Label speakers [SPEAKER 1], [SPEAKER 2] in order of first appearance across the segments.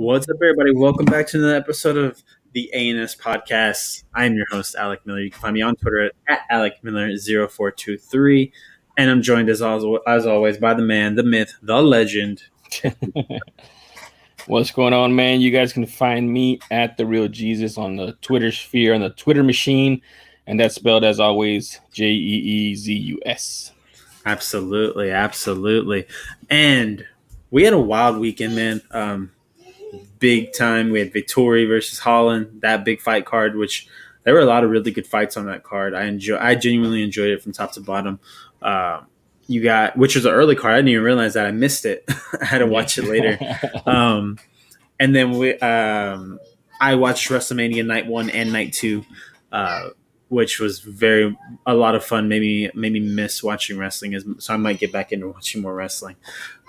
[SPEAKER 1] What's up, everybody? Welcome back to another episode of the ANS podcast. I am your host, Alec Miller. You can find me on Twitter at AlecMiller0423. And I'm joined, as always, by the man, the myth, the legend.
[SPEAKER 2] What's going on, man? You guys can find me at The Real Jesus on the Twitter sphere, on the Twitter machine. And that's spelled, as always, Jeezus.
[SPEAKER 1] Absolutely, absolutely. And we had a wild weekend, man. Big time. We had Vettori versus Holland, that big fight card, which there were a lot of really good fights on that card. I genuinely enjoyed it from top to bottom. Which was an early card. I didn't even realize that I missed it. I had to watch it later. And then I watched WrestleMania Night 1 and Night 2, which was a lot of fun. Made me miss watching wrestling, so I might get back into watching more wrestling.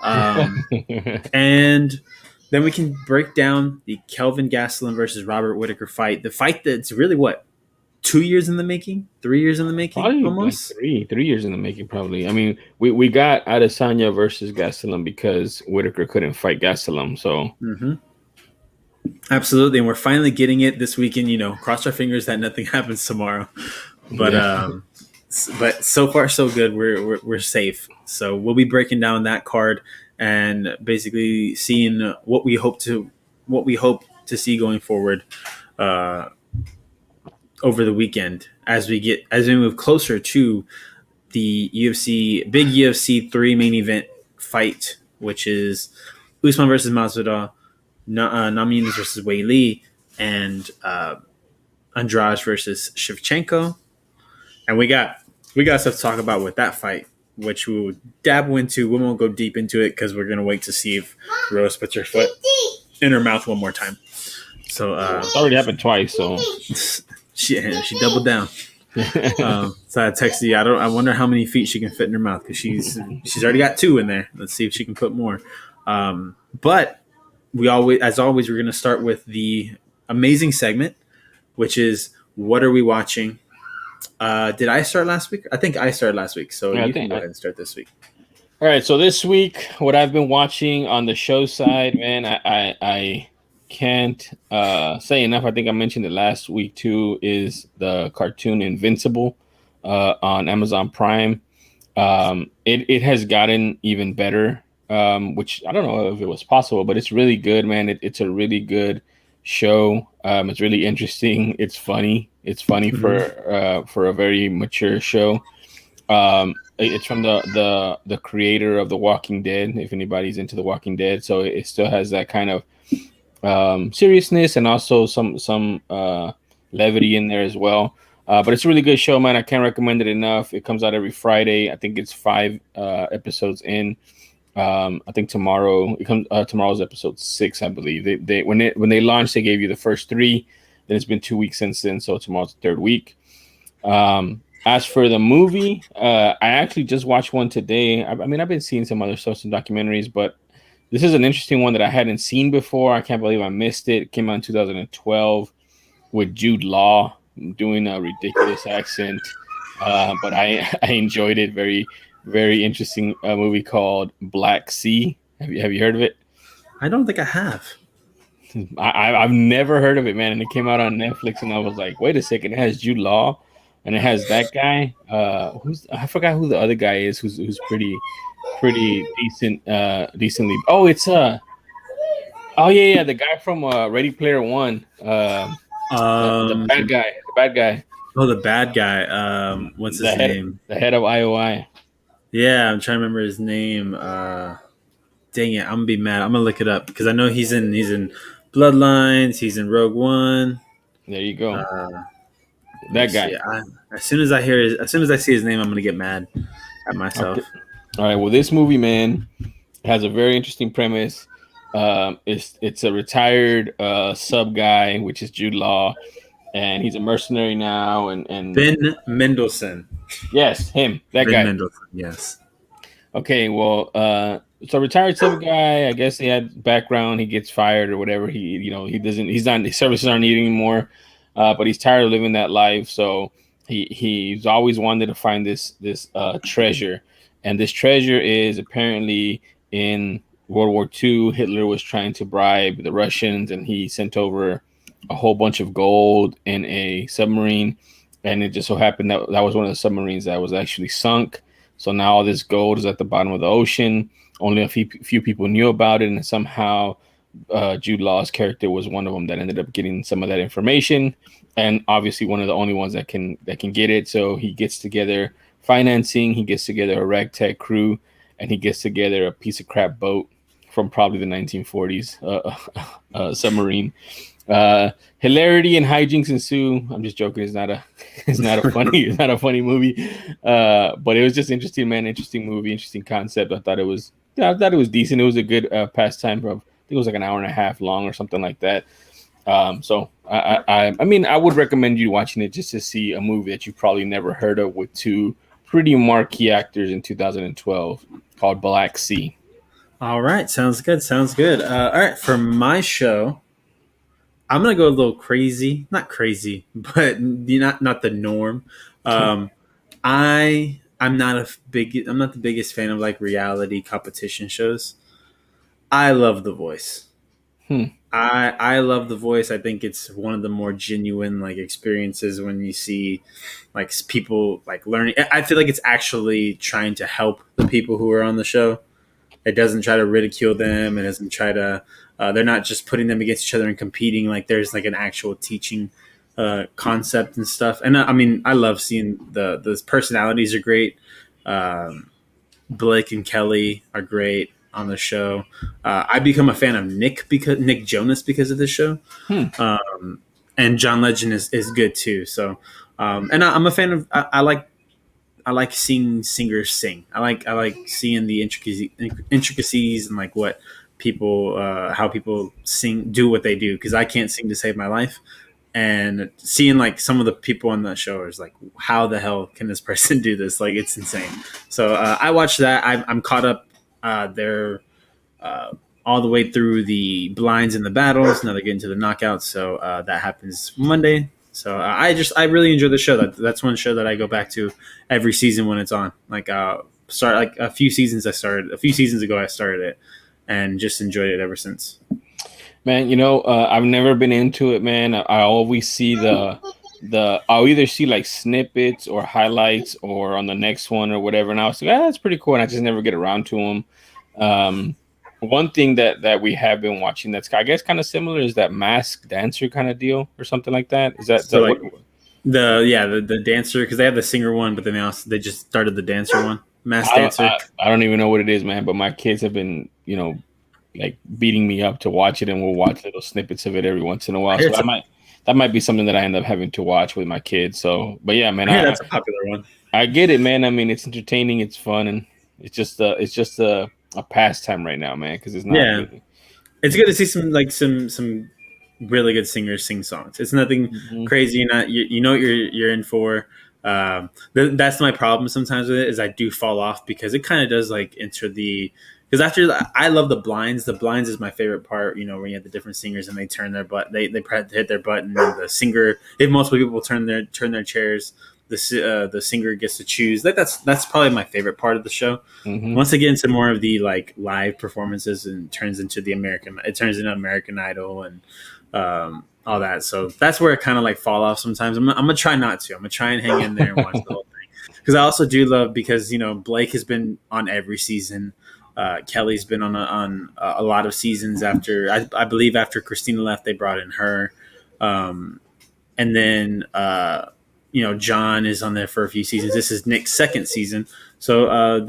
[SPEAKER 1] And then we can break down the Kelvin Gastelum versus Robert Whittaker fight. The fight that's really, 2 years in the making? 3 years in the making?
[SPEAKER 2] Probably
[SPEAKER 1] almost?
[SPEAKER 2] Like 3 years in the making, probably. I mean, we got Adesanya versus Gastelum because Whittaker couldn't fight Gastelum, so...
[SPEAKER 1] Mm-hmm. Absolutely, and we're finally getting it this weekend. Cross our fingers that nothing happens tomorrow. But but so far so good. We're safe. So we'll be breaking down that card and basically seeing what we hope to see going forward over the weekend as we move closer to the big UFC 3 main event fight, which is Usman versus Masvidal, Namajunas versus Wei Li, and Andrade versus Shevchenko. And we got stuff to talk about with that fight, which we will dabble into. We won't go deep into it because we're going to wait to see if Rose puts her foot in her mouth one more time. So
[SPEAKER 2] it's already happened twice, so
[SPEAKER 1] she doubled down. So I texted you. I wonder how many feet she can fit in her mouth because she's already got 2 in there. Let's see if she can put more. But we're going to start with the amazing segment, which is what are we watching? Did I start last week? I think I started last week, so you can go ahead and start this week.
[SPEAKER 2] All right, so this week, what I've been watching on the show side, man, I can't say enough. I think I mentioned it last week too. Is the cartoon Invincible on Amazon Prime? It has gotten even better. Which I don't know if it was possible, but it's really good, man. It's a really good show. It's really interesting. It's funny. It's funny for a very mature show. It's from the creator of The Walking Dead, if anybody's into The Walking Dead. So it still has that kind of seriousness and also some levity in there as well. But it's a really good show, man. I can't recommend it enough. It comes out every Friday. I think it's 5 episodes in. I think tomorrow's episode 6, I believe. They when they launched, they gave you the first 3. Then it's been 2 weeks since then, so tomorrow's the 3rd week. As for the movie, I actually just watched one today. I mean, I've been seeing some other stuff, some documentaries, but this is an interesting one that I hadn't seen before. I can't believe I missed it. It came out in 2012 with Jude Law doing a ridiculous accent, but I enjoyed it. Very, very interesting movie called Black Sea. Have you heard of it?
[SPEAKER 1] I don't think I have.
[SPEAKER 2] I've never heard of it, man. And it came out on Netflix, and I was like, wait a second, it has Jude Law, and it has that guy. I forgot who the other guy is. Who's pretty decent, decently. Oh, it's the guy from Ready Player One. The bad guy.
[SPEAKER 1] Oh, the bad guy. What's his name?
[SPEAKER 2] The head of IOI.
[SPEAKER 1] Yeah, I'm trying to remember his name. Dang it, I'm gonna be mad. I'm gonna look it up because I know he's in Bloodlines. He's in Rogue One.
[SPEAKER 2] There you go. That guy.
[SPEAKER 1] As soon as I see his name, I'm gonna get mad at myself.
[SPEAKER 2] Okay. All right. Well, this movie, man, has a very interesting premise. It's a retired sub guy, which is Jude Law, and he's a mercenary now. And
[SPEAKER 1] Ben Mendelsohn.
[SPEAKER 2] Yes, him. That
[SPEAKER 1] Ben
[SPEAKER 2] guy.
[SPEAKER 1] Mendelsohn. Yes.
[SPEAKER 2] Okay. Well, so retired sub guy. I guess he had background. He gets fired or whatever. His services aren't needed anymore. But he's tired of living that life. So he's always wanted to find this treasure. And this treasure is apparently in World War II, Hitler was trying to bribe the Russians, and he sent over a whole bunch of gold in a submarine. And it just so happened that that was one of the submarines that was actually sunk. So now all this gold is at the bottom of the ocean. Only a few people knew about it, and somehow Jude Law's character was one of them that ended up getting some of that information, and obviously one of the only ones that can get it. So he gets together financing, he gets together a ragtag crew, and he gets together a piece of crap boat from probably the 1940s submarine. Hilarity and hijinks ensue. I'm just joking. It's not a it's not a funny movie. But it was just interesting, man. Interesting movie, interesting concept. I thought it was decent. It was a good pastime. I think it was like an hour and a half long or something like that. So I mean, I would recommend you watching it just to see a movie that you probably never heard of with two pretty marquee actors in 2012 called Black Sea.
[SPEAKER 1] All right, sounds good. Sounds good. All right, for my show, I'm gonna go a little crazy. Not crazy, but not the norm. Um, I'm not the biggest fan of like reality competition shows. I love The Voice.
[SPEAKER 2] Hmm.
[SPEAKER 1] I love The Voice. I think it's one of the more genuine like experiences when you see like people like learning. I feel like it's actually trying to help the people who are on the show. It doesn't try to ridicule them. It doesn't try to. They're not just putting them against each other and competing. Like there's like an actual teaching concept and stuff. And I mean, I love seeing the personalities are great. Blake and Kelly are great on the show. I become a fan of Nick Jonas because of this show. And John Legend is good too. So, and I'm a fan of. I like seeing singers sing. I like seeing the intricacies and like what people how people do what they do because I can't sing to save my life. And seeing like some of the people on the show is like, how the hell can this person do this? Like it's insane. So I watched that. I'm caught up. They're all the way through the blinds and the battles. Now they're getting to the knockouts. So that happens Monday. So I really enjoy the show. That's one show that I go back to every season when it's on. Like start like a few seasons ago. I started it and just enjoyed it ever since.
[SPEAKER 2] Man, I've never been into it, man. I always see I'll either see like snippets or highlights or on the next one or whatever, and I was like, that's pretty cool, and I just never get around to them. One thing that we have been watching that's I guess kind of similar is that Masked Dancer kind of deal or something like that. Is that
[SPEAKER 1] so like the dancer because they have the singer one, but then they just started the dancer one, Masked Dancer.
[SPEAKER 2] I don't even know what it is, man. But my kids have been like beating me up to watch it, and we'll watch little snippets of it every once in a while. So that might be something that I end up having to watch with my kids. So, but yeah, man,
[SPEAKER 1] that's a popular one.
[SPEAKER 2] I get it, man. I mean, it's entertaining, it's fun, and it's just a pastime right now, man. Because it's not.
[SPEAKER 1] Yeah, it's good to see some really good singers sing songs. It's nothing crazy. You know what you're in for. That's my problem sometimes with it is I do fall off because it kind of does like enter the. Because after I love the blinds. The blinds is my favorite part. When you have the different singers and they turn their butt, they hit their button. And the singer, if multiple people turn their chairs, the singer gets to choose. That's probably my favorite part of the show. Once I get into more of the like live performances and it turns into American Idol and all that. So that's where it kind of like fall off sometimes. I'm gonna try not to. I'm gonna try and hang in there and watch the whole thing because I also do love because Blake has been on every season. Kelly's been on a lot of seasons after I believe after Christina left they brought in her and then John is on there for a few seasons. This is Nick's second season, so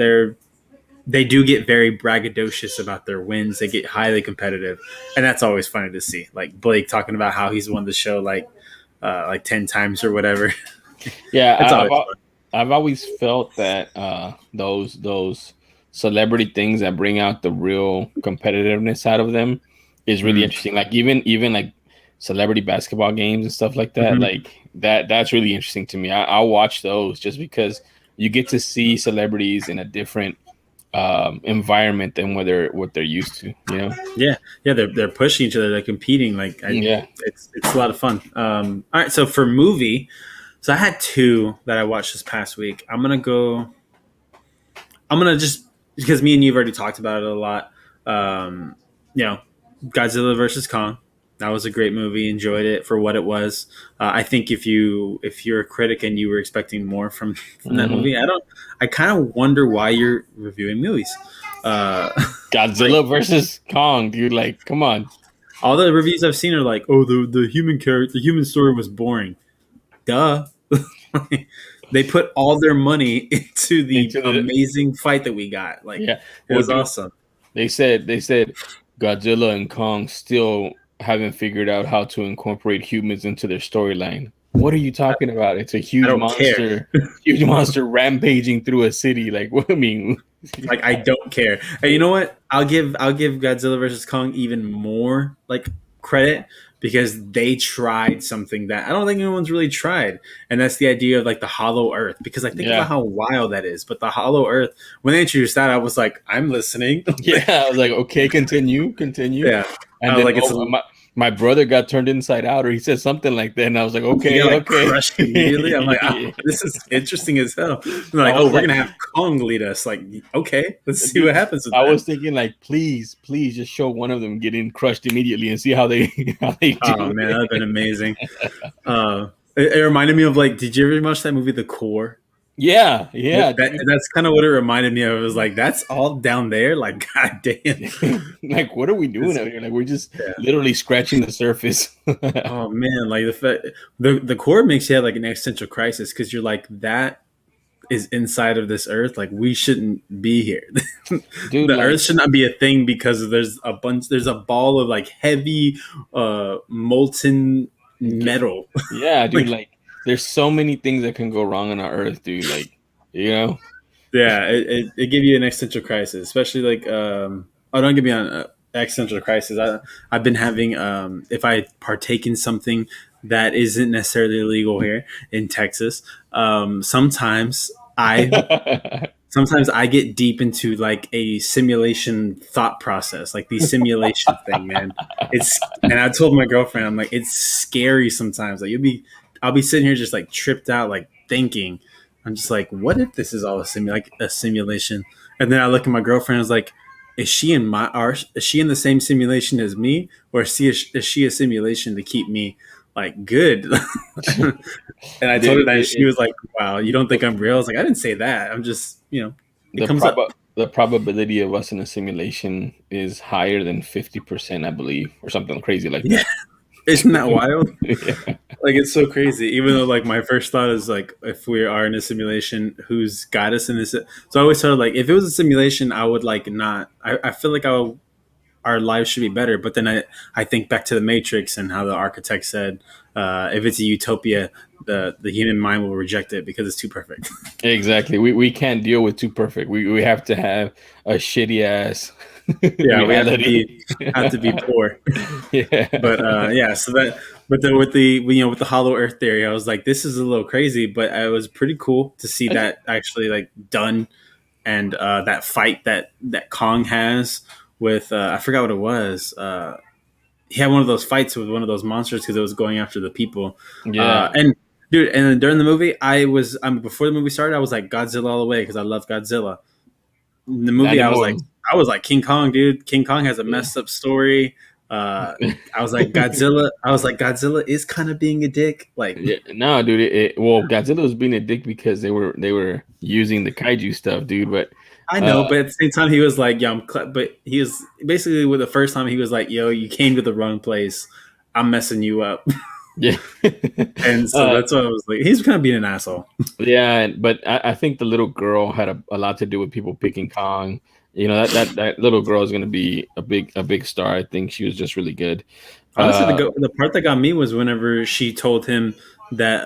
[SPEAKER 1] they do get very braggadocious about their wins. They get highly competitive, and that's always funny to see. Like Blake talking about how he's won the show like 10 times or whatever.
[SPEAKER 2] Yeah, I've always felt that those celebrity things that bring out the real competitiveness out of them is really interesting. Like even like celebrity basketball games and stuff like that. Like that's really interesting to me. I'll watch those just because you get to see celebrities in a different environment than what they're used to.
[SPEAKER 1] Yeah, they're pushing each other, they're competing. It's a lot of fun. All right, so for movie, so I had two that I watched this past week. I'm gonna just because me and you've already talked about it a lot. Um, you know, Godzilla versus Kong. That was a great movie. Enjoyed it for what it was. I think if you're a critic and you were expecting more from that
[SPEAKER 2] Hmm.
[SPEAKER 1] movie, I kind of wonder why you're reviewing movies. Uh, like
[SPEAKER 2] Godzilla versus Kong, dude. Like, come on.
[SPEAKER 1] all the reviews I've seen are like, oh, the human character, the human story was boring. Duh. They put all their money into the
[SPEAKER 2] Into the
[SPEAKER 1] amazing fight that we got. Like
[SPEAKER 2] Yeah.
[SPEAKER 1] it
[SPEAKER 2] Well,
[SPEAKER 1] was
[SPEAKER 2] dude,
[SPEAKER 1] awesome.
[SPEAKER 2] they said Godzilla and Kong still haven't figured out how to incorporate humans into their storyline. What are you talking about? It's a
[SPEAKER 1] I don't care.
[SPEAKER 2] huge monster rampaging through a city. Like, what I mean,
[SPEAKER 1] Like I don't care. And you know what? I'll give Godzilla versus Kong even more like credit because they tried something that I don't think anyone's really tried, and that's the idea of like the Hollow Earth. Because I think about
[SPEAKER 2] yeah,
[SPEAKER 1] how wild that is. But the Hollow Earth, when they introduced that, I was like, I'm listening.
[SPEAKER 2] yeah. I was like, okay, continue.
[SPEAKER 1] Yeah, I
[SPEAKER 2] And
[SPEAKER 1] was
[SPEAKER 2] then
[SPEAKER 1] like, it's
[SPEAKER 2] my brother got turned inside out, or he said something like that, and I was like,
[SPEAKER 1] he got
[SPEAKER 2] okay,
[SPEAKER 1] like
[SPEAKER 2] okay.
[SPEAKER 1] crushed immediately. I'm like, oh, this is interesting as hell. And they're
[SPEAKER 2] I
[SPEAKER 1] like, oh,
[SPEAKER 2] was
[SPEAKER 1] we're
[SPEAKER 2] like,
[SPEAKER 1] gonna have Kong lead us. Like, okay, let's see what
[SPEAKER 2] dude,
[SPEAKER 1] happens with
[SPEAKER 2] I
[SPEAKER 1] that.
[SPEAKER 2] was thinking like, please, just show one of them getting crushed immediately and see how they how they
[SPEAKER 1] Oh
[SPEAKER 2] do.
[SPEAKER 1] man, that'd been amazing. It reminded me of like, did you ever watch that movie, The Core?
[SPEAKER 2] Yeah, yeah, dude.
[SPEAKER 1] That's kind of what it reminded me of. It was like, that's all down there. Like, god damn.
[SPEAKER 2] Like, what are we doing
[SPEAKER 1] It's-
[SPEAKER 2] out here? Like, we're just
[SPEAKER 1] yeah.
[SPEAKER 2] literally scratching the surface.
[SPEAKER 1] Oh man, like the core makes you have like an existential crisis because you're like that is inside of this earth. Like we shouldn't be here.
[SPEAKER 2] Dude,
[SPEAKER 1] The
[SPEAKER 2] like,
[SPEAKER 1] earth should not be a thing because there's a ball of like heavy molten metal.
[SPEAKER 2] yeah, dude,
[SPEAKER 1] Like
[SPEAKER 2] like, there's so many things that can go wrong on our Earth, dude. Like, you know,
[SPEAKER 1] yeah, it give you an existential crisis, especially like oh, don't get me on existential crisis. I've been having if I partake in something that isn't necessarily illegal here in Texas, sometimes I get deep into like a simulation thought process, like the simulation thing, man. And I told my girlfriend, I'm like, it's scary sometimes. Like I'll be sitting here just like tripped out, like thinking. I'm just like, what if this is all like a simulation? And then I look at my girlfriend, I was like, is she in the same simulation as me, or is she a simulation to keep me like good? And I told her
[SPEAKER 2] dude,
[SPEAKER 1] that, and she was like, "Wow, you don't think I'm real?" I was like, "I didn't say that. I'm just, it
[SPEAKER 2] the
[SPEAKER 1] comes up."
[SPEAKER 2] the probability of us in a simulation is higher than 50%, I believe, or something crazy like
[SPEAKER 1] Yeah,
[SPEAKER 2] that.
[SPEAKER 1] isn't that wild?
[SPEAKER 2] Yeah.
[SPEAKER 1] Like it's so crazy. Even though like my first thought is like, if we are in a simulation, who's got us in this? So I always thought like, if it was a simulation, I would like not. I feel like our lives should be better. But then I think back to the Matrix and how the architect said, if it's a utopia, the human mind will reject it because it's too perfect.
[SPEAKER 2] Exactly. We can't deal with too perfect. We have to have a shitty ass
[SPEAKER 1] Yeah, we
[SPEAKER 2] reality.
[SPEAKER 1] have to be poor. But
[SPEAKER 2] Yeah.
[SPEAKER 1] yeah, so that but then with the with the Hollow Earth theory, I was like, this is a little crazy, but it was pretty cool to see that actually like done, and that fight that Kong has with I forgot what it was. He had one of those fights with one of those monsters because it was going after the people.
[SPEAKER 2] Yeah.
[SPEAKER 1] And dude, and then during the movie, before the movie started, I was like Godzilla all the way because I love Godzilla. In the movie,
[SPEAKER 2] Animal.
[SPEAKER 1] I was like King Kong, dude. King Kong has a
[SPEAKER 2] Yeah.
[SPEAKER 1] messed up story. I was like Godzilla. I was like Godzilla is kind of being a dick. Like
[SPEAKER 2] Yeah, no, dude. Well, Godzilla was being a dick because they were using the kaiju stuff, dude. But
[SPEAKER 1] I know,
[SPEAKER 2] uh,
[SPEAKER 1] but at the same time, he was like, "Yeah, but he was basically with the first time he was like, "Yo, you came to the wrong place. I'm messing you up."
[SPEAKER 2] yeah,
[SPEAKER 1] And so
[SPEAKER 2] uh,
[SPEAKER 1] that's what I was like. He's kind of being an asshole.
[SPEAKER 2] yeah. But I think the little girl had a lot to do with people picking Kong. You know that little girl is going to be a big star. I think she was just really good.
[SPEAKER 1] Honestly,
[SPEAKER 2] Uh,
[SPEAKER 1] the part that got me was whenever she told him that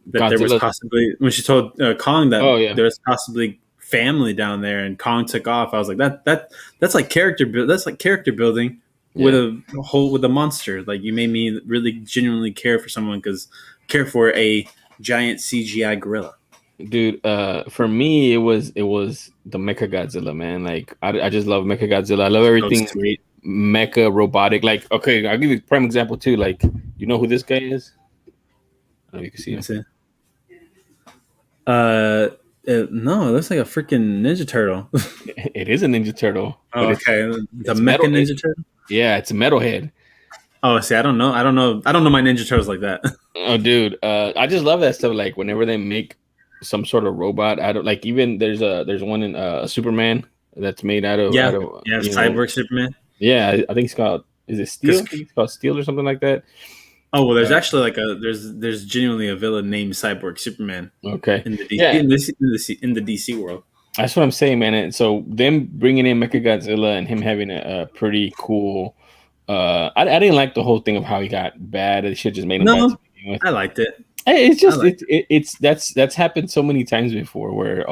[SPEAKER 1] that there was
[SPEAKER 2] Godzilla.
[SPEAKER 1] possibly when she told Kong that
[SPEAKER 2] Oh yeah,
[SPEAKER 1] there was possibly family down there, and Kong took off. I was like, that's like that's like character building with
[SPEAKER 2] yeah.
[SPEAKER 1] with a monster. Like you made me really genuinely care for someone because care for a giant CGI gorilla.
[SPEAKER 2] Dude, for me, it was the Mecha Godzilla, man. Like, I just love Mecha Godzilla. I love
[SPEAKER 1] So
[SPEAKER 2] everything
[SPEAKER 1] sweet.
[SPEAKER 2] mecha robotic. Like, okay, I'll give you a prime example too. Like, you know who this guy is? I don't know if you can see
[SPEAKER 1] Let me
[SPEAKER 2] him.
[SPEAKER 1] see. Uh, no, it looks like a freaking Ninja Turtle.
[SPEAKER 2] It is a Ninja Turtle,
[SPEAKER 1] Oh,
[SPEAKER 2] but
[SPEAKER 1] okay, the
[SPEAKER 2] it's
[SPEAKER 1] Mecha
[SPEAKER 2] metal.
[SPEAKER 1] Ninja Turtle.
[SPEAKER 2] Yeah, it's a metalhead.
[SPEAKER 1] Oh, see, I don't know. I don't know my Ninja Turtles like that.
[SPEAKER 2] Oh, dude, I just love that stuff. Like whenever they make some sort of robot, I don't like. Even there's one in Superman that's made
[SPEAKER 1] Yeah,
[SPEAKER 2] out of
[SPEAKER 1] yeah, Cyborg Superman.
[SPEAKER 2] yeah. I think it's called, is it Steel?
[SPEAKER 1] Because
[SPEAKER 2] I think it's called Steel or something like that.
[SPEAKER 1] oh well, there's
[SPEAKER 2] Uh,
[SPEAKER 1] actually like there's genuinely a villain named Cyborg Superman
[SPEAKER 2] okay,
[SPEAKER 1] in the DC
[SPEAKER 2] yeah,
[SPEAKER 1] in the DC world.
[SPEAKER 2] that's what I'm saying, man. And so them bringing in Mechagodzilla and him having a pretty cool. I didn't like the whole thing of how he got bad. It should just made him bad to
[SPEAKER 1] No,
[SPEAKER 2] begin with.
[SPEAKER 1] I liked it.
[SPEAKER 2] It's
[SPEAKER 1] I
[SPEAKER 2] just
[SPEAKER 1] liked
[SPEAKER 2] it's that's happened so many times before where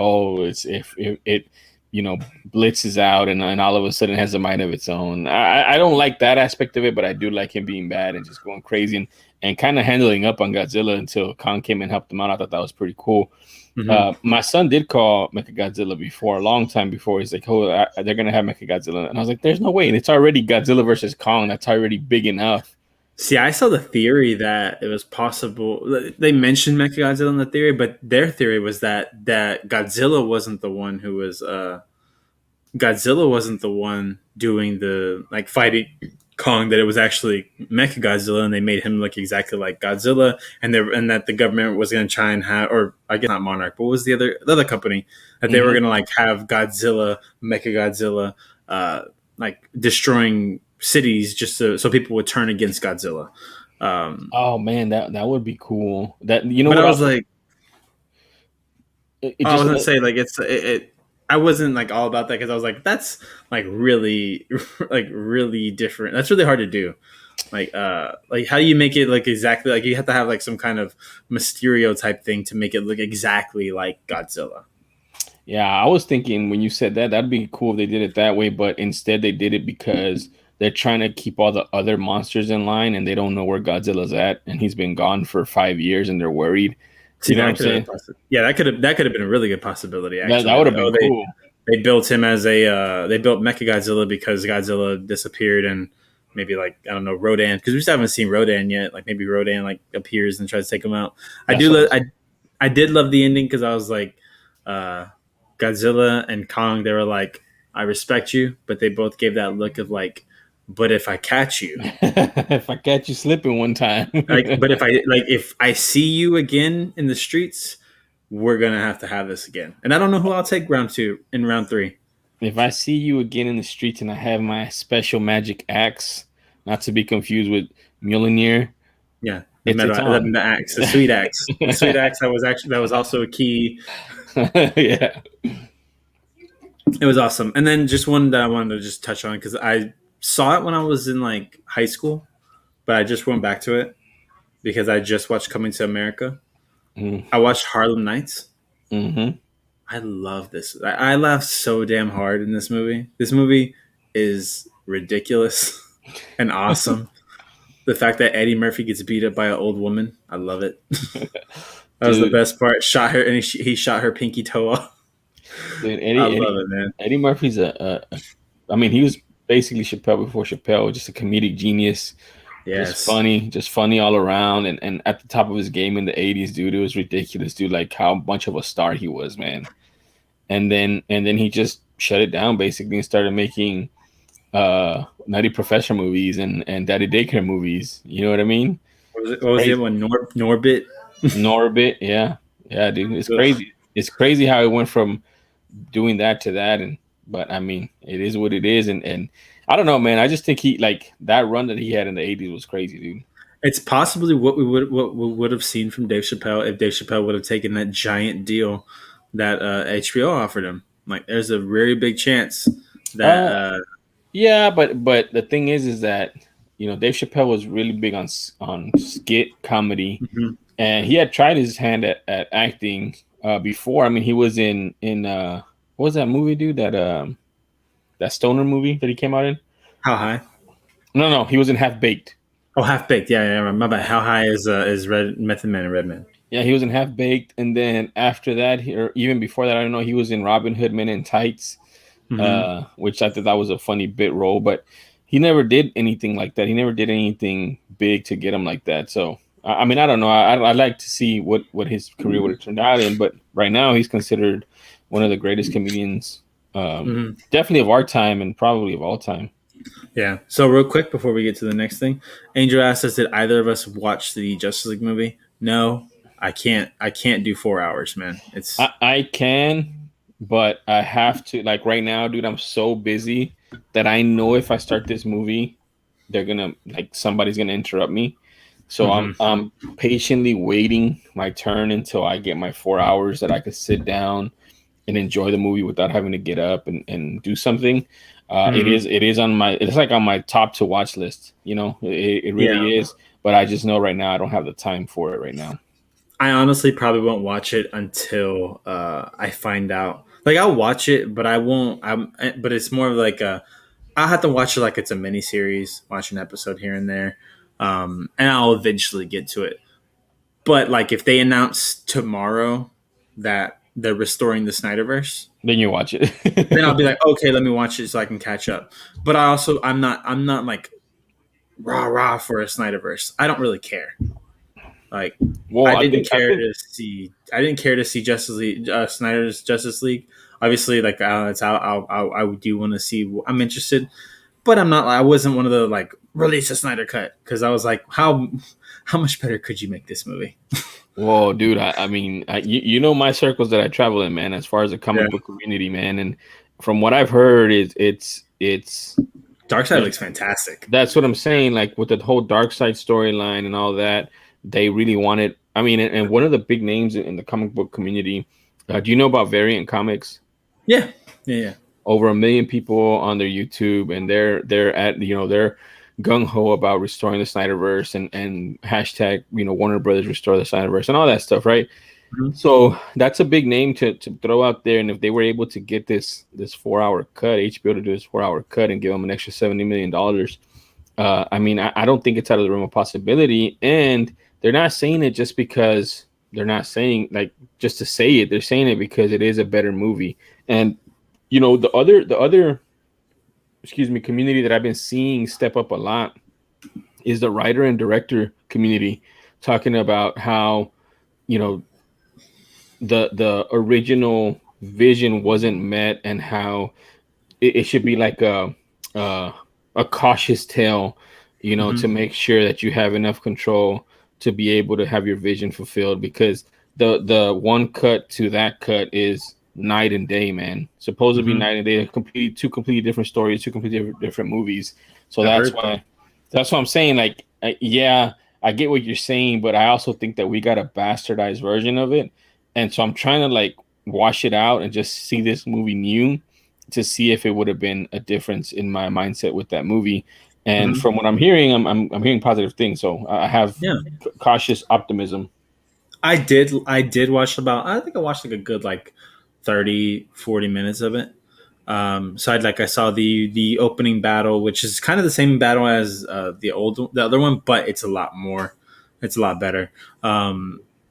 [SPEAKER 2] it's if it blitzes out and all of a sudden has a mind of its own. I don't like that aspect of it, but I do like him being bad and just going crazy and kind of handling up on Godzilla until Kong came and helped him out. I thought that was pretty cool.
[SPEAKER 1] it.
[SPEAKER 2] My son did call Mechagodzilla before, a long time before. He's like, "Oh, they're gonna have Mechagodzilla," and I was like, "There's no way. It's already Godzilla versus Kong. That's already big enough."
[SPEAKER 1] See, I saw the theory that it was possible. They mentioned Mechagodzilla in the theory, but their theory was that Godzilla wasn't the one who was Godzilla wasn't the one doing the like fighting Kong. That it was actually Mechagodzilla, and they made him look exactly like Godzilla, and that the government was going to try and have, or I guess not Monarch, but what was the other company that they were going to like have Godzilla, Mechagodzilla, like destroying cities just so people would turn against Godzilla.
[SPEAKER 2] Oh man, that would be cool. That
[SPEAKER 1] But
[SPEAKER 2] what
[SPEAKER 1] I was
[SPEAKER 2] also,
[SPEAKER 1] like,
[SPEAKER 2] it
[SPEAKER 1] I was
[SPEAKER 2] just
[SPEAKER 1] gonna say like it I wasn't like all about that because I was like that's like really like really different. That's really hard to do. Like how do you make it like exactly like you have to have like some kind of Mysterio type thing to make it look exactly like Godzilla.
[SPEAKER 2] yeah, I was thinking when you said that that'd be cool if they did it that way, but instead they did it because they're trying to keep all the other monsters in line and they don't know where Godzilla's at and he's been gone for 5 years and they're worried.
[SPEAKER 1] See,
[SPEAKER 2] You know what
[SPEAKER 1] that
[SPEAKER 2] I'm
[SPEAKER 1] could have
[SPEAKER 2] saying?
[SPEAKER 1] been yeah, that could have been a really good possibility
[SPEAKER 2] That
[SPEAKER 1] actually.
[SPEAKER 2] would have
[SPEAKER 1] Oh,
[SPEAKER 2] been cool.
[SPEAKER 1] they built him as a they built Mechagodzilla because Godzilla disappeared and maybe like I don't know Rodan because we just haven't seen Rodan yet. Like maybe Rodan like appears and tries to take him out.
[SPEAKER 2] That's what
[SPEAKER 1] I did love the ending because I was like uh, Godzilla and Kong. They were like I respect you, but they both gave that look of like, but if I catch you,
[SPEAKER 2] if I catch you slipping one time.
[SPEAKER 1] like, but if I see you again in the streets, we're gonna have to have this again. And I don't know who I'll take round two in round three.
[SPEAKER 2] If I see you again in the streets and I have my special magic axe, not to be confused with Mjolnir,
[SPEAKER 1] Yeah,
[SPEAKER 2] it's on.
[SPEAKER 1] the axe, the sweet axe, the sweet axe. That was also a key.
[SPEAKER 2] Yeah.
[SPEAKER 1] It was awesome. And then just one that I wanted to just touch on because I saw it when I was in like high school, but I just went back to it because I just watched Coming to America.
[SPEAKER 2] Mm-hmm.
[SPEAKER 1] I watched Harlem Nights.
[SPEAKER 2] Mm-hmm.
[SPEAKER 1] I love this. I laughed so damn hard in this movie. This movie is ridiculous and awesome. The fact that Eddie Murphy gets beat up by an old woman, I love it. That was the
[SPEAKER 2] Dude,
[SPEAKER 1] best part. Shot her, and he shot her pinky toe off.
[SPEAKER 2] dude,
[SPEAKER 1] I love it, man.
[SPEAKER 2] Eddie Murphy's I mean, he was basically Chappelle before Chappelle, just a comedic genius.
[SPEAKER 1] Yes,
[SPEAKER 2] Just funny all around, and at the top of his game in the '80s, dude. It was ridiculous, dude. Like how much of a star he was, man. And then he just shut it down basically and started making Nutty Professor movies and Daddy Daycare movies. You know what I mean?
[SPEAKER 1] what was the other one? Norbit.
[SPEAKER 2] Norbit, yeah, yeah, dude. It's
[SPEAKER 1] Ugh.
[SPEAKER 2] crazy. It's crazy how it went from doing that to that, but I mean, it is what it is, and I don't know, man. I just think he like that run that he had in the '80s was crazy, dude.
[SPEAKER 1] It's possibly what we would have seen from Dave Chappelle if Dave Chappelle would have taken that giant deal that HBO offered him. Like, there's a very big chance that
[SPEAKER 2] Yeah, but the thing is that Dave Chappelle was really big on skit comedy,
[SPEAKER 1] mhm.
[SPEAKER 2] and he had tried his hand at acting before. I mean, he was in what was that movie, dude? That stoner movie that he came out in.
[SPEAKER 1] How High?
[SPEAKER 2] No, he was in Half Baked.
[SPEAKER 1] Oh, Half Baked. Yeah. My bad. How High is Red Method Man and Redman?
[SPEAKER 2] Yeah, he was in Half Baked, and then after that, or even before that, I don't know. He was in Robin Hood Men in Tights,
[SPEAKER 1] Mm-hmm.
[SPEAKER 2] which I thought that was a funny bit role, but he never did anything like that. He never did anything big to get him like that. So I mean, I don't know. I'd like to see what his career would have turned out in, but right now he's considered one of the greatest comedians Definitely of our time and probably of all time.
[SPEAKER 1] Yeah. So real quick before we get to the next thing, Angel asked us, did either of us watch the Justice League movie? No, I can't. I can't do 4 hours, man. It's
[SPEAKER 2] I can, but I have to. Like right now, dude, I'm so busy that I know if I start this movie, they're gonna like somebody's gonna interrupt me. So I'm
[SPEAKER 1] mhm.
[SPEAKER 2] I'm patiently waiting my turn until I get my 4 hours that I could sit down and enjoy the movie without having to get up and do something. It is on my it's like on my top to watch list. It
[SPEAKER 1] Yeah.
[SPEAKER 2] really is. But I just know right now I don't have the time for it right now.
[SPEAKER 1] I honestly probably won't watch it until I find out. Like I'll watch it, but I won't. But it's more of like a. I'll have to watch it like it's a mini series, watch an episode here and there, and I'll eventually get to it. But like if they announce tomorrow that they're restoring the Snyderverse,
[SPEAKER 2] Then you watch
[SPEAKER 1] then I'll be
[SPEAKER 2] it.
[SPEAKER 1] like, okay, let me watch it so I can catch up. But I'm not like rah rah for a Snyderverse. I don't really care. Like
[SPEAKER 2] Well,
[SPEAKER 1] I didn't care to see Justice League, Snyder's Justice League. Obviously, like it's out. I do want to see. I'm interested, but I'm not. I wasn't one of the like release a Snyder cut because I was like, how much better could you make this movie?
[SPEAKER 2] Whoa, dude! I mean, you know my circles that I travel in, man. As far as the
[SPEAKER 1] Yeah.
[SPEAKER 2] comic book community, man, and from what I've heard, it's
[SPEAKER 1] Darkseid looks fantastic.
[SPEAKER 2] that's what I'm saying. Like with the whole Dark Side storyline and all that, they really wanted. I mean, and one of the big names in the comic book community. Do you know about Variant Comics?
[SPEAKER 1] Yeah, yeah.
[SPEAKER 2] Over 1 million people on their YouTube, and they're at they're gung ho about restoring the Snyderverse and hashtag Warner Brothers restore the Snyderverse and all that stuff, right?
[SPEAKER 1] Mhm.
[SPEAKER 2] So that's a big name to throw out there, and if they were able to get this 4 hour cut, HBO to do this 4 hour cut and give them an extra $70 million, I mean, I don't think it's out of the realm of possibility, and they're not saying it just because they're not saying like just to say it. They're saying it because it is a better movie, and the other community that I've been seeing step up a lot is the writer and director community, talking about how you know the original vision wasn't met, and how it should be like a a cautious tale, to
[SPEAKER 1] Mhm.
[SPEAKER 2] make sure that you have enough control to be able to have your vision fulfilled, because the one cut to that cut is night and day, man. Supposed to be
[SPEAKER 1] Mhm.
[SPEAKER 2] night and day, two completely different stories, two completely different movies. So
[SPEAKER 1] I've
[SPEAKER 2] that's
[SPEAKER 1] heard.
[SPEAKER 2] why that's what I'm saying. Like, yeah, I get what you're saying, but I also think that we got a bastardized version of it, and so I'm trying to like wash it out and just see this movie new to see if it would have been a difference in my mindset with that movie. And
[SPEAKER 1] Mhm.
[SPEAKER 2] from what I'm hearing, I'm hearing positive things. So I have
[SPEAKER 1] Yeah.
[SPEAKER 2] cautious optimism.
[SPEAKER 1] I did watch about I think I watched like a good like 30-40 minutes of it. So I saw the opening battle, which is kind of the same battle as the other one, but it's a lot better.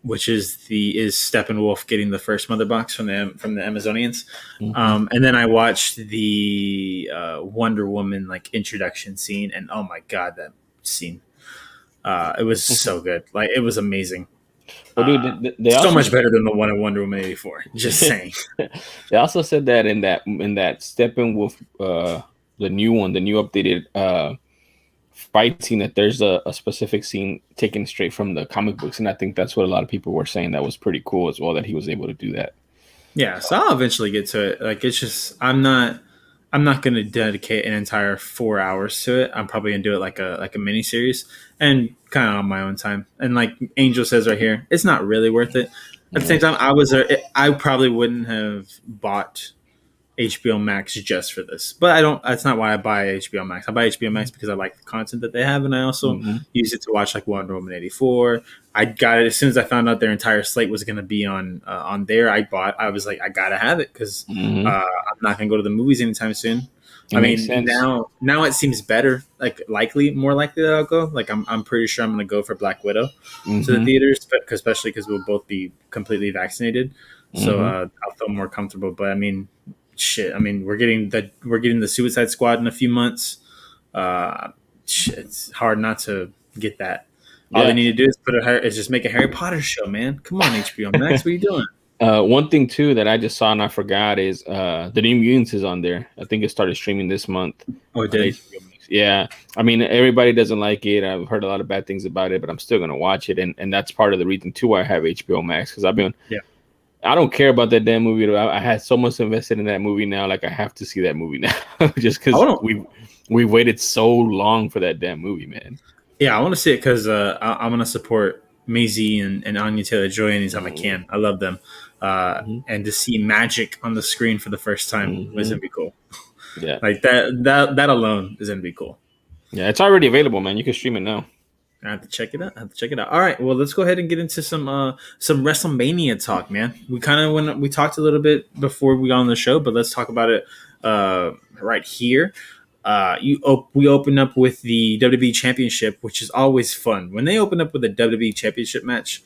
[SPEAKER 1] Which is Steppenwolf getting the first mother box from the Amazonians.
[SPEAKER 2] Mm-hmm.
[SPEAKER 1] And then I watched the Wonder Woman like introduction scene, and oh my god, that scene! It was so good. Like it was amazing.
[SPEAKER 2] Well, dude, they
[SPEAKER 1] So
[SPEAKER 2] also
[SPEAKER 1] much better than the one in Wonder Woman 84. Just saying.
[SPEAKER 2] they also said that in that Steppenwolf, the new one, the new updated fight scene, that there's a specific scene taken straight from the comic books, and I think that's what a lot of people were saying. That was pretty cool as well, that he was able to do that.
[SPEAKER 1] Yeah, so I'll eventually get to it. Like it's just I'm not going to dedicate an entire 4 hours to it. I'm probably going to do it like a mini series and kind of on my own time. And like Angel says right here, it's not really worth it. At the same time, I probably wouldn't have bought HBO Max just for this. But I don't. That's not why I buy HBO Max. I buy HBO Max because I like the content that they have, and I also
[SPEAKER 2] Mm-hmm.
[SPEAKER 1] use it to watch like Wonder Woman 84. I got it as soon as I found out their entire slate was going to be on there. I was like, I gotta have it because
[SPEAKER 2] Mm-hmm.
[SPEAKER 1] I'm not going to go to the movies anytime soon.
[SPEAKER 2] It
[SPEAKER 1] I
[SPEAKER 2] makes
[SPEAKER 1] mean,
[SPEAKER 2] sense.
[SPEAKER 1] now it seems better, like more likely that I'll go. Like I'm pretty sure I'm going to go for Black Widow to the
[SPEAKER 2] Mm-hmm.
[SPEAKER 1] theaters, but especially because we'll both be completely vaccinated, so
[SPEAKER 2] Mm-hmm.
[SPEAKER 1] I'll feel more comfortable. But I mean, shit. I mean, we're getting the Suicide Squad in a few months. It's hard not to get that. All they
[SPEAKER 2] Yeah.
[SPEAKER 1] need to do is just make a Harry Potter show, man. Come on, HBO Max, what are you doing?
[SPEAKER 2] One thing too that I just saw and I forgot is the New Mutants is on there. I think it started streaming this month
[SPEAKER 1] Oh, it
[SPEAKER 2] on
[SPEAKER 1] did.
[SPEAKER 2] HBO Max. Yeah, I mean everybody doesn't like it. I've heard a lot of bad things about it, but I'm still gonna watch it, and that's part of the reason too why I have HBO Max because I don't care about that damn movie. I had so much invested in that movie now. Like I have to see that movie now, just because we waited so long for that damn movie, man.
[SPEAKER 1] Yeah, I want to see it because I'm gonna support Maisie and Anya Taylor-Joy anytime I can. I love them, and to see magic on the screen for the first time is gonna be cool.
[SPEAKER 2] Yeah,
[SPEAKER 1] Like that alone is gonna be cool.
[SPEAKER 2] Yeah, it's already available, man. You can stream it now.
[SPEAKER 1] I have to check it out. All right, well, let's go ahead and get into some WrestleMania talk, man. We kind of we talked a little bit before we got on the show, but let's talk about it right here. We open up with the WWE Championship, which is always fun. When they open up with a WWE Championship match,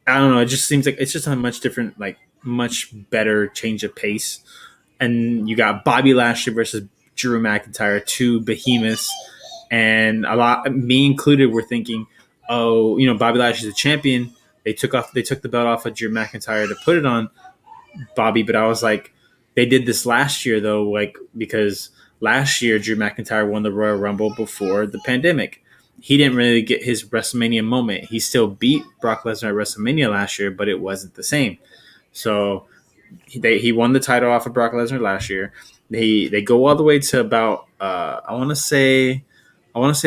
[SPEAKER 1] I don't know. It just seems like it's just a much different, like much better change of pace. And you got Bobby Lashley versus Drew McIntyre, two behemoths, and a lot, me included, were thinking, oh, Bobby Lashley's a champion. They took the belt off of Drew McIntyre to put it on Bobby, but I was like, they did this last year though, like because last year Drew McIntyre won the Royal Rumble before the pandemic. He didn't really get his WrestleMania moment. He still beat Brock Lesnar at WrestleMania last year, but it wasn't the same. So he won the title off of Brock Lesnar last year. They go all the way to about I want to say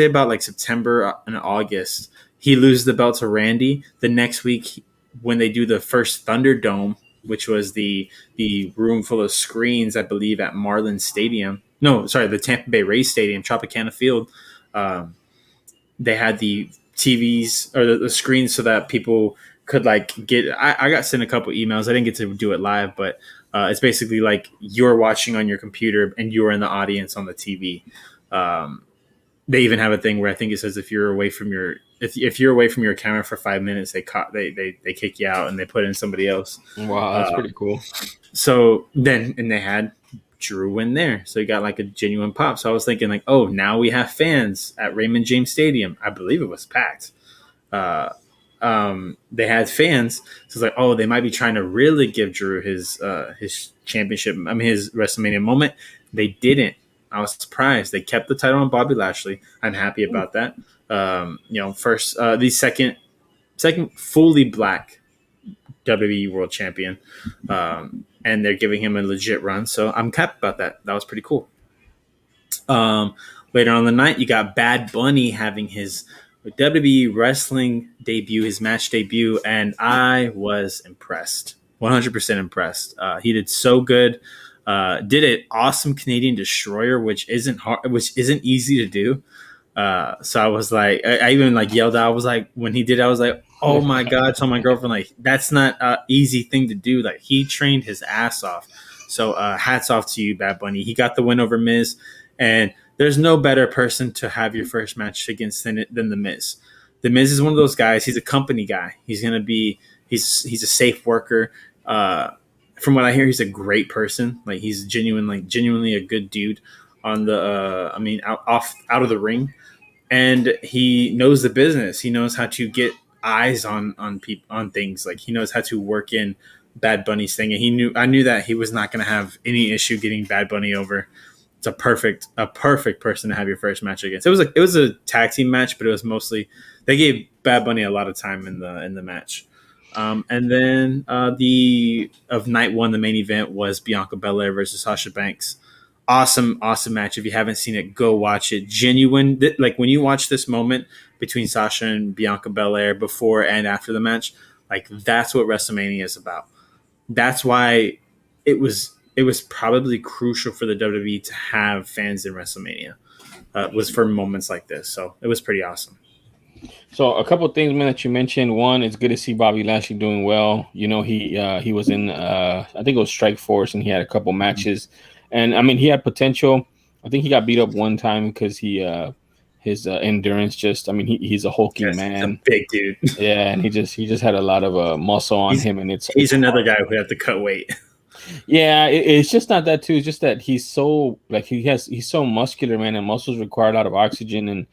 [SPEAKER 1] about like September and August. He loses the belt to Randy. The next week, when they do the first Thunderdome, which was the room full of screens, I believe, at Marlin Stadium. No, sorry, the Tampa Bay Rays Stadium, Tropicana Field. They had the TVs or the screens so that people could like get. I got sent a couple emails. I didn't get to do it live, but it's basically like you're watching on your computer and you're in the audience on the TV. They even have a thing where I think it says if you're away from your camera for 5 minutes, they kick you out and they put in somebody else.
[SPEAKER 2] Wow, that's pretty cool.
[SPEAKER 1] So then, and they had Drew in there, so you got like a genuine pop. So I was thinking like, oh, now we have fans at Raymond James Stadium. I believe it was packed. They had fans, so it's like, oh, they might be trying to really give Drew his championship. I mean, his WrestleMania moment. They didn't. I was surprised. They kept the title on Bobby Lashley. I'm happy about that. First, the second fully black WWE World Champion, and they're giving him a legit run. So I'm happy about that. That was pretty cool. Later on the night, you got Bad Bunny having his WWE wrestling debut, his match debut, and I was impressed, 100% impressed. He did so good. Did an awesome Canadian Destroyer, which isn't easy to do. So I was like, I even like yelled out. I was like, when he did, I was like, oh my god! Told my girlfriend like, that's not an easy thing to do. Like he trained his ass off. So hats off to you, Bad Bunny. He got the win over Miz, and there's no better person to have your first match against than the Miz. The Miz is one of those guys. He's a company guy. He's a safe worker. From what I hear, he's a great person. Like he's genuinely a good dude on the out of the ring, and he knows the business. He knows how to get eyes on things. Like he knows how to work in Bad Bunny's thing, and I knew that he was not going to have any issue getting Bad Bunny over. It's a perfect person to have your first match against. It was a tag team match, but it was mostly they gave Bad Bunny a lot of time in the match. And then of night one, the main event was Bianca Belair versus Sasha Banks. Awesome match. If you haven't seen it, go watch it. Genuine, like when you watch this moment between Sasha and Bianca Belair before and after the match, like that's what WrestleMania is about. That's why it was probably crucial for the WWE to have fans in WrestleMania. Was for moments like this, so it was pretty awesome.
[SPEAKER 2] So a couple of things, man, that you mentioned. One, it's good to see Bobby Lashley doing well. He was in I think it was Strike Force, and he had a couple matches, and I mean he had potential. I think he got beat up one time because his endurance he's a hulking man,
[SPEAKER 1] a big dude.
[SPEAKER 2] Yeah, and he just had a lot of muscle on him, and
[SPEAKER 1] he's another guy who had to cut weight.
[SPEAKER 2] Yeah, it's just not that too. It's just that he's so he's so muscular, man, and muscles require a lot of oxygen, and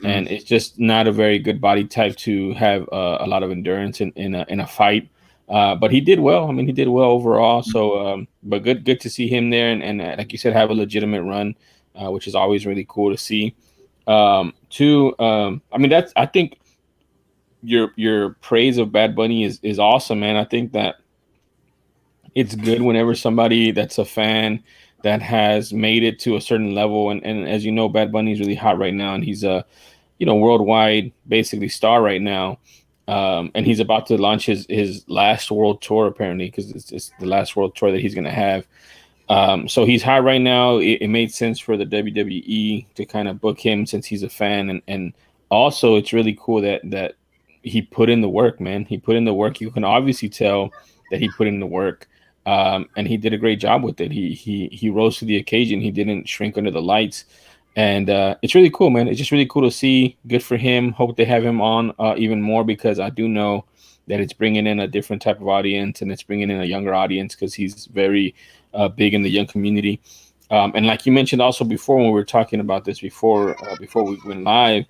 [SPEAKER 2] it's just not a very good body type to have a lot of endurance in a fight. But he did well. I mean, he did well overall. So, but good to see him there, and like you said, have a legitimate run, which is always really cool to see. I mean, that's I think your praise of Bad Bunny is awesome, man. I think that it's good whenever somebody that's a fan that has made it to a certain level, and as you know, Bad Bunny is really hot right now, and he's a worldwide basically star right now. And he's about to launch his last world tour apparently, because it's the last world tour that he's going to have. So he's hot right now. It made sense for the WWE to kind of book him since he's a fan, and also it's really cool that he put in the work, man. He put in the work. You can obviously tell that he put in the work, and he did a great job with it. He rose to the occasion. He didn't shrink under the lights, and it's really cool, man. It's just really cool to see. Good for him. Hope they have him on even more, because I do know that it's bringing in a different type of audience, and it's bringing in a younger audience, because he's very big in the young community. And like you mentioned also before, when we were talking about this before we went live,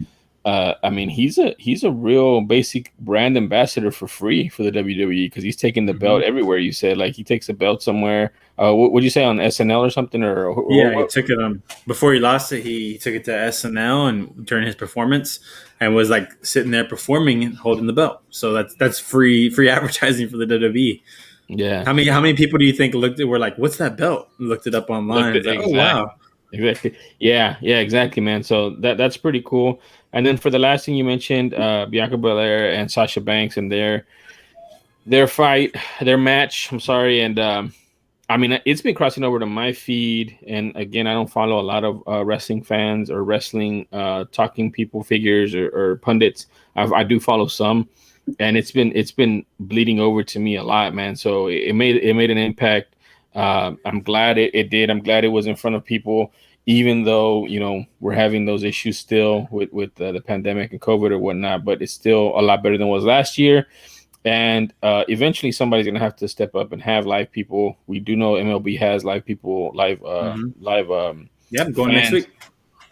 [SPEAKER 2] I mean, he's a real basic brand ambassador for free for the WWE, because he's taking the belt everywhere. You said, like, he takes the belt somewhere. What would you say, on SNL or something?
[SPEAKER 1] Yeah, he took it before he lost it. He took it to SNL and during his performance, and was like sitting there performing and holding the belt. So that's free advertising for the WWE.
[SPEAKER 2] Yeah.
[SPEAKER 1] How many people do you think were like, "What's that belt?" And looked it up online. Like,
[SPEAKER 2] exactly.
[SPEAKER 1] oh wow.
[SPEAKER 2] Exactly. Yeah, exactly, man. So that's pretty cool. And then for the last thing you mentioned, Bianca Belair and Sasha Banks and their fight, their match. I'm sorry, and I mean, it's been crossing over to my feed, and again, I don't follow a lot of wrestling fans or wrestling talking people, figures, or pundits. I do follow some, and it's been bleeding over to me a lot, man. So it made an impact. I'm glad it did. I'm glad it was in front of people, even though we're having those issues still with the pandemic and COVID or whatnot. But it's still a lot better than it was last year. And eventually somebody's gonna have to step up and have live people. We do know MLB has live people, live
[SPEAKER 1] Yeah, I'm going next
[SPEAKER 2] fans.
[SPEAKER 1] week.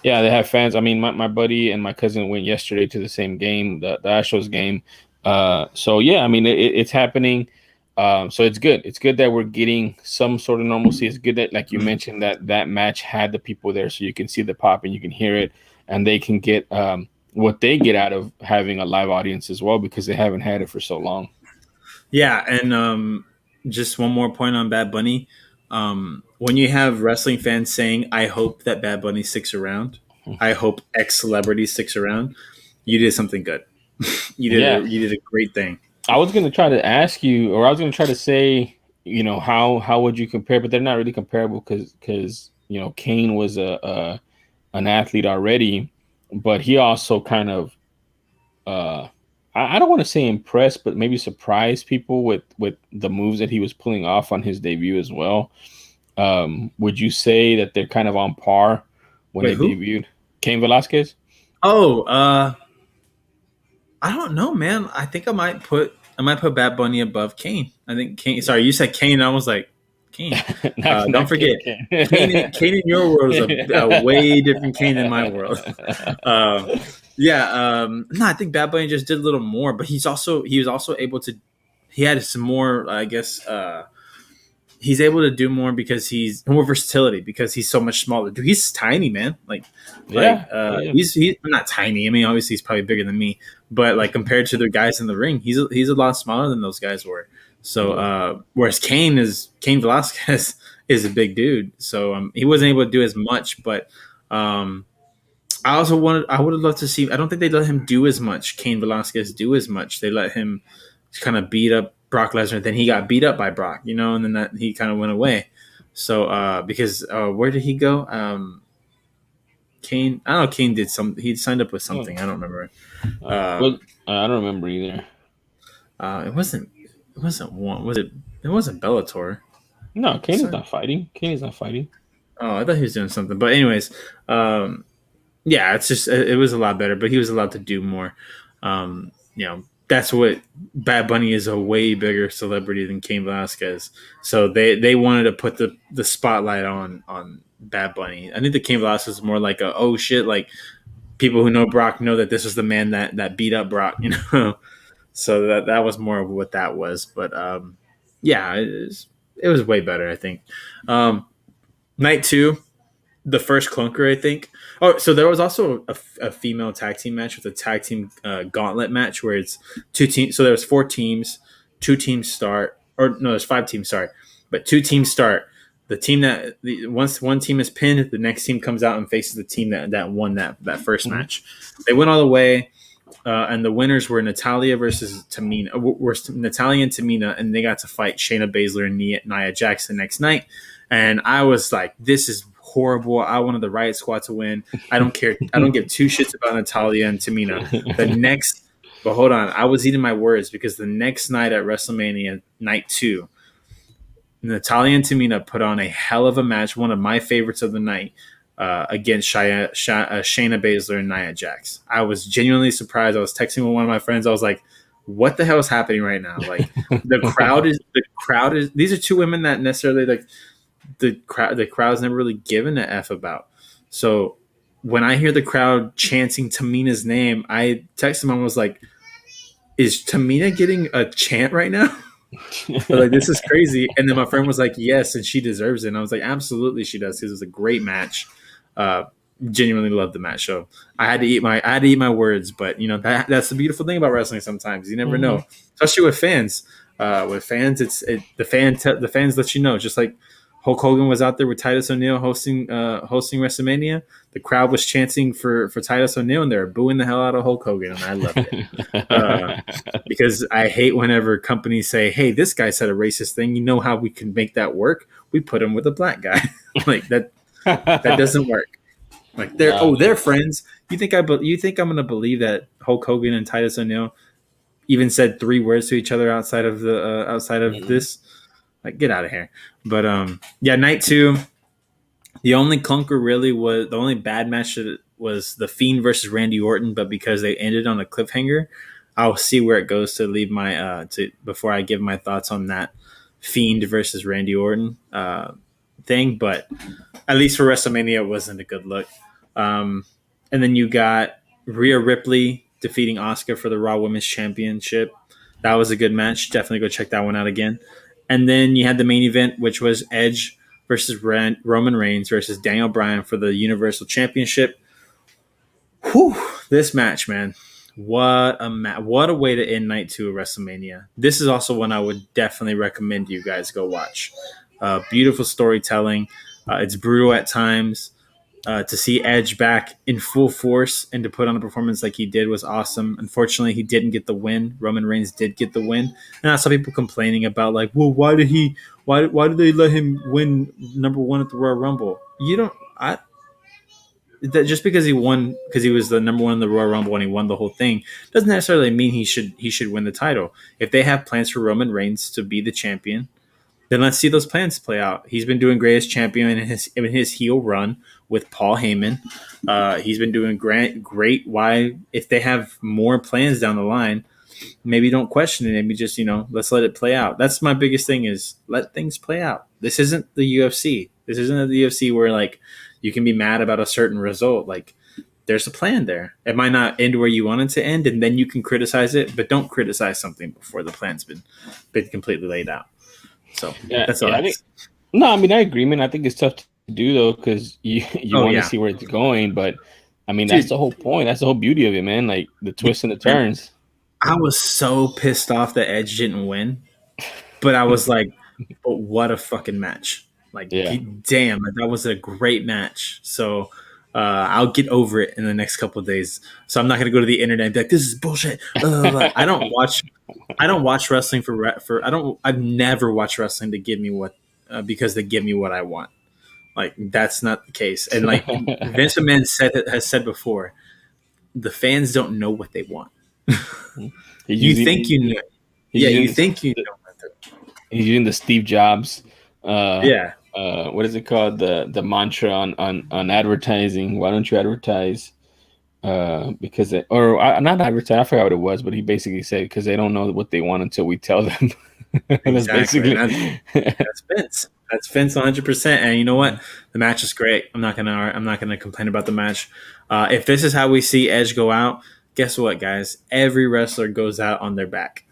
[SPEAKER 2] Yeah, they have fans. I mean, my buddy and my cousin went yesterday to the same game, the Astros game. So yeah, I mean, it's happening. So it's good. It's good that we're getting some sort of normalcy. It's good that, like you mentioned, that match had the people there, so you can see the pop and you can hear it, and they can get what they get out of having a live audience as well, because they haven't had it for so long.
[SPEAKER 1] Yeah, and just one more point on Bad Bunny. When you have wrestling fans saying, "I hope that Bad Bunny sticks around," I hope X celebrity sticks around. You did something good. You did a great thing.
[SPEAKER 2] I was going to try to ask you, or I was going to try to say, how would you compare? But they're not really comparable, because Kane was an athlete already, but he also kind of I don't want to say impressed, but maybe surprised people with the moves that he was pulling off on his debut as well. Would you say that they're kind of on par when
[SPEAKER 1] Wait,
[SPEAKER 2] they
[SPEAKER 1] who?
[SPEAKER 2] debuted? Cain Velasquez?
[SPEAKER 1] Oh, I don't know, man. I think I might put Bad Bunny above Kane. I think Kane. Sorry, you said Kane. I was like, Kane. Don't forget, Kane in your world is a way different Kane than my world. No, I think Bad Bunny just did a little more, but he was also able to. He had some more, I guess. He's able to do more because he's more versatility, because he's so much smaller. Dude, he's tiny, man.
[SPEAKER 2] Yeah.
[SPEAKER 1] He's not tiny. I mean, obviously he's probably bigger than me, but like compared to the guys in the ring, he's a lot smaller than those guys were. So whereas Cain Velasquez is a big dude, so he wasn't able to do as much. But I would have loved to see. I don't think they let him do as much. Cain Velasquez do as much. They let him kind of beat up Brock Lesnar. Then he got beat up by Brock, and then he kind of went away. So because where did he go? Kane. I don't know. Kane did some. He signed up with something. I don't remember.
[SPEAKER 2] Well, I don't remember either.
[SPEAKER 1] It wasn't. It wasn't one. Was it? It wasn't Bellator.
[SPEAKER 2] No, Kane is not fighting. Kane is not fighting.
[SPEAKER 1] Oh, I thought he was doing something. But anyways, yeah, it's just it was a lot better. But he was allowed to do more. That's what Bad Bunny is, a way bigger celebrity than Cain Velasquez. So they wanted to put the spotlight on Bad Bunny. I think the Cain Velasquez is more like a shit, like people who know Brock know that this was the man that beat up Brock. So that was more of what that was. But yeah, it was way better, I think. Night two, the first clunker, I think. Oh, so there was also a female tag team match with a tag team gauntlet match where it's two teams. So there was four teams, two teams start, or no, there's five teams. Sorry, but two teams start. The team once one team is pinned, the next team comes out and faces the team that won that first match. They went all the way. And the winners were Natalya versus Tamina. Were Natalya and Tamina, and they got to fight Shayna Baszler and Nia Jax the next night. And I was like, "This is horrible. I wanted the Riot Squad to win. I don't care. I don't give two shits about Natalya and Tamina." But hold on, I was eating my words because the next night at WrestleMania, night two, Natalya and Tamina put on a hell of a match, one of my favorites of the night. Against Shayna Baszler and Nia Jax. I was genuinely surprised. I was texting with one of my friends. I was like, "What the hell is happening right now?" Like the crowd is. These are two women that necessarily like the crowd's never really given an F about. So when I hear the crowd chanting Tamina's name, I texted him and was like, "Is Tamina getting a chant right now?" Like, this is crazy. And then my friend was like, "Yes, and she deserves it." And I was like, "Absolutely, she does." Because it was a great match. Genuinely loved the match. So I had to eat my words. But that's the beautiful thing about wrestling. Sometimes you never know, especially with fans. With fans, the fans let you know. Just like Hulk Hogan was out there with Titus O'Neil hosting WrestleMania. The crowd was chanting for Titus O'Neil, and they were booing the hell out of Hulk Hogan, and I loved it because I hate whenever companies say, "Hey, this guy said a racist thing. You know how we can make that work? We put him with a black guy." Like that doesn't work. Like they're friends. You think I'm going to believe that Hulk Hogan and Titus O'Neil even said 3 words to each other outside of this? Like, get out of here. But yeah, night two. The only clunker really was the only bad match that was the Fiend versus Randy Orton, but because they ended on a cliffhanger, I'll see where it goes to leave my before I give my thoughts on that Fiend versus Randy Orton thing. But at least for WrestleMania, it wasn't a good look. And then you got Rhea Ripley defeating Asuka for the Raw Women's Championship. That was a good match. Definitely go check that one out again. And then you had the main event, which was Edge versus Roman Reigns versus Daniel Bryan for the Universal Championship. Whew, this match, man. What a way to end night 2 of WrestleMania. This is also one I would definitely recommend you guys go watch. Beautiful storytelling. It's brutal at times. To see Edge back in full force and to put on a performance like he did was awesome. Unfortunately, he didn't get the win. Roman Reigns did get the win. And I saw people complaining about like, well, why did they let him win number 1 at the Royal Rumble? Just because he won, because he was the number 1 in the Royal Rumble and he won the whole thing, doesn't necessarily mean he should win the title. If they have plans for Roman Reigns to be the champion, then let's see those plans play out. He's been doing great as champion in his heel run with Paul Heyman. He's been doing great. Why, if they have more plans down the line, maybe don't question it. Maybe just, let's let it play out. That's my biggest thing is let things play out. This isn't the UFC. This isn't the UFC where like you can be mad about a certain result. Like there's a plan there. It might not end where you want it to end, and then you can criticize it, but don't criticize something before the plan's been completely laid out. So that's all.
[SPEAKER 2] I agree, man. I think it's tough to do though because you want to see where it's going, but I mean that's the whole point. That's the whole beauty of it, man. Like the twists and the turns.
[SPEAKER 1] I was so pissed off that Edge didn't win, but I was like, "But what a fucking match! Like, damn, that was a great match." So I'll get over it in the next couple of days. So I'm not gonna go to the internet and be like, "This is bullshit." I don't watch wrestling I've never watched wrestling to give me what because they give me what I want. Like that's not the case. And like Vince McMahon has said before, the fans don't know what they want. You think you know. He's
[SPEAKER 2] using the Steve Jobs. What is it called? The mantra on advertising. Why don't you advertise? Because not advertise. I forgot what it was, but he basically said because they don't know what they want until we tell them. That's basically
[SPEAKER 1] that's Vince. That's Vince 100%. And you know what? The match is great. I'm not gonna complain about the match. If this is how we see Edge go out, guess what, guys? Every wrestler goes out on their back.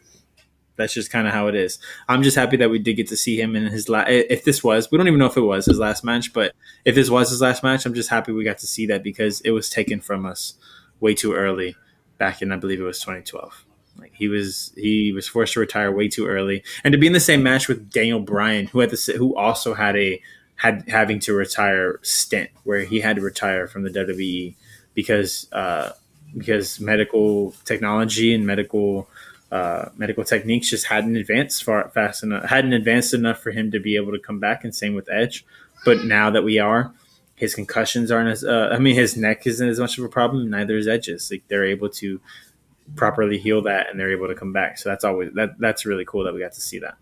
[SPEAKER 1] That's just kind of how it is. I'm just happy that we did get to see him in his last. If this was, we don't even know if it was his last match, but if this was his last match, I'm just happy we got to see that because it was taken from us way too early back in, I believe it was 2012. Like he was forced to retire way too early, and to be in the same match with Daniel Bryan, who also had having to retire stint where he had to retire from the WWE because medical technology and medical techniques just hadn't advanced fast enough, hadn't advanced enough for him to be able to come back. And same with Edge. But now that we are, his concussions aren't as. His neck isn't as much of a problem. Neither is Edge's. Like they're able to properly heal that, and they're able to come back. So that's really cool that we got to see that.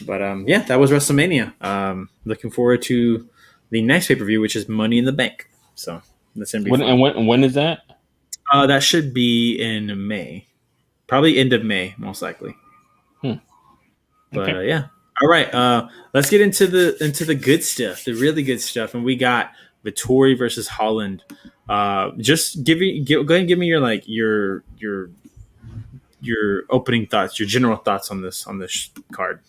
[SPEAKER 1] But yeah, that was WrestleMania. Looking forward to the next pay per view, which is Money in the Bank. So that's gonna be fun.
[SPEAKER 2] And when is that?
[SPEAKER 1] That should be in May. Probably end of May, most likely. But
[SPEAKER 2] Okay.
[SPEAKER 1] yeah. All right. Let's get into the good stuff, the really good stuff. And we got Vettori versus Holland. Just go ahead and give me your opening thoughts, your general thoughts on this card.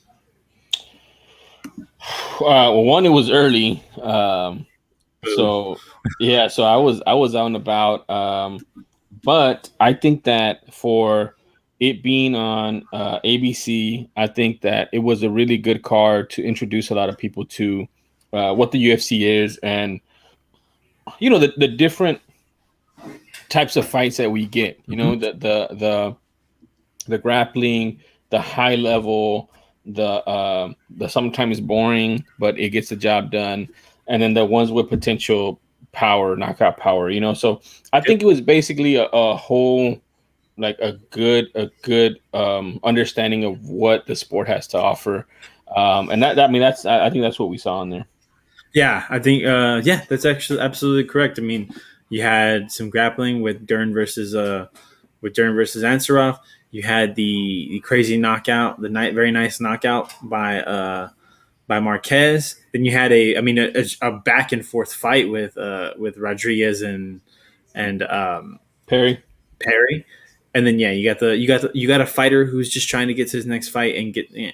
[SPEAKER 2] Well, one, it was early, so yeah. So I was out and about, but I think that for it being on ABC, I think that it was a really good card to introduce a lot of people to what the UFC is, and the different types of fights that we get. The grappling, the high level, the sometimes boring, but it gets the job done, and then the ones with potential power, knockout power. So I think it was basically a whole, like a good understanding of what the sport has to offer, and I think that's what we saw in there.
[SPEAKER 1] Yeah, I think that's actually absolutely correct. I mean, you had some grappling with Dern versus Ansarov. You had the crazy knockout, very nice knockout by Marquez. Then you had a back and forth fight with Rodriguez and
[SPEAKER 2] Perry.
[SPEAKER 1] And then you got a fighter who's just trying to get to his next fight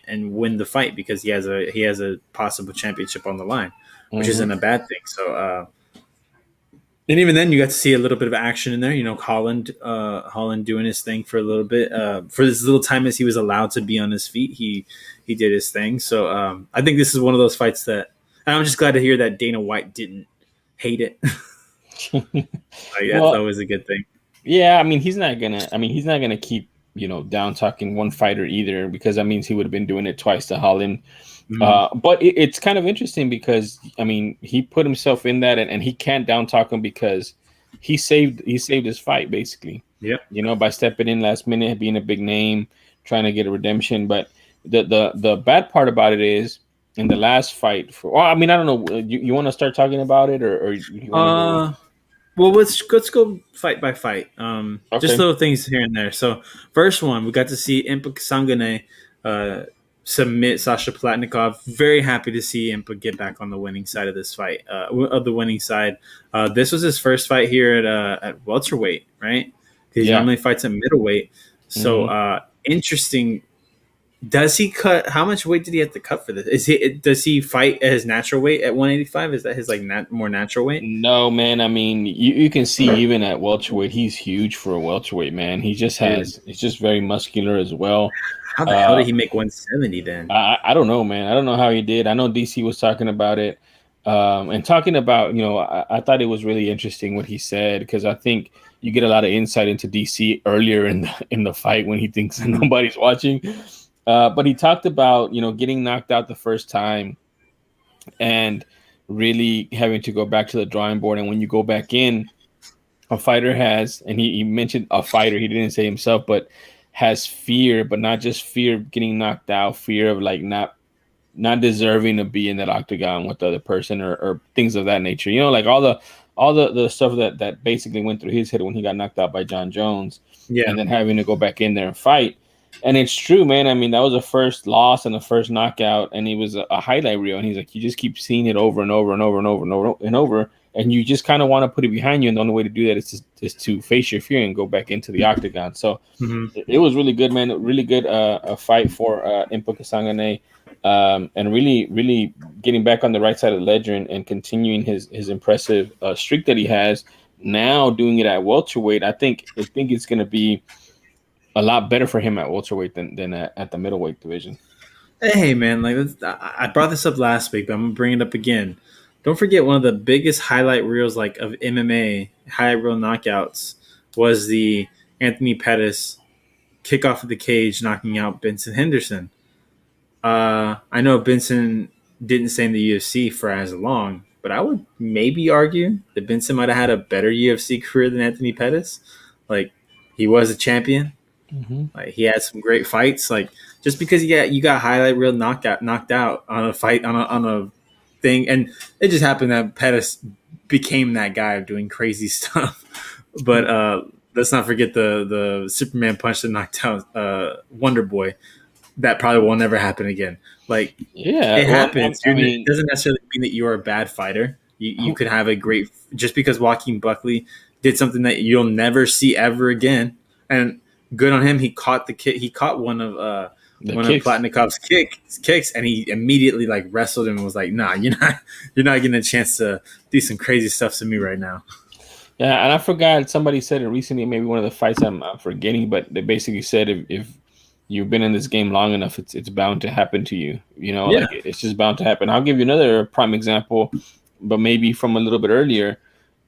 [SPEAKER 1] and win the fight because he has a possible championship on the line, which isn't a bad thing. So and even then, you got to see a little bit of action in there. Holland doing his thing for a little bit. For as little time as he was allowed to be on his feet, he did his thing. So I think this is one of those fights that I'm just glad to hear that Dana White didn't hate it. That's always a good thing.
[SPEAKER 2] Yeah, he's not gonna keep down talking one fighter either, because that means he would have been doing it twice to Holland. But it's kind of interesting because he put himself in that, and he can't down talk him because he saved his fight basically.
[SPEAKER 1] Yeah.
[SPEAKER 2] By stepping in last minute, being a big name, trying to get a redemption. But the bad part about it is in the last fight. I don't know. You want to start talking about it, or you want
[SPEAKER 1] well, let's go fight by fight.
[SPEAKER 2] Okay.
[SPEAKER 1] Just little things here and there. So first one, we got to see Impa Sangane submit Sasha Palatnikov. Very happy to see Impa get back on the winning side of this fight. Of the winning side, this was his first fight here at welterweight, right? Because he normally fights at middleweight. So interesting. Does he cut? How much weight did he have to cut for this? Does he fight at his natural weight at 185? Is that his more natural weight?
[SPEAKER 2] No, man. You can see even at welterweight, he's huge for a welterweight, man. He's just very muscular as well.
[SPEAKER 1] How the hell did he make 170 then?
[SPEAKER 2] I don't know, man. I don't know how he did. I know DC was talking about it, and talking about I thought it was really interesting what he said, because I think you get a lot of insight into DC earlier in the fight when he thinks nobody's watching. But he talked about, getting knocked out the first time and really having to go back to the drawing board. And when you go back in, a fighter has, and he mentioned a fighter, he didn't say himself, but has fear, but not just fear of getting knocked out, fear of like not deserving to be in that octagon with the other person or things of that nature. Like all the stuff that basically went through his head when he got knocked out by John Jones.
[SPEAKER 1] Yeah.
[SPEAKER 2] And then having to go back in there and fight. And it's true, man. That was the first loss and the first knockout, and he was a highlight reel. And he's like, you just keep seeing it over and over and over and over and over and over. and you just kind of want to put it behind you. And the only way to do that is to face your fear and go back into the octagon. So
[SPEAKER 1] Mm-hmm.
[SPEAKER 2] it was really good, man. Really good a fight for Impa Kasangane, and really getting back on the right side of the ledger and continuing his impressive streak that he has. Now doing it at welterweight, I think it's going to be a lot better for him at welterweight than at the middleweight division.
[SPEAKER 1] Hey man, like I brought this up last week, but I'm gonna bring it up again. Don't forget one of the biggest highlight reels like of MMA highlight reel knockouts was the Anthony Pettis kick off of the cage, knocking out Benson Henderson. I know Benson didn't stay in the UFC for as long, but I would maybe argue that Benson might have had a better UFC career than Anthony Pettis. Like he was a champion.
[SPEAKER 2] Mm-hmm.
[SPEAKER 1] Like he had some great fights. Like just because you got highlight reel knocked out on a fight on a thing, and it just happened that Pettis became that guy of doing crazy stuff. But let's not forget the Superman punch that knocked out Wonder Boy. That probably will never happen again. Like it happens. I mean, it doesn't necessarily mean that you're a bad fighter. You could have a great just because Joaquin Buckley did something that you'll never see ever again, and good on him. He caught the kick. He caught one of Platnikov's kicks, and he immediately like wrestled him and was like, "Nah, you're not getting a chance to do some crazy stuff to me right now."
[SPEAKER 2] Yeah, and I forgot somebody said it recently. Maybe one of the fights I'm forgetting, but they basically said if you've been in this game long enough, it's bound to happen to you. Like it's just bound to happen. I'll give you another prime example, but maybe from a little bit earlier.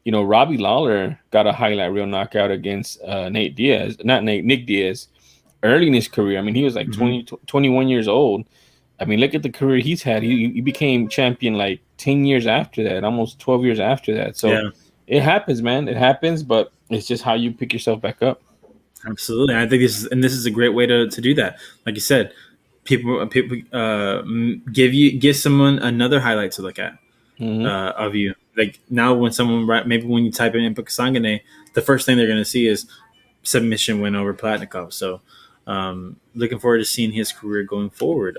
[SPEAKER 2] Robbie Lawler got a highlight reel knockout against Nick Diaz early in his career. I mean, he was like 21 years old. I mean, look at the career he's had. He became champion like 10 years after that, almost 12 years after that. So It happens, man. It happens, but it's just how you pick yourself back up.
[SPEAKER 1] Absolutely. I think this is a great way to do that. Like you said, people give someone another highlight to look at of you. Like now when maybe when you type in Impa Kasangane, the first thing they're going to see is submission win over Platnikov. So looking forward to seeing his career going forward.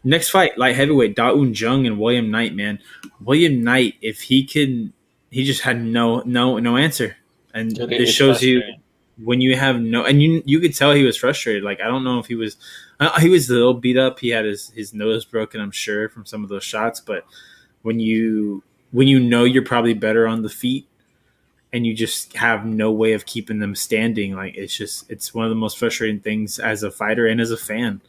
[SPEAKER 1] Next fight, light heavyweight, Da Un Jung and William Knight, man. William Knight, if he just had no answer. And this shows you when you have and you could tell he was frustrated. Like I don't know if he was a little beat up. He had his nose broken, I'm sure, from some of those shots. But when you know you're probably better on the feet and you just have no way of keeping them standing, like it's one of the most frustrating things as a fighter and as a fan.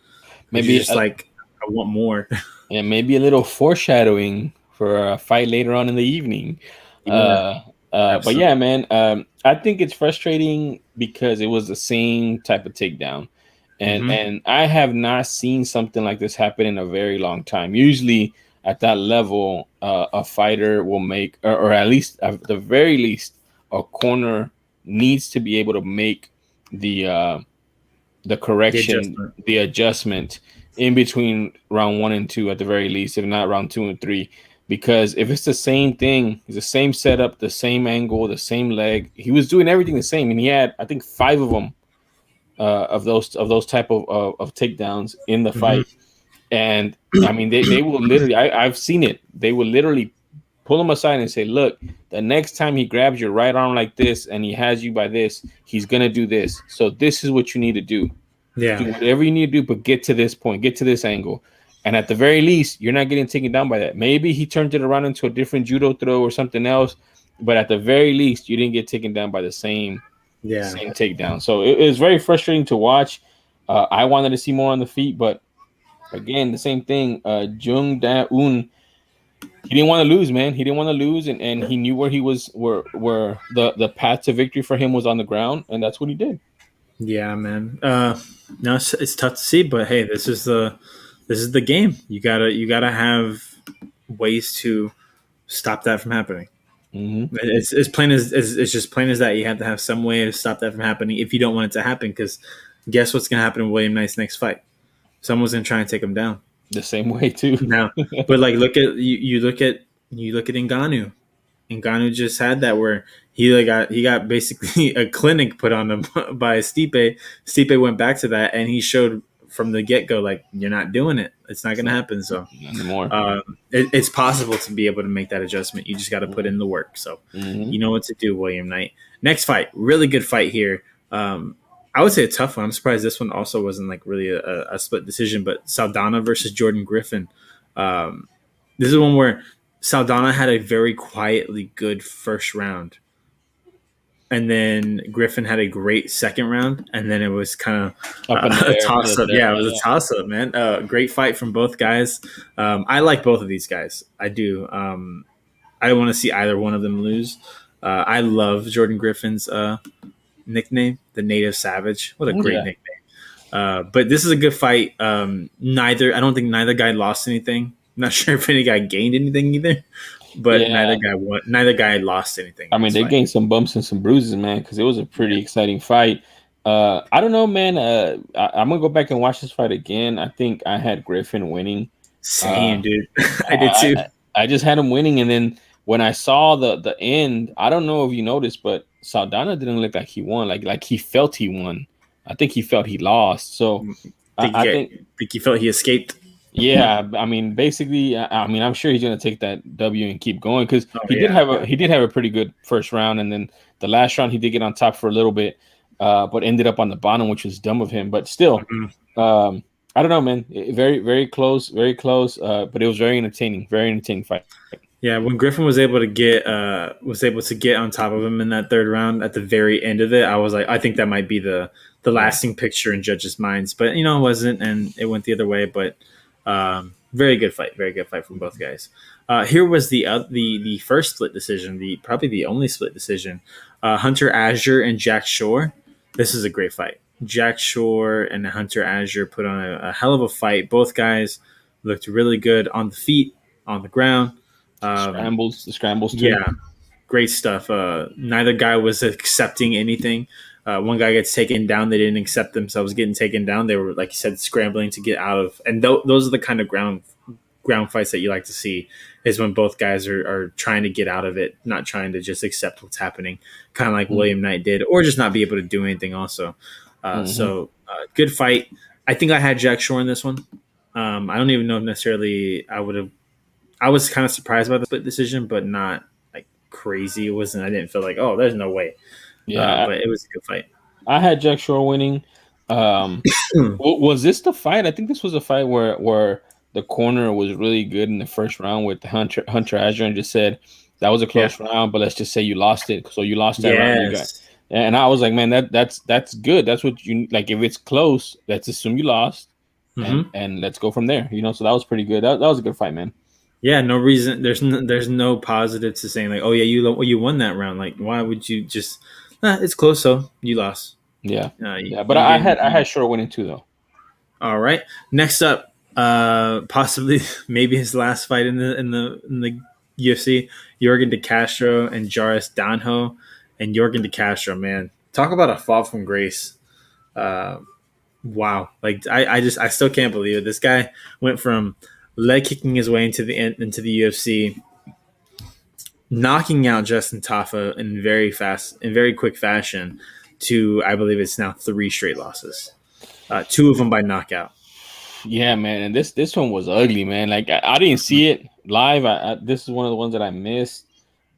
[SPEAKER 1] Maybe just like I want more.
[SPEAKER 2] Yeah, maybe a little foreshadowing for a fight later on in the evening. But yeah, man, I think it's frustrating because it was the same type of takedown. And I have not seen something like this happen in a very long time. Usually at that level, a fighter will make, or at least at the very least, a corner needs to be able to make the correction, the adjustment in between round 1 and 2 at the very least, if not round 2 and 3. Because if it's the same thing, it's the same setup, the same angle, the same leg, he was doing everything the same, and he had, I think, 5 of them of those type of takedowns in the fight. And I mean, they will literally, I've seen it. They will literally pull him aside and say, "Look, the next time he grabs your right arm like this and he has you by this, he's gonna do this. So this is what you need to do.
[SPEAKER 1] Yeah,
[SPEAKER 2] do whatever you need to do, but get to this point, get to this angle." And at the very least, you're not getting taken down by that. Maybe he turned it around into a different judo throw or something else, but at the very least, you didn't get taken down by the same takedown. So it was very frustrating to watch. I wanted to see more on the feet, but again, the same thing. Jung Da Un, he didn't want to lose, man. He didn't want to lose, and he knew where he was, where the path to victory for him was on the ground, and that's what he did.
[SPEAKER 1] Yeah, man. No, it's tough to see, but hey, this is the game. You gotta have ways to stop that from happening. It's plain as it's just plain as that. You have to have some way to stop that from happening if you don't want it to happen. Because guess what's gonna happen in William Knight's next fight? Someone's gonna try and take him down
[SPEAKER 2] the same way too.
[SPEAKER 1] Now, but like look at Ngannou. Ngannou just had that where he got basically a clinic put on him by Stipe. Stipe went back to that and he showed from the get go, like you're not doing it. It's not going to happen. So
[SPEAKER 2] Not anymore.
[SPEAKER 1] it's possible to be able to make that adjustment. You just got to put in the work. So
[SPEAKER 2] Mm-hmm.
[SPEAKER 1] you know what to do, William Knight. Next fight, really good fight here. I would say a tough one. I'm surprised this one also wasn't like really a split decision, but Saldana versus Jordan Griffin. This is one where Saldana had a very quietly good first round. And then Griffin had a great second round, and then it was kind of
[SPEAKER 2] Up in the
[SPEAKER 1] a
[SPEAKER 2] air for
[SPEAKER 1] toss
[SPEAKER 2] the
[SPEAKER 1] up.
[SPEAKER 2] third
[SPEAKER 1] Yeah, it
[SPEAKER 2] round.
[SPEAKER 1] was a toss up, man. Great fight from both guys. I like both of these guys. I do. I don't want to see either one of them lose. I love Jordan Griffin's nickname, the Native Savage. What a great
[SPEAKER 2] Yeah.
[SPEAKER 1] nickname. But this is a good fight. I don't think neither guy lost anything. I'm not sure if any guy gained anything either, but
[SPEAKER 2] Yeah.
[SPEAKER 1] neither guy won. Neither guy lost anything.
[SPEAKER 2] I
[SPEAKER 1] in
[SPEAKER 2] mean,
[SPEAKER 1] this
[SPEAKER 2] they
[SPEAKER 1] fight.
[SPEAKER 2] gained some bumps and some bruises, man, because it was a pretty exciting fight. I don't know, man. I'm gonna go back and watch this fight again. I think I had Griffin winning.
[SPEAKER 1] Same, dude. I did
[SPEAKER 2] I,
[SPEAKER 1] too.
[SPEAKER 2] I just had him winning, and then when I saw the end, I don't know if you noticed, but Saldana didn't look like he won. Like he felt he won. I think he felt he lost. So I think
[SPEAKER 1] Think you felt he escaped?
[SPEAKER 2] yeah, I mean, basically, I mean, I'm sure he's gonna take that W and keep going because
[SPEAKER 1] Oh,
[SPEAKER 2] he
[SPEAKER 1] yeah.
[SPEAKER 2] did have a pretty good first round, and then the last round he did get on top for a little bit, but ended up on the bottom, which was dumb of him. But still,
[SPEAKER 1] Mhm.
[SPEAKER 2] I don't know, man. Very close, very close. But it was very entertaining fight.
[SPEAKER 1] Yeah, when Griffin was able to get on top of him in that third round at the very end of it, I was like, I think that might be the lasting picture in judges' minds. But it wasn't, and it went the other way. But very good fight from both guys. Here was the first split decision, probably the only split decision. Hunter Azure and Jack Shore. This is a great fight. Jack Shore and Hunter Azure put on a hell of a fight. Both guys looked really good on the feet, on the ground.
[SPEAKER 2] The scrambles too.
[SPEAKER 1] Yeah, great stuff. Neither guy was accepting anything. One guy gets taken down. They didn't accept themselves getting taken down. They were, like you said, scrambling to get out of. And those are the kind of ground fights that you like to see. Is when both guys are trying to get out of it, not trying to just accept what's happening, kind of like William Knight did, or just not be able to do anything. Also, good fight. I think I had Jack Shore in this one. I don't even know if necessarily I would have. I was kind of surprised by the split decision, but not like crazy. It wasn't. I didn't feel like, oh, there's no way.
[SPEAKER 2] Yeah,
[SPEAKER 1] But it was a good fight.
[SPEAKER 2] I had Jack Shore winning. Was this the fight? I think this was a fight where the corner was really good in the first round with Hunter Azure and just said that was a close round, but let's just say you lost it. So you lost that round. You got, and I was like, man, that's good. That's what you like. If it's close, let's assume you lost, and let's go from there. So that was pretty good. That was a good fight, man.
[SPEAKER 1] Yeah, no reason. There's no positive to saying like, oh yeah, you won that round. Like, why would you just? It's close, so you lost.
[SPEAKER 2] Yeah, But I had Shore winning too, though.
[SPEAKER 1] All right. Next up, possibly maybe his last fight in the UFC, Jorgen De Castro and Jairus Danho, and Jorgen De Castro. Man, talk about a fall from grace. Wow, like I still can't believe it. This guy went from leg kicking his way into the UFC, knocking out Justin Tafa in very quick fashion, to I believe it's now 3 straight losses, 2 of them by knockout.
[SPEAKER 2] Yeah, man, and this one was ugly, man. Like I didn't see it live. This is one of the ones that I missed.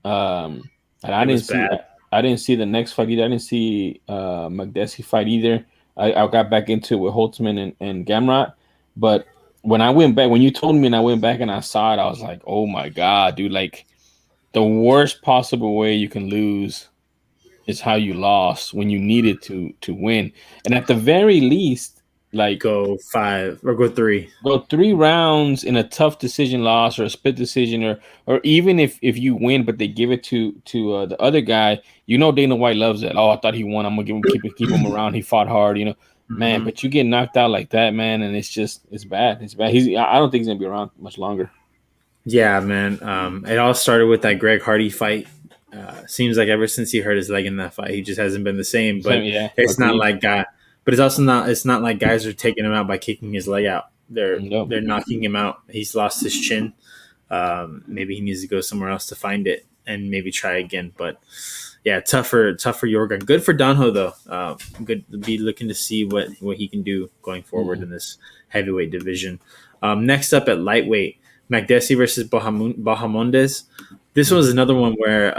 [SPEAKER 2] And I didn't see.
[SPEAKER 1] Bad.
[SPEAKER 2] I didn't see the next fight either. I didn't see McDessie fight either. I got back into it with Holtzman and Gamrot, but when you told me and I went back and I saw it, I was like, oh my god, dude! Like the worst possible way you can lose is how you lost when you needed to win, and at the very least. Like
[SPEAKER 1] go 5 or go 3.
[SPEAKER 2] Go 3 rounds in a tough decision loss or a split decision, or even if you win, but they give it to the other guy. Dana White loves it. Oh, I thought he won. I'm gonna keep him around. He fought hard, man. But you get knocked out like that, man, and it's bad. It's bad. I don't think he's gonna be around much longer.
[SPEAKER 1] Yeah, man. It all started with that Greg Hardy fight. Seems like ever since he hurt his leg in that fight, he just hasn't been the same. But it's not like But it's also not. It's not like guys are taking him out by kicking his leg out. They're knocking him out. He's lost his chin. Maybe he needs to go somewhere else to find it and maybe try again. But yeah, tougher Jorgen. Good for Danho though. Good to be looking to see what he can do going forward
[SPEAKER 2] Mm.
[SPEAKER 1] in this heavyweight division. Next up at lightweight, Magdesi versus Bahamondes. This was
[SPEAKER 2] Mhm.
[SPEAKER 1] another one where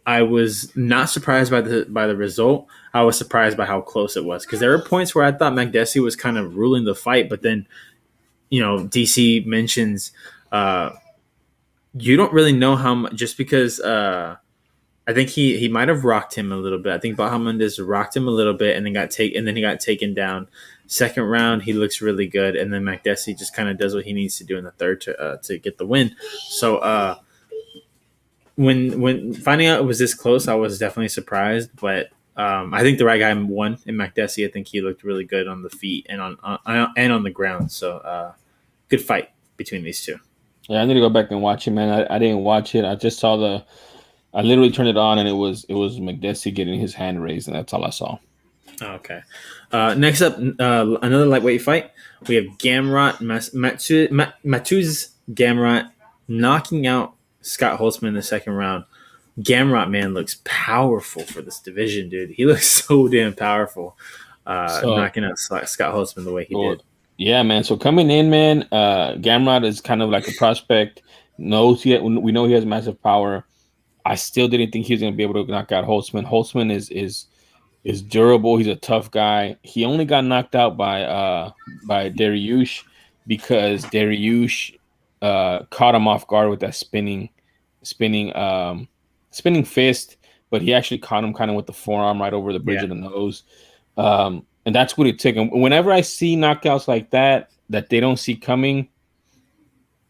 [SPEAKER 1] I was not surprised by the result. I was surprised by how close it was because there were points where I thought Magdesi was kind of ruling the fight, but then DC mentions uh, you don't really know how much just because I think he might have rocked him a little bit. I think Bahamondes rocked him a little bit and then he got taken down. Second round, he looks really good, and then Magdesi just kind of does what he needs to do in the third to get the win. So when finding out it was this close, I was definitely surprised. But I think the right guy won in Magdesi. I think he looked really good on the feet and on the ground. So good fight between these two.
[SPEAKER 2] Yeah, I need to go back and watch it, man. I didn't watch it. I just saw I literally turned it on, and it was Magdesi getting his hand raised, and that's all I saw.
[SPEAKER 1] Okay. Next up, another lightweight fight. We have Gamrot Matuz Gamrot knocking out Scott Holtzman in the second round. Gamrot, man, looks powerful for this division, dude. He looks so damn powerful,
[SPEAKER 2] So,
[SPEAKER 1] knocking out Scott Holtzman the way he
[SPEAKER 2] well,
[SPEAKER 1] did.
[SPEAKER 2] yeah, man. So coming in, man, Gamrot is kind of like a prospect. We know he has massive power. I still didn't think he was going to be able to knock out Holtzman. Holtzman is durable. He's a tough guy. He only got knocked out by Dariush because Dariush caught him off guard with that spinning spinning fist, but he actually caught him kind of with the forearm right over the bridge of the nose. And that's what it took. And whenever I see knockouts like that they don't see coming,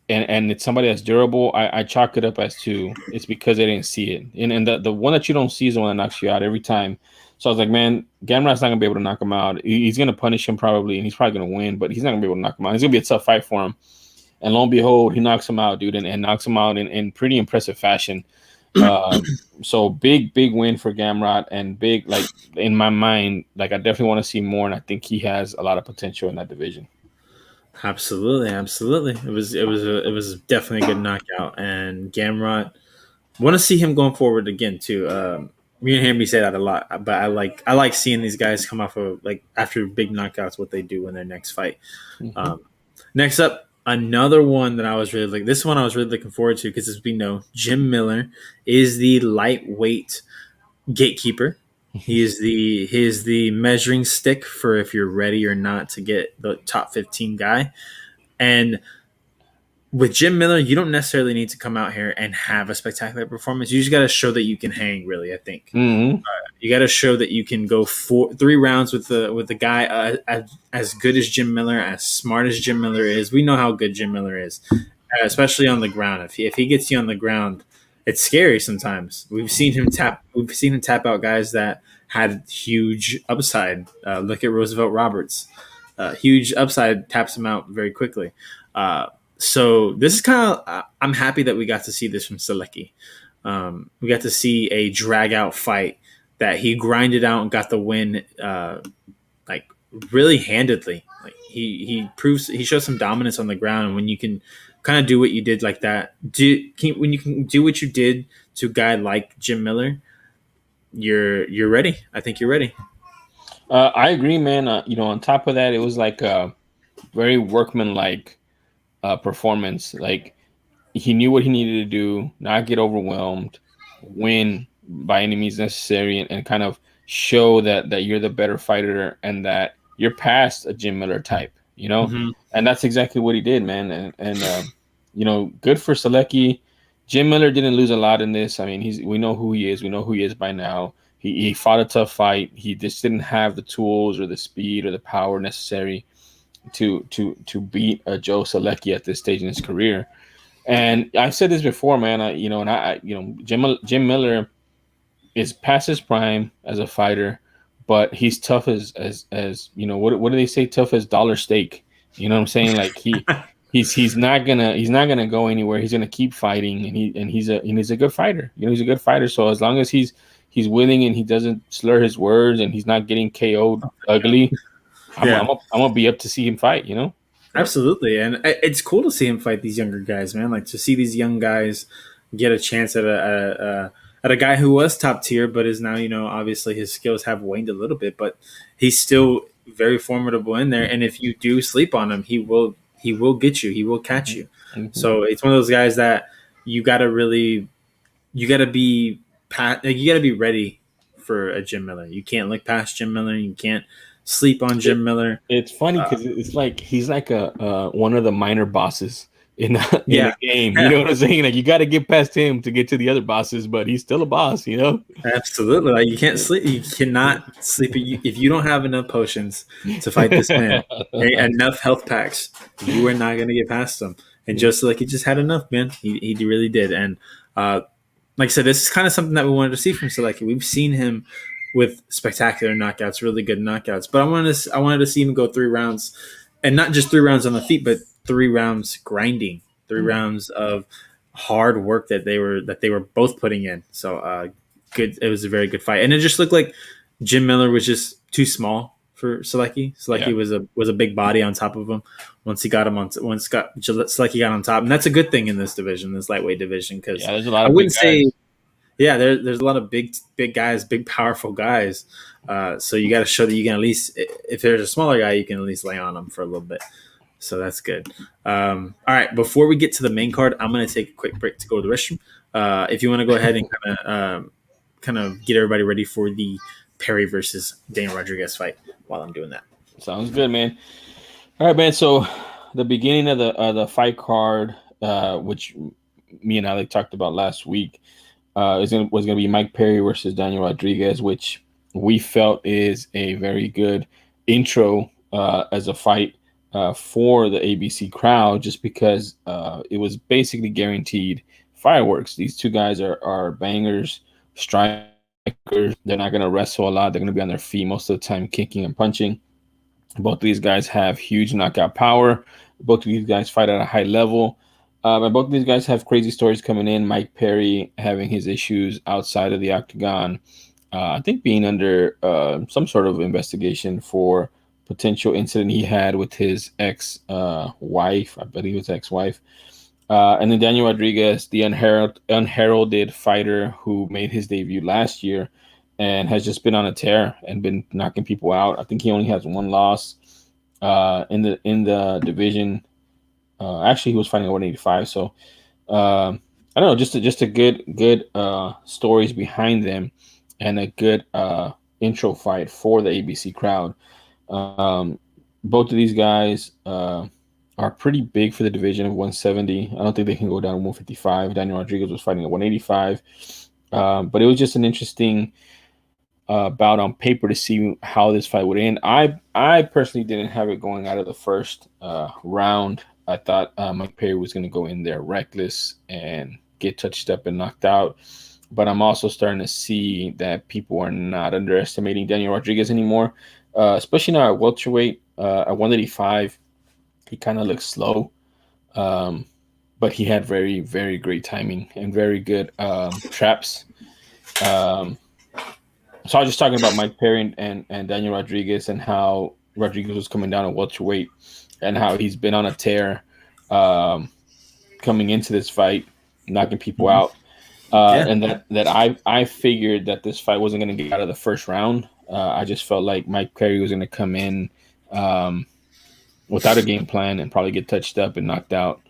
[SPEAKER 2] and it's somebody that's durable, I chalk it up as to it's because they didn't see it. And the one that you don't see is the one that knocks you out every time. So I was like, man, Gamrot's not gonna be able to knock him out. He's gonna punish him probably, and he's probably gonna win, but he's not gonna be able to knock him out. It's gonna be a tough fight for him. And lo and behold, he knocks him out, dude, and knocks him out in pretty impressive fashion. So big win for Gamrot, and big, like, in my mind, like, I definitely want to see more, and I think he has a lot of potential in that division.
[SPEAKER 1] Absolutely, absolutely. It was definitely a good knockout, and Gamrot want to see him going forward again too. Me and Hamby say that a lot, but I like seeing these guys come off of like after big knockouts what they do in their next fight.
[SPEAKER 2] Mhm.
[SPEAKER 1] Next up, another one that I was really like this one I was really looking forward to because as we know, Jim Miller is the lightweight gatekeeper. He is the measuring stick for if you're ready or not to get the top 15 guy. And with Jim Miller, you don't necessarily need to come out here and have a spectacular performance. You just got to show that you can hang. Really, I think
[SPEAKER 2] Mhm.
[SPEAKER 1] you got to show that you can go 3 rounds with the guy as good as Jim Miller, as smart as Jim Miller is. We know how good Jim Miller is, especially on the ground. If he gets you on the ground, it's scary sometimes. We've seen him tap. We've seen him tap out guys that had huge upside. Look at Roosevelt Roberts. Huge upside taps him out very quickly. So this is kind of. I'm happy that we got to see this from Selecki. We got to see a drag out fight that he grinded out and got the win, like really handedly. Like he shows some dominance on the ground. And when you can kind of do what you did like that, when you can do what you did to a guy like Jim Miller, you're ready. I think you're ready.
[SPEAKER 2] I agree, man. On top of that, it was like a very workmanlike performance. Like, he knew what he needed to do, not get overwhelmed, win by any means necessary, and kind of show that you're the better fighter and that you're past a Jim Miller type,
[SPEAKER 1] Mm-hmm.
[SPEAKER 2] and that's exactly what he did, man. And good for Selecki. Jim Miller didn't lose a lot in this. I mean, we know who he is. We know who he is by now. He fought a tough fight. He just didn't have the tools or the speed or the power necessary to beat Joe Selecki at this stage in his career. And I've said this before, man. Jim Miller is past his prime as a fighter, but he's tough as what do they say? Tough as dollar steak. You know what I'm saying? Like, he's not gonna go anywhere. He's gonna keep fighting, and he's a good fighter. He's a good fighter. So as long as he's willing and he doesn't slur his words and he's not getting KO'd ugly,
[SPEAKER 1] Yeah.
[SPEAKER 2] I'm gonna be up to see him fight.
[SPEAKER 1] Absolutely, and it's cool to see him fight these younger guys, man. Like to see these young guys get a chance at at a guy who was top tier, but is now, obviously his skills have waned a little bit, but he's still very formidable in there. And if you do sleep on him, he will get you. He will catch you.
[SPEAKER 2] Mhm.
[SPEAKER 1] So it's one of those guys that you got to really, you got to be, you got to be ready for a Jim Miller. You can't look past Jim Miller. You can't sleep on Jim Miller.
[SPEAKER 2] It's funny because it's like he's like a one of the minor bosses in in
[SPEAKER 1] Yeah,
[SPEAKER 2] a game. You
[SPEAKER 1] yeah,
[SPEAKER 2] know what I'm saying? Like you got to get past him to get to the other bosses, but he's still a boss. You know?
[SPEAKER 1] absolutely. Like you can't sleep. You cannot sleep if you don't have enough potions to fight this man, enough health packs. You are not going to get past him. And just like he just had enough, man. He really did. And like I said, this is kind of something that we wanted to see from Selecki. We've seen him with spectacular knockouts, really good knockouts. But I wanted to see him go 3 rounds, and not just 3 rounds on the feet, but 3 rounds grinding, 3 rounds of hard work that they were both putting in. So good. It was a very good fight, and it just looked like Jim Miller was just too small for Selecki. Selecki
[SPEAKER 2] Yeah.
[SPEAKER 1] was a big body on top of him. Once Selecki got on top, and that's a good thing in this division, this lightweight division, because
[SPEAKER 2] Yeah, there's a lot
[SPEAKER 1] I
[SPEAKER 2] of big
[SPEAKER 1] wouldn't say,
[SPEAKER 2] guys.
[SPEAKER 1] yeah, there's a lot of big guys, big powerful guys. So you got to show that you can at least, if there's a smaller guy, you can at least lay on them for a little bit. So that's good. All right, before we get to the main card, I'm going to take a quick break to go to the restroom. If you want to go ahead and kind of get everybody ready for the Perry versus Daniel Rodriguez fight while I'm doing that.
[SPEAKER 2] Sounds good, man. All right, man. So the beginning of the fight card, which me and Alec talked about last week, was gonna be Mike Perry versus Daniel Rodriguez, which we felt is a very good intro as a fight for the ABC crowd, just because it was basically guaranteed fireworks. These two guys are bangers, strikers. They're not gonna wrestle a lot. They're gonna be on their feet most of the time, kicking and punching. Both of these guys have huge knockout power. Both of these guys fight at a high level. And both of these guys have crazy stories coming in. Mike Perry having his issues outside of the octagon. I think being under some sort of investigation for potential incident he had with his ex-wife. I believe it was ex-wife. And then Daniel Rodriguez, the unheralded fighter who made his debut last year and has just been on a tear and been knocking people out. I think he only has one loss in the division. Actually, he was fighting at 185. So I don't know, just a good stories behind them, and a good intro fight for the ABC crowd. Both of these guys are pretty big for the division of 170. I don't think they can go down to 155. Daniel Rodriguez was fighting at 185. But it was just an interesting bout on paper to see how this fight would end. I personally didn't have it going out of the first round. I thought Mike Perry was going to go in there reckless and get touched up and knocked out. But I'm also starting to see that people are not underestimating Daniel Rodriguez anymore, especially now at welterweight. At 185, he kind of looks slow, but he had very, very great timing and very good traps. So I was just talking about Mike Perry and Daniel Rodriguez, and how Rodriguez was coming down at welterweight, and how he's been on a tear coming into this fight, knocking people out. And that I figured that this fight wasn't going to get out of the first round. I just felt like Mike Perry was going to come in without a game plan and probably get touched up and knocked out.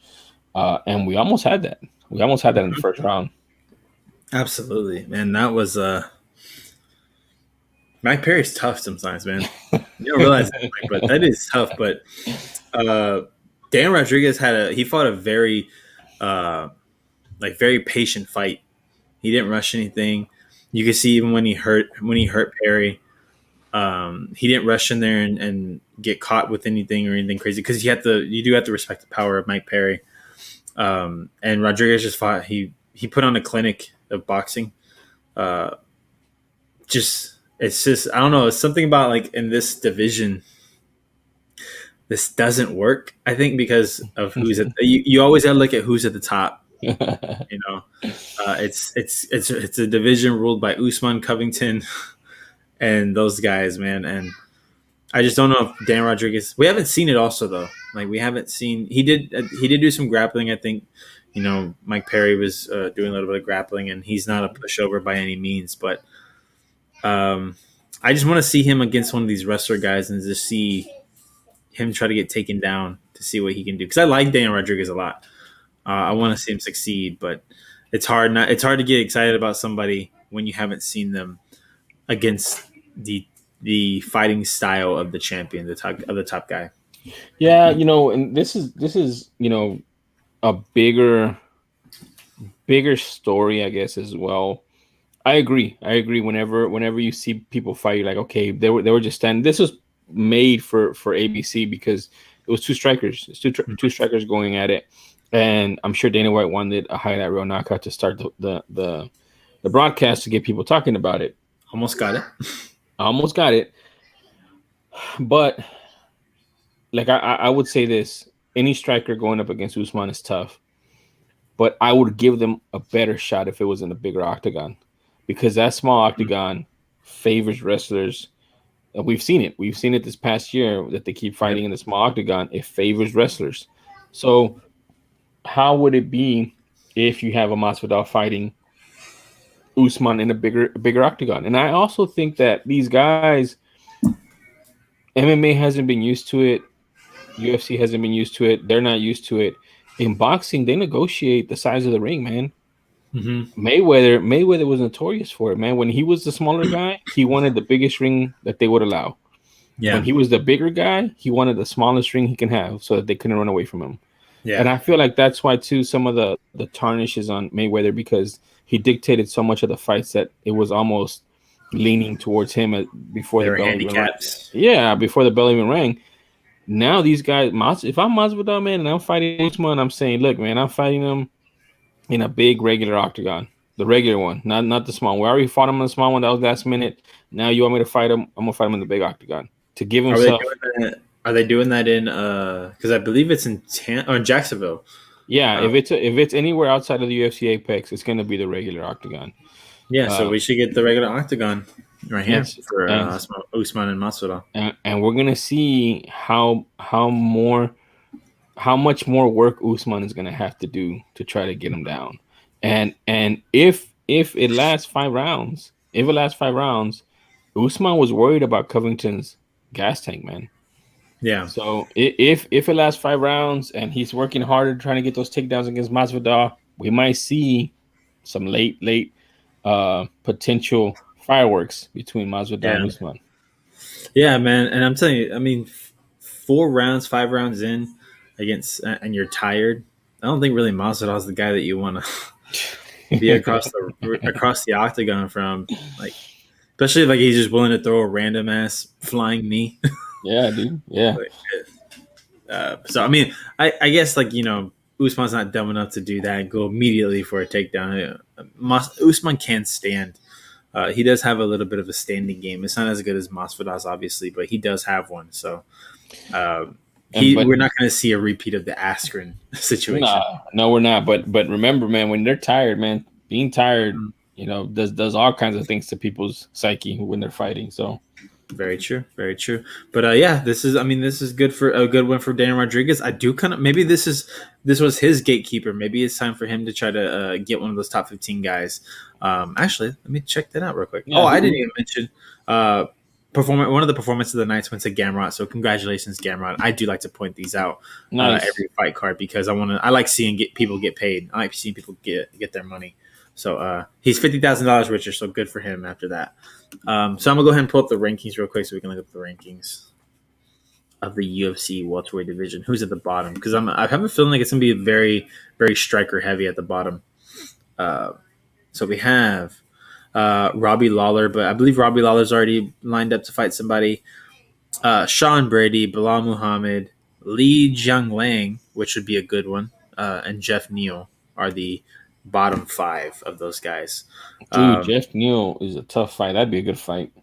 [SPEAKER 2] And we almost had that. We almost had that in the first round.
[SPEAKER 1] Absolutely, man. That was Mike Perry's tough sometimes, man. You don't realize that, but that is tough. But Dan Rodriguez he fought a very very patient fight. He didn't rush anything. You could see even when he hurt Perry, he didn't rush in there and get caught with anything or anything crazy, because you do have to respect the power of Mike Perry. And Rodriguez just fought. He put on a clinic of boxing. It's just I don't know. It's something about, like, in this division, this doesn't work. I think because of who's at. You always got to look at who's at the top. It's a division ruled by Usman, Covington, and those guys, man. And I just don't know if Dan Rodriguez. We haven't seen it also though. Like we haven't seen. He did do some grappling. I think. Mike Perry was doing a little bit of grappling, and he's not a pushover by any means. But um, I just want to see him against one of these wrestler guys and just see him try to get taken down to see what he can do. Because I like Dan Rodriguez a lot. I want to see him succeed, but it's hard to get excited about somebody when you haven't seen them against the fighting style of the champion, the top guy.
[SPEAKER 2] Yeah, and this is a bigger story, I guess, as well. I agree. Whenever you see people fight, you're like, okay, they were just standing. This was made for ABC because it was two strikers. It's two strikers going at it, and I'm sure Dana White wanted a highlight reel knockout to start the broadcast to get people talking about it.
[SPEAKER 1] Almost got it.
[SPEAKER 2] Almost got it. But like I would say this: any striker going up against Usman is tough, but I would give them a better shot if it was in a bigger octagon, because that small octagon favors wrestlers. We've seen it. We've seen it this past year that they keep fighting in the small octagon. It favors wrestlers. So how would it be if you have a Masvidal fighting Usman in a bigger octagon? And I also think that these guys, MMA hasn't been used to it. UFC hasn't been used to it. They're not used to it. In boxing, they negotiate the size of the ring, man.
[SPEAKER 1] Mm-hmm.
[SPEAKER 2] Mayweather was notorious for it, man. When he was the smaller guy, he wanted the biggest ring that they would allow.
[SPEAKER 1] Yeah.
[SPEAKER 2] When he was the bigger guy, he wanted the smallest ring he can have so that they couldn't run away from him.
[SPEAKER 1] Yeah.
[SPEAKER 2] And I feel like that's why too some of the tarnish is on Mayweather, because he dictated so much of the fights that it was almost leaning towards him before
[SPEAKER 1] They
[SPEAKER 2] the
[SPEAKER 1] were
[SPEAKER 2] bell
[SPEAKER 1] handicaps.
[SPEAKER 2] even rang. Yeah, before the bell even rang. Now these guys, if I'm Masvidal, man, and I'm fighting Usman, I'm saying, look, man, I'm fighting him in a big regular octagon, the regular one, not the small one. We already fought him in the small one. That was last minute. Now you want me to fight him? I'm gonna fight him in the big octagon to give himself.
[SPEAKER 1] Are they doing that in? Because I believe it's in Jacksonville.
[SPEAKER 2] Yeah, if it's anywhere outside of the UFC Apex, it's gonna be the regular octagon.
[SPEAKER 1] Yeah, so we should get the regular octagon right here for Usman and Masvidal.
[SPEAKER 2] And we're gonna see how much more work Usman is gonna have to do to try to get him down. And if it lasts 5 rounds, Usman was worried about Covington's gas tank, man.
[SPEAKER 1] Yeah.
[SPEAKER 2] So if it lasts 5 rounds and he's working harder trying to get those takedowns against Masvidal, we might see some late potential fireworks between Masvidal and Usman.
[SPEAKER 1] Yeah, man, and I'm telling you, I mean, 5 rounds in against, and you're tired. I don't think really Masvidal's the guy that you want to be across the octagon from, like, especially like he's just willing to throw a random ass flying knee.
[SPEAKER 2] Yeah, dude. Yeah.
[SPEAKER 1] So I mean, I guess like Usman's not dumb enough to do that and go immediately for a takedown. Usman can stand. He does have a little bit of a standing game. It's not as good as Masvidal's, obviously, but he does have one. So we're not going to see a repeat of the Askren situation.
[SPEAKER 2] No, we're not. But remember, man, when they're tired, man, being tired, does all kinds of things to people's psyche when they're fighting. So.
[SPEAKER 1] Very true, very true. But yeah, this is good for a good one for Daniel Rodriguez. I do kind of maybe this was his gatekeeper. Maybe it's time for him to try to get one of those top 15 guys. Actually, let me check that out real quick. Yeah, I didn't even mention one of the performances of the nights went to Gamrot. So congratulations, Gamrot. I do like to point these out every fight card because I like seeing people get paid. I like seeing people get their money. So he's $50,000 richer, so good for him after that. So I'm going to go ahead and pull up the rankings real quick so we can look up the rankings of the UFC welterweight division. Who's at the bottom? Because I have a feeling like it's going to be very, very striker heavy at the bottom. So we have Robbie Lawler, but I believe Robbie Lawler's already lined up to fight somebody. Sean Brady, Bilal Muhammad, Li Jianglang, which would be a good one, and Jeff Neal are the bottom 5 of those guys.
[SPEAKER 2] Dude, Jeff Neal is a tough fight. That'd be a good fight.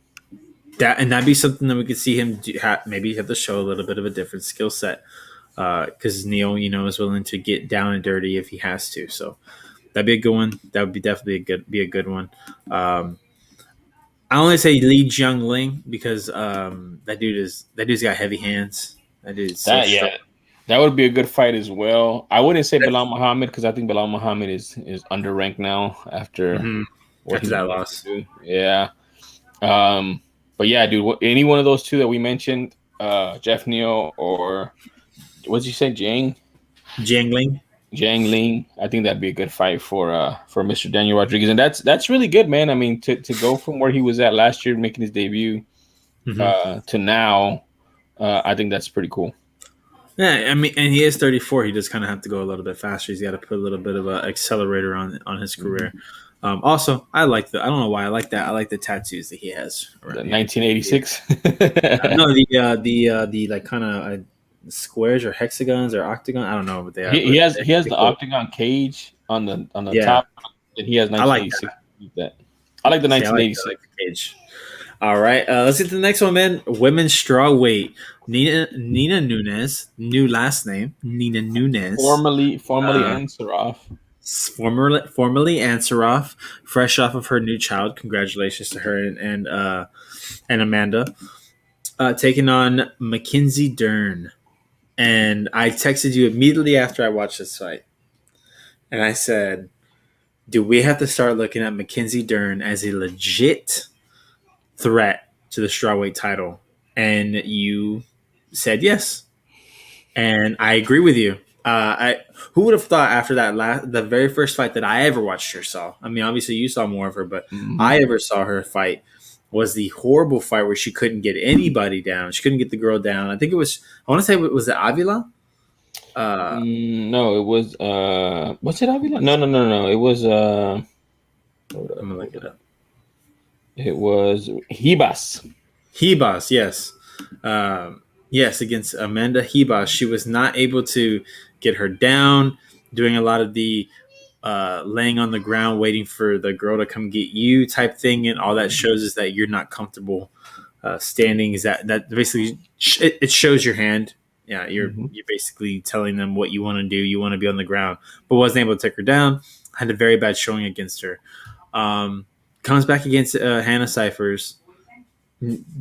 [SPEAKER 1] That'd be something that we could see him maybe have to show a little bit of a different skill set because Neal, is willing to get down and dirty if he has to. So that'd be a good one. That would be definitely be a good one. I'm I only say Lee Jiangling because that dude's got heavy hands. That dude's so
[SPEAKER 2] That
[SPEAKER 1] strong.
[SPEAKER 2] yeah, that would be a good fight as well. I wouldn't say Bilal Muhammad because I think Bilal Muhammad is underranked now after
[SPEAKER 1] Hmm.
[SPEAKER 2] what
[SPEAKER 1] After
[SPEAKER 2] he's
[SPEAKER 1] that
[SPEAKER 2] been able to
[SPEAKER 1] loss,
[SPEAKER 2] do. Yeah. But yeah, dude, any one of those two that we mentioned, Jeff Neal or what did you say,
[SPEAKER 1] Jiangling.
[SPEAKER 2] Jiang Ling, I think that'd be a good fight for Mr. Daniel Rodriguez, and that's really good, man. I mean, to go from where he was at last year, making his debut,
[SPEAKER 1] Hmm.
[SPEAKER 2] to now, I think that's pretty cool.
[SPEAKER 1] Yeah, I mean, and he is 34. He just kind of have to go a little bit faster. He's got to put a little bit of an accelerator on his
[SPEAKER 2] Mhm.
[SPEAKER 1] career. Also, I like the. I don't know why I like that. I like the tattoos that he has
[SPEAKER 2] The
[SPEAKER 1] around here. Yeah.
[SPEAKER 2] 1986.
[SPEAKER 1] No, the like kind of squares or hexagons or octagon. I don't know what they are,
[SPEAKER 2] he
[SPEAKER 1] but
[SPEAKER 2] has he has
[SPEAKER 1] they're
[SPEAKER 2] the
[SPEAKER 1] cool.
[SPEAKER 2] octagon cage on the
[SPEAKER 1] Yeah,
[SPEAKER 2] top, and he has
[SPEAKER 1] I like that.
[SPEAKER 2] 1986. That I like the
[SPEAKER 1] See, I
[SPEAKER 2] 1986.
[SPEAKER 1] like the cage. All right, let's get to the next one, man. Women's strawweight. Nina Nunes, new last name. Nina Nunes.
[SPEAKER 2] Formerly
[SPEAKER 1] Uh,
[SPEAKER 2] Ansaroff.
[SPEAKER 1] formerly Ansaroff, fresh off of her new child. Congratulations to her and Amanda. Taking on Mackenzie Dern. And I texted you immediately after I watched this fight. And I said, do we have to start looking at Mackenzie Dern as a legit threat to the strawweight title? And you said yes. And I agree with you. I who would have thought after the very first fight that I ever watched her saw. I mean, obviously you saw more of her, but
[SPEAKER 2] Mhm.
[SPEAKER 1] I ever saw her fight was the horrible fight where she couldn't get anybody down. She couldn't get the girl down. I think it was. I want to say was it Avila?
[SPEAKER 2] No, it was what's it Avila? No. It was hold
[SPEAKER 1] I'm
[SPEAKER 2] up,
[SPEAKER 1] gonna look
[SPEAKER 2] hold
[SPEAKER 1] it
[SPEAKER 2] up.
[SPEAKER 1] up.
[SPEAKER 2] It was Hibas.
[SPEAKER 1] Hebas, yes. Yes, against Amanda Hebas. She was not able to get her down, doing a lot of the laying on the ground, waiting for the girl to come get you type thing. And all that shows is that you're not comfortable standing. Is that basically it shows your hand. Yeah,
[SPEAKER 2] Mhm.
[SPEAKER 1] you're basically telling them what you want to do. You want to be on the ground, but wasn't able to take her down. Had a very bad showing against her. Comes back against Hannah Cyphers,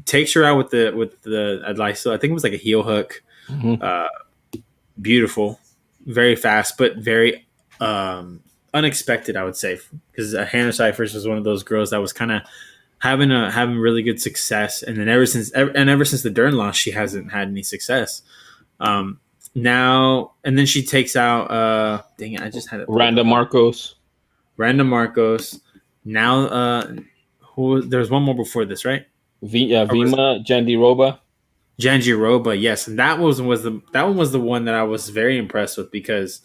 [SPEAKER 1] takes her out with the advice. So I think it was like a heel hook.
[SPEAKER 2] Mhm.
[SPEAKER 1] Uh, Beautiful, very fast, but very unexpected. I would say because Hannah Cyphers was one of those girls that was kind of having really good success, and then ever since the Dern loss, she hasn't had any success. Now and then she takes out. Dang it, I just had it pulled
[SPEAKER 2] Randa
[SPEAKER 1] up.
[SPEAKER 2] Marcos.
[SPEAKER 1] Random Marcos. Now, who? There's one more before this, right? Or was
[SPEAKER 2] Vima Jandiroba.
[SPEAKER 1] Janjiroba, yes, and that one was the one that I was very impressed with because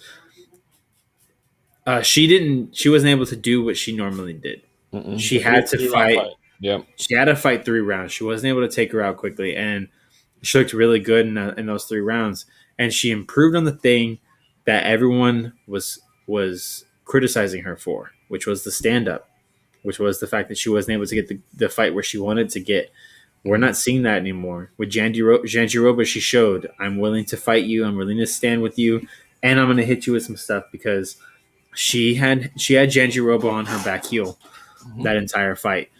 [SPEAKER 1] she wasn't able to do what she normally did. She
[SPEAKER 2] The three
[SPEAKER 1] had to
[SPEAKER 2] three round
[SPEAKER 1] fight.
[SPEAKER 2] fight. Yep.
[SPEAKER 1] She had to fight 3 rounds. She wasn't able to take her out quickly, and she looked really good in those 3 rounds. And she improved on the thing that everyone was criticizing her for, which was the stand up, which was the fact that she wasn't able to get the fight where she wanted to get. We're not seeing that anymore. With Janjiroba, she showed, I'm willing to fight you. I'm willing to stand with you, and I'm going to hit you with some stuff because she had Janjiroba on her back heel
[SPEAKER 2] Mhm.
[SPEAKER 1] that entire fight.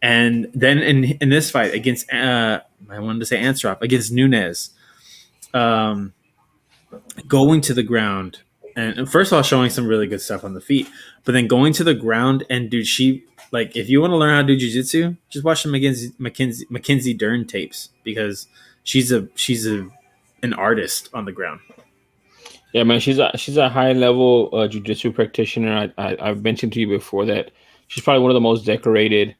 [SPEAKER 1] And then in this fight against I wanted to say Anstrop against Nunez, um, going to the ground and first of all showing some really good stuff on the feet, but then going to the ground and dude, she like if you want to learn how to do jiu-jitsu, just watch the Mackenzie Dern tapes because she's an artist on the ground.
[SPEAKER 2] Yeah, man, she's a high level jujitsu practitioner. I've mentioned to you before that she's probably one of the most decorated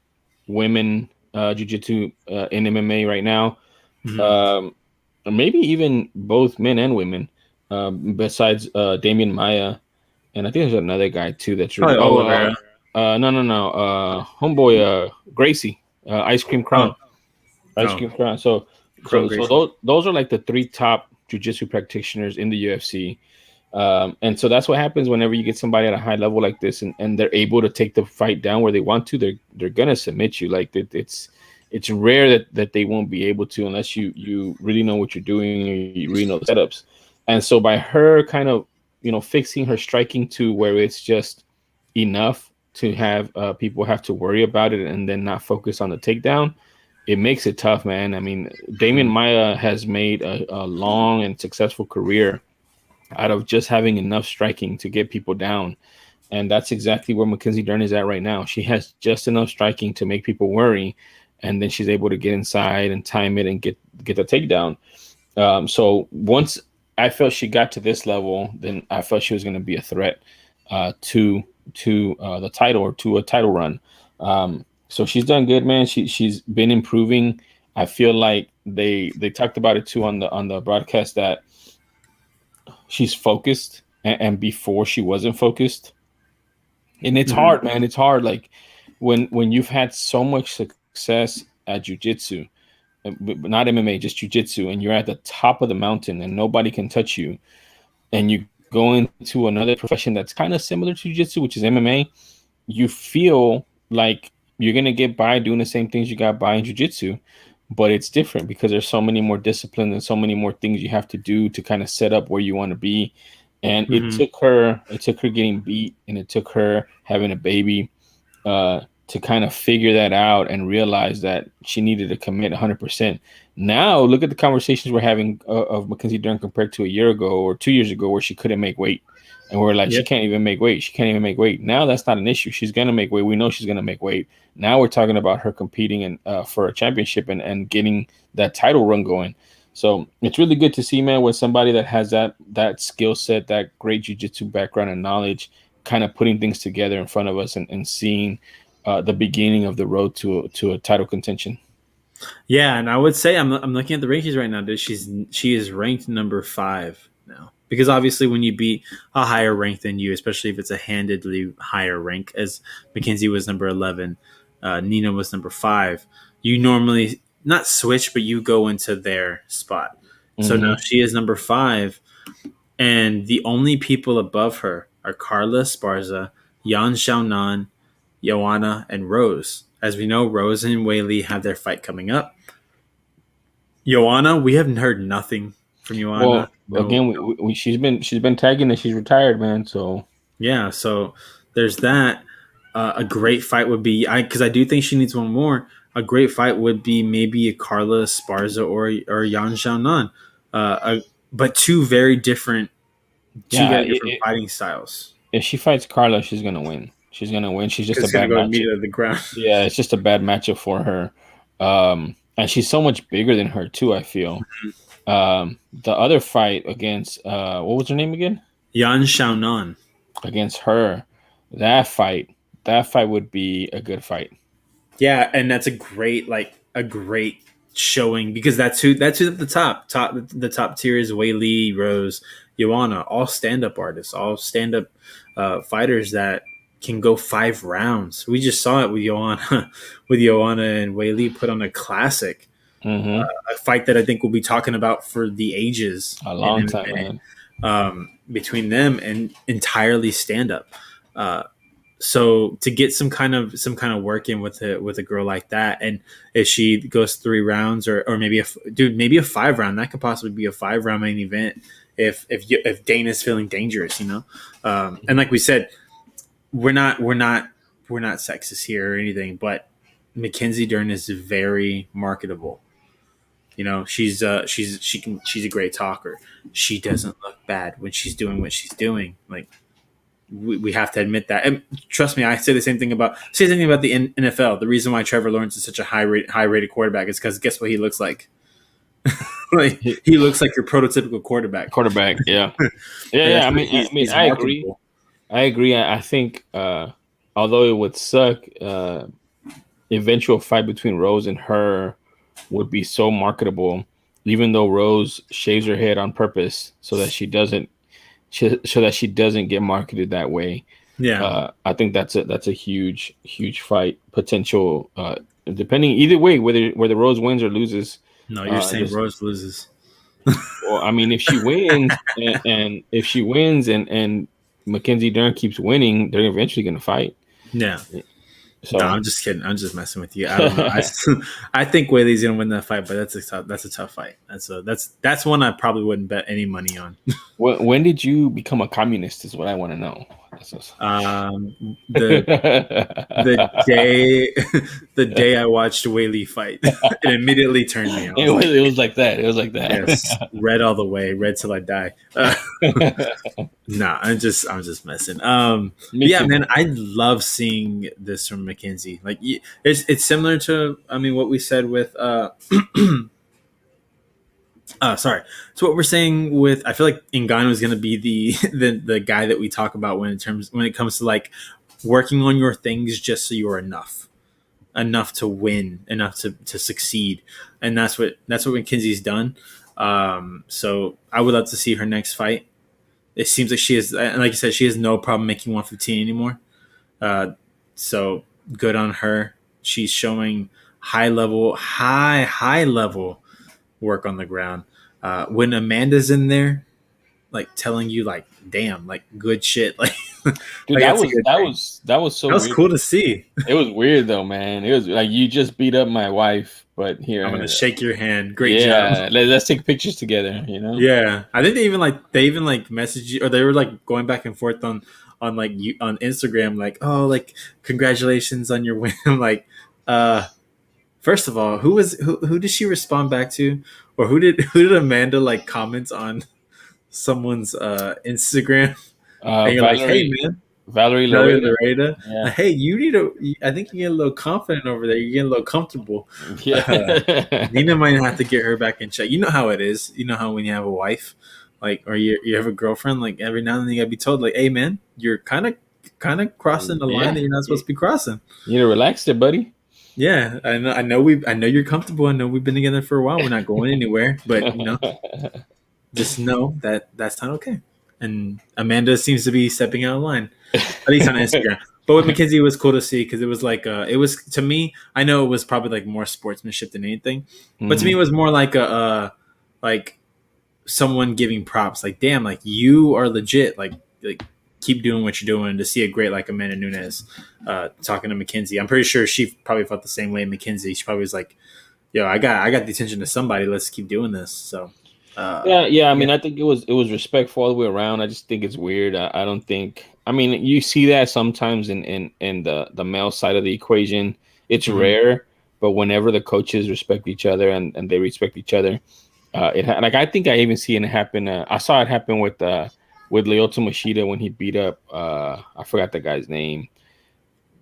[SPEAKER 2] women jujitsu in MMA right now.
[SPEAKER 1] Mm-hmm.
[SPEAKER 2] Um, Maybe even both men and women. Besides Damian Maya, and I think there's another guy too that's really.
[SPEAKER 1] Probably Oliveira.
[SPEAKER 2] No. Homeboy Gracie, Ice Cream
[SPEAKER 1] Oh,
[SPEAKER 2] Crown, Ice
[SPEAKER 1] oh,
[SPEAKER 2] Cream Crown. So
[SPEAKER 1] Crow Gracie.
[SPEAKER 2] those are like the three top jujitsu practitioners in the UFC. And so that's what happens whenever you get somebody at a high level like this, and they're able to take the fight down where they want to. They're gonna submit you. Like it's rare that they won't be able to unless you really know what you're doing or you really know the setups. And so by her kind of fixing her striking to where it's just enough, to have people have to worry about it and then not focus on the takedown, it makes it tough, man. I mean, Damian
[SPEAKER 1] Mhm.
[SPEAKER 2] Maia has made a long and successful career out of just having enough striking to get people down. And that's exactly where Mackenzie Dern is at right now. She has just enough striking to make people worry, and then she's able to get inside and time it and get the takedown. So once I felt she got to this level, then I felt she was going to be a threat to the title or to a title run. So she's done good, man. She's been improving. I feel like they talked about it too on the broadcast that she's focused, and before she wasn't focused. And it's
[SPEAKER 1] Mhm.
[SPEAKER 2] hard, man. It's hard. Like when you've had so much success at jujitsu, but not MMA, just jujitsu, and you're at the top of the mountain and nobody can touch you, and you go into another profession that's kind of similar to jiu-jitsu, which is MMA, you feel like you're gonna get by doing the same things you got by in jiu-jitsu, but it's different because there's so many more disciplines and so many more things you have to do to kind of set up where you want to be. And
[SPEAKER 1] Mhm.
[SPEAKER 2] it took her getting beat, and it took her having a baby to kind of figure that out and realize that she needed to commit 100%. Now, look at the conversations we're having of Mackenzie Dern compared to a year ago or 2 years ago, where she couldn't make weight. And we're like, she
[SPEAKER 1] Yep.
[SPEAKER 2] can't even make weight. She can't even make weight. Now that's not an issue. She's going to make weight. We know she's going to make weight. Now we're talking about her competing for a championship and getting that title run going. So it's really good to see, man, with somebody that has that skill set, that great jiu-jitsu background and knowledge, kind of putting things together in front of us and seeing the beginning of the road to a title contention.
[SPEAKER 1] Yeah, and I would say I'm looking at the rankings right now. Dude, she is ranked number 5 now because obviously when you beat a higher rank than you, especially if it's a handedly higher rank, as Mackenzie was number 11, Nina was number 5. You normally not switch, but you go into their spot. So now
[SPEAKER 2] Mm-hmm.
[SPEAKER 1] she is number 5, and the only people above her are Carla Esparza, Yan Xiaonan, Joanna, and Rose. As we know, Rose and Whaley have their fight coming up. Joanna, we haven't heard nothing from Joanna.
[SPEAKER 2] Well,
[SPEAKER 1] No,
[SPEAKER 2] again, she's been tagging that she's retired, man. So
[SPEAKER 1] yeah. So there's that. A great fight would be because I do think she needs one more. A great fight would be maybe a Carla Esparza or Yan Xiaonan, but two
[SPEAKER 2] yeah,
[SPEAKER 1] very different fighting styles.
[SPEAKER 2] if she fights Carla, she's gonna win. She's gonna win. She's just a
[SPEAKER 1] It's gonna
[SPEAKER 2] bad
[SPEAKER 1] go
[SPEAKER 2] matchup.
[SPEAKER 1] immediately to the ground.
[SPEAKER 2] Yeah, it's just a bad matchup for her. And she's so much bigger than her too, I feel. The other fight against what was her name again?
[SPEAKER 1] Yan Xiaonan.
[SPEAKER 2] Against her, that fight, that fight would be a good fight.
[SPEAKER 1] Yeah, and that's a great showing because that's who's at the top tier is Whaley, Rose, Joanna, all stand up artists, all stand up fighters that can go 5 rounds. We just saw it with Joanna with Joanna and Whaley put on a classic,
[SPEAKER 2] Mm-hmm.
[SPEAKER 1] a fight that I think we'll be talking about for the ages
[SPEAKER 2] A
[SPEAKER 1] in
[SPEAKER 2] long time, man.
[SPEAKER 1] MMA, between them and entirely stand up. So to get some kind of work in with a girl like that, and if she goes 3 rounds or maybe a 5 round, that could possibly be a 5 round main event if Dana's feeling dangerous, and like we said, we're not sexist here or anything, but Mackenzie Dern is very marketable. She's a great talker. She doesn't look bad when she's doing what she's doing. Like we have to admit that. And trust me, I say the same thing about the NFL. The reason why Trevor Lawrence is such a high rated quarterback is because guess what he looks like? Like he looks like your prototypical quarterback.
[SPEAKER 2] Quarterback, yeah, yeah,
[SPEAKER 1] And
[SPEAKER 2] yeah.
[SPEAKER 1] that's why he's
[SPEAKER 2] I agree.
[SPEAKER 1] marketable.
[SPEAKER 2] I agree. I think although it would suck, eventual fight between Rose and her would be so marketable, even though Rose shaves her head on purpose so that she doesn't get marketed that way.
[SPEAKER 1] Yeah.
[SPEAKER 2] I think that's a huge fight potential. Depending either way, whether Rose wins or loses.
[SPEAKER 1] No, you're saying
[SPEAKER 2] Just
[SPEAKER 1] Rose loses.
[SPEAKER 2] well, I mean, if she wins and if she wins and Mackenzie Dern keeps winning, they're eventually going to fight.
[SPEAKER 1] Yeah. No,
[SPEAKER 2] So
[SPEAKER 1] I'm just kidding. I'm just messing with you. I don't know. I think Whaley's gonna win that fight, but that's a tough fight. That's one I probably wouldn't bet any money on.
[SPEAKER 2] when did you become a communist? Is what I want to know. pesos.
[SPEAKER 1] The the day the day I watched Whaley fight, it immediately turned me. I was like,
[SPEAKER 2] It was like that. It was like
[SPEAKER 1] yes,
[SPEAKER 2] that.
[SPEAKER 1] red all the way, red till I die. Nah, I'm just messing.
[SPEAKER 2] Me
[SPEAKER 1] But yeah,
[SPEAKER 2] too,
[SPEAKER 1] man,
[SPEAKER 2] man.
[SPEAKER 1] I love seeing this from Mackenzie. Like, it's similar to, I mean, what we said with sorry. So what we're saying with, I feel like Ngannou is going to be the, the guy that we talk about when it comes to like working on your things just so you're enough to win, enough to succeed, and that's what McKenzie's done. So I would love to see her next fight. It seems like she is, and like you said, she has no problem making 115 anymore. Uh, so good on her. She's showing high level work on the ground. When Amanda's in there, like telling you, like, damn, like good shit, like, like
[SPEAKER 2] Dude,
[SPEAKER 1] that's a good thing.
[SPEAKER 2] that was so
[SPEAKER 1] That was
[SPEAKER 2] weird.
[SPEAKER 1] cool to see.
[SPEAKER 2] It was weird though, man. It was like you just beat up my wife, but
[SPEAKER 1] I'm gonna
[SPEAKER 2] here,
[SPEAKER 1] shake your hand. Great job.
[SPEAKER 2] yeah, let's take pictures together. You know?
[SPEAKER 1] Yeah, I think they even like messaged you, or they were like going back and forth on like you on Instagram, like, oh, like congratulations on your win. I'm like, uh, first of all, who did she respond back to, or who did Amanda like comment on someone's Instagram, and you're like, hey
[SPEAKER 2] Valerie,
[SPEAKER 1] man,
[SPEAKER 2] Valerie
[SPEAKER 1] Valerie
[SPEAKER 2] Loretta.
[SPEAKER 1] Loretta,
[SPEAKER 2] Yeah,
[SPEAKER 1] hey, I think you get a little confident over there. You get a little comfortable.
[SPEAKER 2] yeah,
[SPEAKER 1] Nina might have to get her back in check. You know how it is. You know how when you have a wife, like, or you have a girlfriend, like every now and then you gotta be told, like, hey man, you're kind of crossing the line
[SPEAKER 2] yeah.
[SPEAKER 1] that you're not supposed to be crossing.
[SPEAKER 2] You need to relax there, buddy.
[SPEAKER 1] Yeah, I know you're comfortable. I know we've been together for a while. We're not going anywhere, but just know that that's not okay. And Amanda seems to be stepping out of line, at least on Instagram. But with Mackenzie, it was cool to see because it was like, it was, to me. I know it was probably like more sportsmanship than anything, but to me, it
[SPEAKER 2] Mhm.
[SPEAKER 1] was more like like someone giving props. Like, damn, like you are legit. Like keep doing what you're doing. To see a great like Amanda Nunes talking to Mackenzie, I'm pretty sure she probably felt the same way. Mackenzie, she probably was like, yo, I got the attention of somebody. Let's keep doing this. So,
[SPEAKER 2] Yeah, yeah. I
[SPEAKER 1] yeah.
[SPEAKER 2] mean, I think it was respectful all the way around. I just think it's weird. I don't think. I mean, you see that sometimes in the male side of the equation. It's
[SPEAKER 1] Mhm.
[SPEAKER 2] rare, but whenever the coaches respect each other and they respect each other, like I think I even see it happen. I saw it happen with Lyoto Machida when he beat up I forgot the guy's name,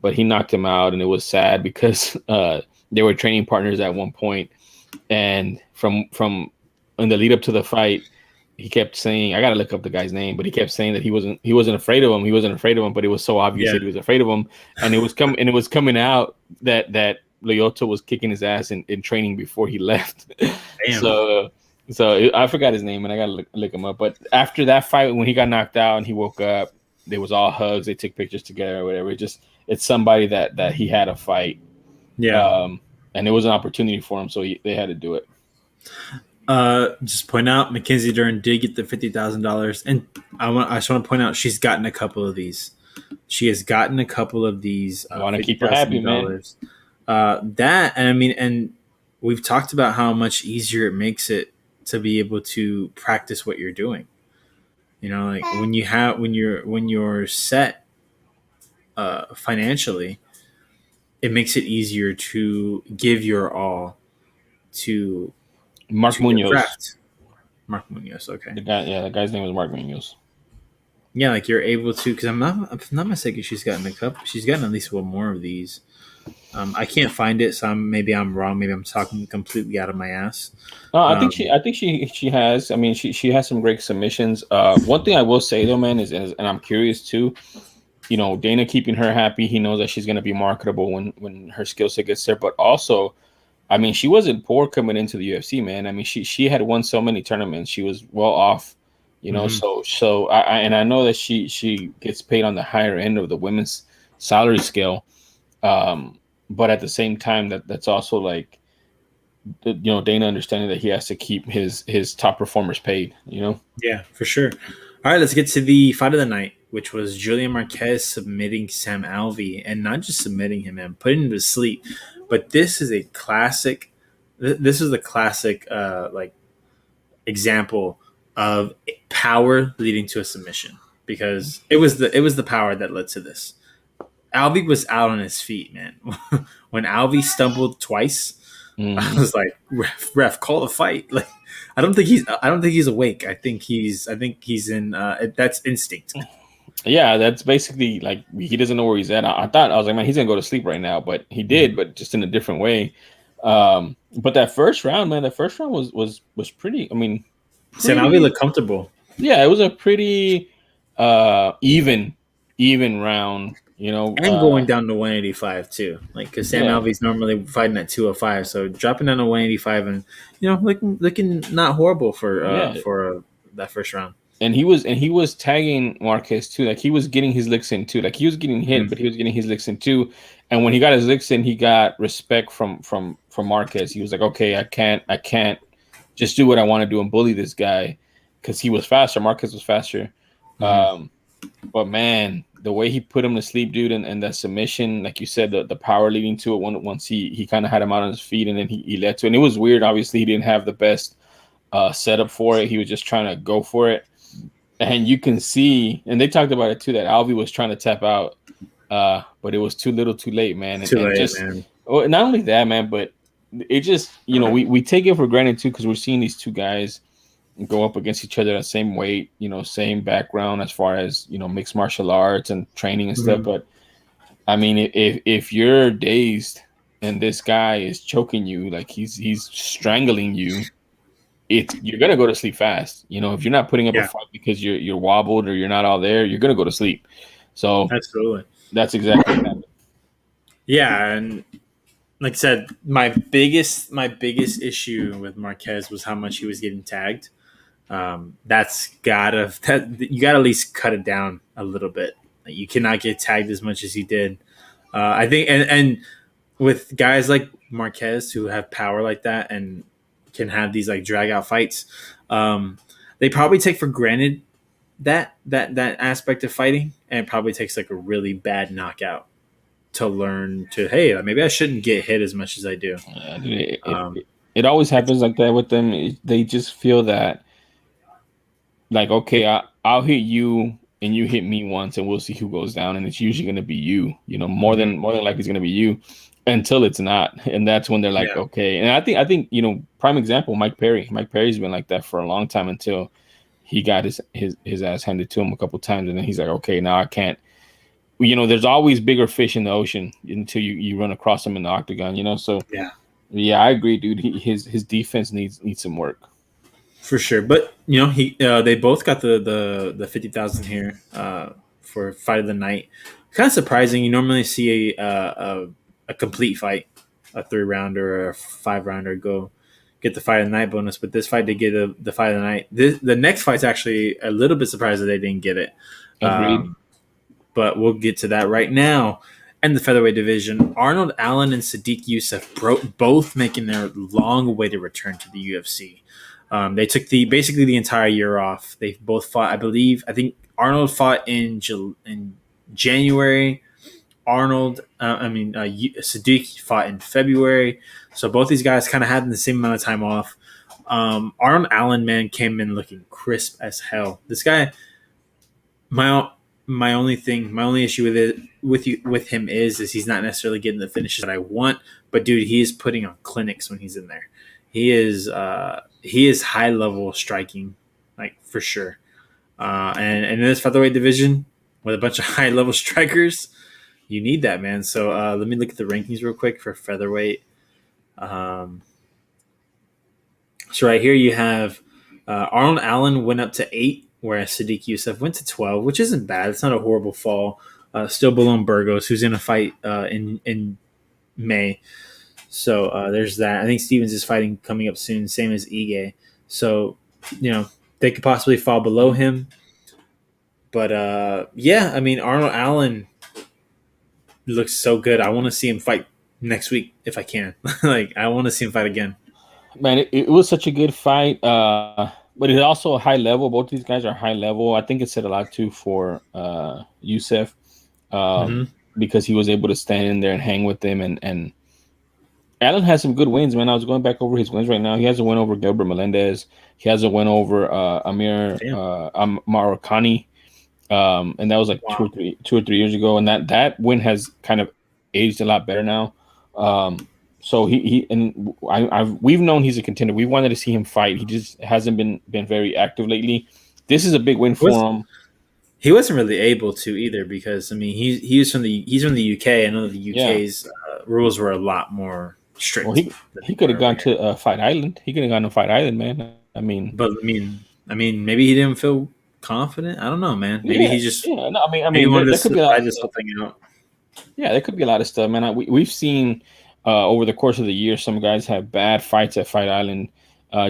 [SPEAKER 2] but he knocked him out, and it was sad because they were training partners at one point, and from in the lead up to the fight, he kept saying, I gotta look up the guy's name, but he kept saying that he wasn't afraid of him. He wasn't afraid of him, but it was so obvious
[SPEAKER 1] Yeah.
[SPEAKER 2] that he was afraid of him. And it was coming out that Lyoto was kicking his ass in training before he left.
[SPEAKER 1] Damn.
[SPEAKER 2] so I forgot his name and I gotta look him up. But after that fight, when he got knocked out and he woke up, there was all hugs, they took pictures together or whatever. It's somebody that he had a fight.
[SPEAKER 1] Yeah.
[SPEAKER 2] And it was an opportunity for him, so they had to do it.
[SPEAKER 1] Just point out, Mackenzie Dern did get the $50,000, and I just want to point out she's gotten a couple of these. She has gotten a couple of these
[SPEAKER 2] I want to
[SPEAKER 1] fifty
[SPEAKER 2] keep her happy,
[SPEAKER 1] thousand
[SPEAKER 2] man.
[SPEAKER 1] dollars. That, and I mean, and we've talked about how much easier it makes it to be able to practice what you're doing. Like when you're set financially, it makes it easier to give your all to
[SPEAKER 2] Mark
[SPEAKER 1] to your
[SPEAKER 2] Munoz.
[SPEAKER 1] craft. Mark Munoz, okay.
[SPEAKER 2] The guy's name was Mark Munoz.
[SPEAKER 1] Yeah, like you're able to, because I'm not mistaken. She's gotten a couple. She's gotten at least one more of these. I can't find it, so maybe I'm wrong. Maybe I'm talking completely out of my ass.
[SPEAKER 2] No,
[SPEAKER 1] Um,
[SPEAKER 2] I think she has. I mean, she has some great submissions. One thing I will say though, man, is and I'm curious too. Dana keeping her happy. He knows that she's going to be marketable when her skill set gets there. But also, I mean, she wasn't poor coming into the UFC, man. I mean, she had won so many tournaments. She was well off,
[SPEAKER 1] mhm.
[SPEAKER 2] So I know that she gets paid on the higher end of the women's salary scale. But at the same time, that's also like Dana understanding that he has to keep his top performers paid.
[SPEAKER 1] Yeah, for sure. All right, let's get to the fight of the night, which was Julian Marquez submitting Sam Alvey, and not just submitting him and putting him to sleep, but this is a classic. This is a classic, like, example of power leading to a submission. because it was the power that led to this. Alvey was out on his feet, man. When Alvey stumbled twice, I
[SPEAKER 2] Mhm.
[SPEAKER 1] was like, ref, call the fight. Like, I don't think he's awake. I think he's in. That's instinct.
[SPEAKER 2] Yeah, that's basically like he doesn't know where he's at. I was like, man, he's gonna go to sleep right now, but he did,
[SPEAKER 1] Mhm.
[SPEAKER 2] but just in a different way. But that first round, man, that first round was pretty. I mean,
[SPEAKER 1] Sam Alvey
[SPEAKER 2] pretty.
[SPEAKER 1] looked comfortable
[SPEAKER 2] Yeah, it was a pretty even round.
[SPEAKER 1] and going down to 185 too. Like, because Sam
[SPEAKER 2] Yeah,
[SPEAKER 1] Alvey's normally fighting at 205, so dropping down to 185 and looking not horrible
[SPEAKER 2] yeah.
[SPEAKER 1] for that first round.
[SPEAKER 2] And he was tagging Marquez too. Like he was getting his licks in too. Like he was getting hit,
[SPEAKER 1] Mhm.
[SPEAKER 2] but he was getting his licks in too. And when he got his licks in, he got respect from Marquez. He was like, okay, I can't just do what I want to do and bully this guy because he was faster. Marquez was faster.
[SPEAKER 1] Mhm.
[SPEAKER 2] Um, but man, the way he put him to sleep, dude, and that submission, like you said, the power leading to it once he kind of had him out on his feet and then he led to it. And it was weird. Obviously, he didn't have the best setup for it. He was just trying to go for it. And you can see, and they talked about it too, that Alvey was trying to tap out, but it was too little, too late, man. And,
[SPEAKER 1] Too
[SPEAKER 2] and
[SPEAKER 1] late,
[SPEAKER 2] just
[SPEAKER 1] man.
[SPEAKER 2] not only that, man, but it just we take it for granted too because we're seeing these two guys go up against each other at the same weight, same background as far as mixed martial arts and training and stuff.
[SPEAKER 1] Mhm.
[SPEAKER 2] But I mean, if you're dazed and this guy is choking you, like he's strangling you, you're gonna go to sleep fast. If you're not putting up a
[SPEAKER 1] Yeah,
[SPEAKER 2] fight because you're wobbled or you're not all there, you're gonna go to sleep. So
[SPEAKER 1] absolutely.
[SPEAKER 2] that's exactly what happened.
[SPEAKER 1] Yeah, and like I said, my biggest issue with Marquez was how much he was getting tagged. You gotta at least cut it down a little bit. Like, you cannot get tagged as much as he did. I think, and with guys like Marquez who have power like that and can have these like drag out fights, um, they probably take for granted that aspect of fighting, and it probably takes like a really bad knockout to learn to, hey, maybe I shouldn't get hit as much as I do.
[SPEAKER 2] Dude,
[SPEAKER 1] Um,
[SPEAKER 2] it always
[SPEAKER 1] it's
[SPEAKER 2] happens like that with them. They just feel that like, okay, I'll hit you and you hit me once, and we'll see who goes down. And it's usually going to be you. More
[SPEAKER 1] Mhm.
[SPEAKER 2] than likely it's going to be you until it's not, and that's when they're like,
[SPEAKER 1] Yeah,
[SPEAKER 2] okay. And I think prime example, Mike Perry. Mike Perry's been like that for a long time until he got his ass handed to him a couple times, and then he's like, okay, now I can't. There's always bigger fish in the ocean until you run across them in the octagon. So
[SPEAKER 1] yeah,
[SPEAKER 2] yeah, I agree, dude. His defense needs some work.
[SPEAKER 1] for sure. But they both got the 50,000 here for fight of the night. Kind of surprising. You normally see a complete fight, a 3 rounder or a 5 rounder go get the fight of the night bonus, but this fight they get the fight of the night. The next fight's actually a little bit surprised that they didn't get it.
[SPEAKER 2] Agreed.
[SPEAKER 1] Um, but we'll get to that right now. And the featherweight division, Arnold Allen and Sadiq Youssef both making their long-awaited return to the UFC. They took basically the entire year off. They both fought, I think Arnold fought in January. Sadiq fought in February. So both these guys kind of had the same amount of time off. Arnold Allen, man, came in looking crisp as hell. This guy, my my only issue with him is he's not necessarily getting the finishes that I want, but dude, he is putting on clinics when he's in there. He is high level striking, like for sure. And in this featherweight division with a bunch of high level strikers, you need that, man. So let me look at the rankings real quick for featherweight. Um, so right here you have Arnold Allen went up to 8, whereas Sadiq Youssef went to 12, which isn't bad. It's not a horrible fall. Still below Burgos, who's in a fight in May. So there's that. I think Stevens is fighting coming up soon, same as Ige. So they could possibly fall below him. But yeah, I mean Arnold Allen looks so good. I want to see him fight next week if I can. Like I want to see him fight again.
[SPEAKER 2] Man, it was such a good fight. But it's also a high level. Both these guys are high level. I think it said a lot too for Youssef, um,
[SPEAKER 1] Mm-hmm.
[SPEAKER 2] because he was able to stand in there and hang with them. And Allen has some good wins, man. I was going back over his wins right now. He has a win over Gilbert Melendez. He has a win over Amir
[SPEAKER 1] Damn.
[SPEAKER 2] Marokani. And that was like
[SPEAKER 1] Wow.
[SPEAKER 2] 2 or 3 years ago. And that win has kind of aged a lot better now. Um, so he and we've known he's a contender. We wanted to see him fight. He just hasn't been very active lately. This is a big win
[SPEAKER 1] Was
[SPEAKER 2] for him.
[SPEAKER 1] he wasn't really able to either because I mean he's from the UK. I know the
[SPEAKER 2] Yeah.
[SPEAKER 1] UK's rules were a lot more
[SPEAKER 2] Well,
[SPEAKER 1] strict than
[SPEAKER 2] he
[SPEAKER 1] they
[SPEAKER 2] could
[SPEAKER 1] were
[SPEAKER 2] have
[SPEAKER 1] over
[SPEAKER 2] gone
[SPEAKER 1] here.
[SPEAKER 2] to Fight Island. He could have gone to Fight Island, man. I mean,
[SPEAKER 1] But I mean, maybe he didn't feel confident. I don't know, man. Maybe
[SPEAKER 2] yeah,
[SPEAKER 1] he just
[SPEAKER 2] yeah. No,
[SPEAKER 1] maybe he wanted
[SPEAKER 2] there could
[SPEAKER 1] to
[SPEAKER 2] be a lot
[SPEAKER 1] try
[SPEAKER 2] of
[SPEAKER 1] this
[SPEAKER 2] stuff.
[SPEAKER 1] whole thing out.
[SPEAKER 2] Yeah, there could be a lot of stuff, man. We've seen over the course of the year some guys have bad fights at Fight Island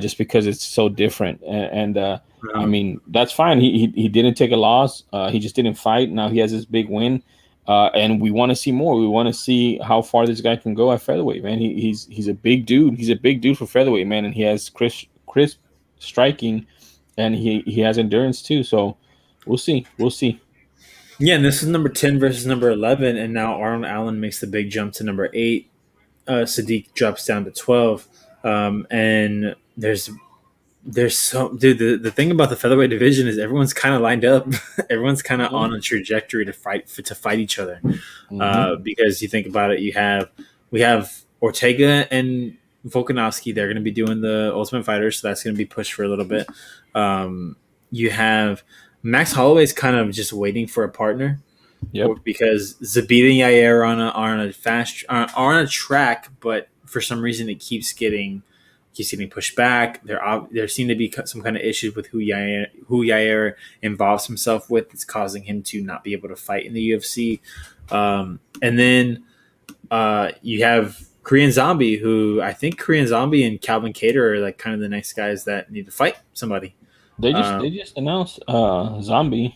[SPEAKER 2] just because it's so different. And I
[SPEAKER 1] Um,
[SPEAKER 2] mean, that's fine. He didn't take a loss. He just didn't fight. Now he has this big win, and we want to see more. We want to see how far this guy can go at featherweight, man. He's a big dude. He's a big dude for featherweight, man, and he has crisp striking, and he has endurance too. So we'll see. We'll see.
[SPEAKER 1] yeah, and this is number 10 versus number 11, and now Arnold Allen makes the big jump to number 8. Sadiq drops down to 12, and there's so dude. The thing about the featherweight division is everyone's kind of lined up. Everyone's kind of
[SPEAKER 2] Yeah.
[SPEAKER 1] on a trajectory to fight each other.
[SPEAKER 2] Hmm.
[SPEAKER 1] Because you think about it, we have Ortega and Volkanovski. They're going to be doing the Ultimate Fighter, so that's going to be pushed for a little bit. You have Max Holloway's kind of just waiting for a partner
[SPEAKER 2] Yep.
[SPEAKER 1] because Zabit and Yair are on a track, but for some reason it keeps getting pushed back. There seem to be some kind of issues with who Yair involves himself with. It's causing him to not be able to fight in the UFC. And then you have Korean Zombie, who I think Korean Zombie and Calvin Cater are like kind of the next guys that need to fight somebody.
[SPEAKER 2] They just announced Zombie.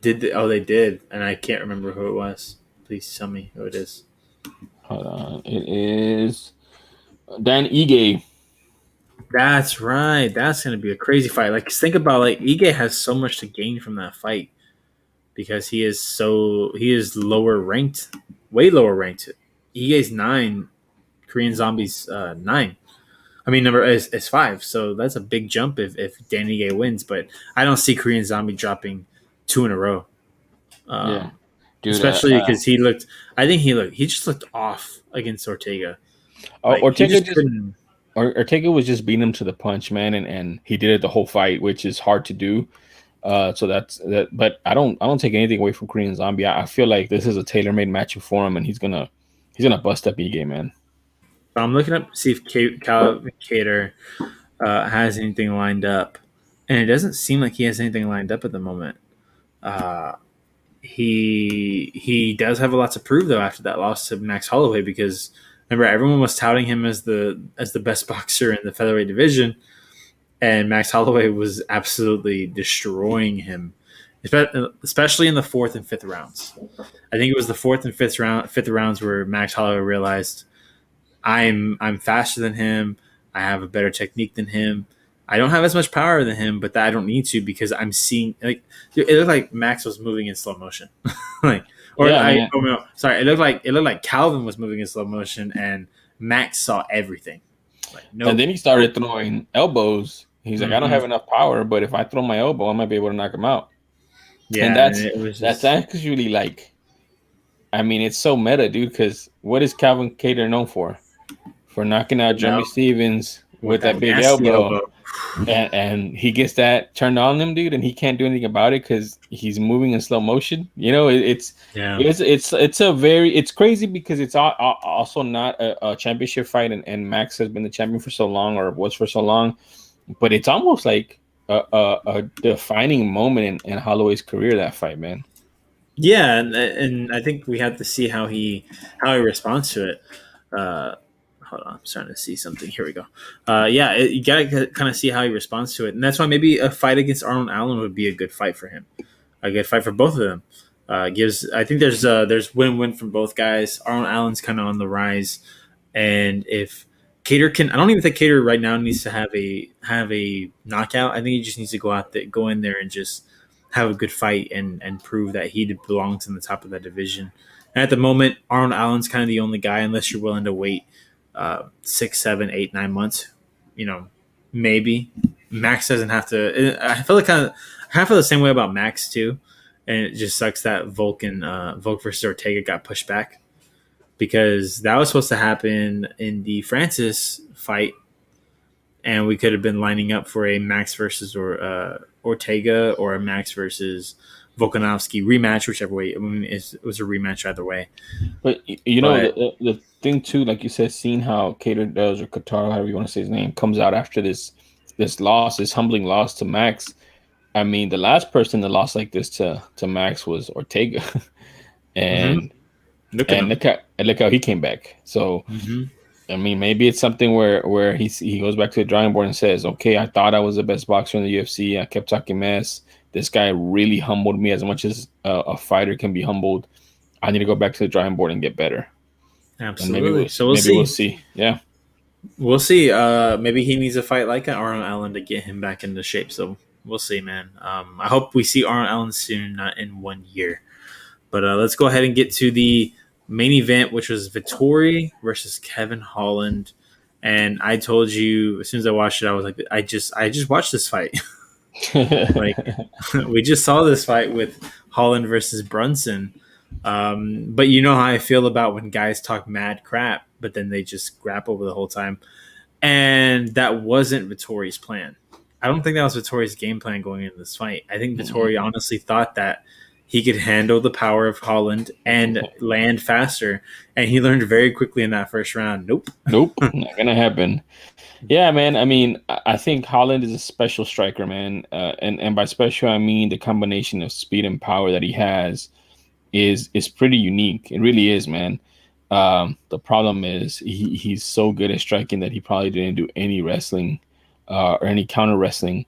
[SPEAKER 1] They did, and I can't remember who it was. Please tell me who it is.
[SPEAKER 2] Hold on. It is Dan Ige.
[SPEAKER 1] That's right. That's going to be a crazy fight. Like, think about like Ige has so much to gain from that fight because he is lower ranked, way lower ranked. Ige's 9, Korean Zombies 9. I mean, number is 5. So that's a big jump if Dan Ige wins. But I don't see Korean Zombie dropping 2 in a row.
[SPEAKER 2] Yeah.
[SPEAKER 1] Um,
[SPEAKER 2] Dude,
[SPEAKER 1] Especially because he looked. I think he just looked off against Ortega. Like he
[SPEAKER 2] Ortega
[SPEAKER 1] just
[SPEAKER 2] just
[SPEAKER 1] couldn't.
[SPEAKER 2] Ortega was just beating him to the punch, man, and he did it the whole fight, which is hard to do. So that's that. But I don't take anything away from Korean Zombie. I feel like this is a tailor made matchup for him, and he's gonna bust up Ige, man.
[SPEAKER 1] I'm looking up to see if Calvin Cater has anything lined up, and it doesn't seem like he has anything lined up at the moment. Uh, he does have a lot to prove though after that loss to Max Holloway because remember everyone was touting him as the best boxer in the featherweight division, and Max Holloway was absolutely destroying him, especially in the fourth and fifth rounds. I think it was the fourth and fifth rounds where Max Holloway realized I'm faster than him. I have a better technique than him. I don't have as much power than him, but that I don't need to because I'm seeing like it looked like Max was moving in slow motion, like
[SPEAKER 2] Yeah, man.
[SPEAKER 1] oh no, sorry, it looked like Calvin was moving in slow motion and Max saw everything. Like
[SPEAKER 2] And
[SPEAKER 1] nope,
[SPEAKER 2] then he started throwing elbows. He's like, I don't
[SPEAKER 1] mm-hmm.
[SPEAKER 2] have enough power, but if I throw my elbow, I might be able to knock him out. And
[SPEAKER 1] Yeah, and it was
[SPEAKER 2] that's
[SPEAKER 1] just
[SPEAKER 2] actually like, I mean, it's so meta, dude. Because what is Calvin Cater known for? For knocking out
[SPEAKER 1] you know
[SPEAKER 2] Jeremy Stevens
[SPEAKER 1] with
[SPEAKER 2] with that
[SPEAKER 1] that
[SPEAKER 2] big
[SPEAKER 1] nasty
[SPEAKER 2] elbow,
[SPEAKER 1] elbow.
[SPEAKER 2] and he gets that turned on him, dude, and he can't do anything about it because he's moving in slow motion. You know,
[SPEAKER 1] Yeah,
[SPEAKER 2] it's a very it's crazy because it's also not a championship fight, and Max has been the champion for so long or was for so long, but it's almost like a defining moment in Holloway's career. That fight, man.
[SPEAKER 1] yeah, and I think we have to see how he responds to it. Uh, Hold on, I'm starting to see something. Here we go. Yeah, you gotta kind of see how he responds to it, and that's why maybe a fight against Arnold Allen would be a good fight for him. A good fight for both of them. Gives I think there's win-win from both guys. Arnold Allen's kind of on the rise, and if Cater can, I don't even think Cater right now needs to have a knockout. I think he just needs to go in there and just have a good fight and prove that he belongs in the top of that division. And at the moment, Arnold Allen's kind of the only guy, unless you're willing to wait 6, 7, 8, 9 months. You know, maybe Max doesn't have to. I feel like I feel the same way about Max too, and it just sucks that Volk versus Ortega got pushed back because that was supposed to happen in the Francis fight, and we could have been lining up for a Max versus Ortega or a Max versus Volkanovski rematch, whichever way. I mean, it was a rematch either way.
[SPEAKER 2] But
[SPEAKER 1] But
[SPEAKER 2] the thing too, like you said, seeing how Cater does or Qatar, however you want to say his name, comes out after this loss, this humbling loss to Max. I mean, the last person that lost like this to Max was Ortega,
[SPEAKER 1] mhm,
[SPEAKER 2] and
[SPEAKER 1] look at him.
[SPEAKER 2] look how he came back. So
[SPEAKER 1] Hmm.
[SPEAKER 2] I mean, maybe it's something where he goes back to the drawing board and says, "Okay, I thought I was the best boxer in the UFC. I kept talking mess. This guy really humbled me as much as a fighter can be humbled. I need to go back to the drawing board and get better." And
[SPEAKER 1] Absolutely. So we'll
[SPEAKER 2] maybe we'll
[SPEAKER 1] see.
[SPEAKER 2] see. Yeah.
[SPEAKER 1] We'll see. Maybe he needs a fight like an Arnold Allen to get him back into shape. So we'll see, man. I hope we see Arnold Allen soon, not in 1 year. But let's go ahead and get to the main event, which was Vettori versus Kevin Holland. And I told you as soon as I watched it, I was like, I just watched this fight. Like we just saw this fight with Holland versus Brunson. But you know how I feel about when guys talk mad crap, but then they just grapple the whole time. And that wasn't Vittori's plan. I don't think that was Vittori's game plan going into this fight. I think Vittori honestly thought that he could handle the power of Holland and land faster. And he learned very quickly in that first round. Nope.
[SPEAKER 2] Nope, not gonna happen. Yeah, man. I mean, I think Holland is a special striker, man. And by special, I mean the combination of speed and power that he has is pretty unique. It really is, man. The problem is he's so good at striking that he probably didn't do any wrestling or any counter wrestling,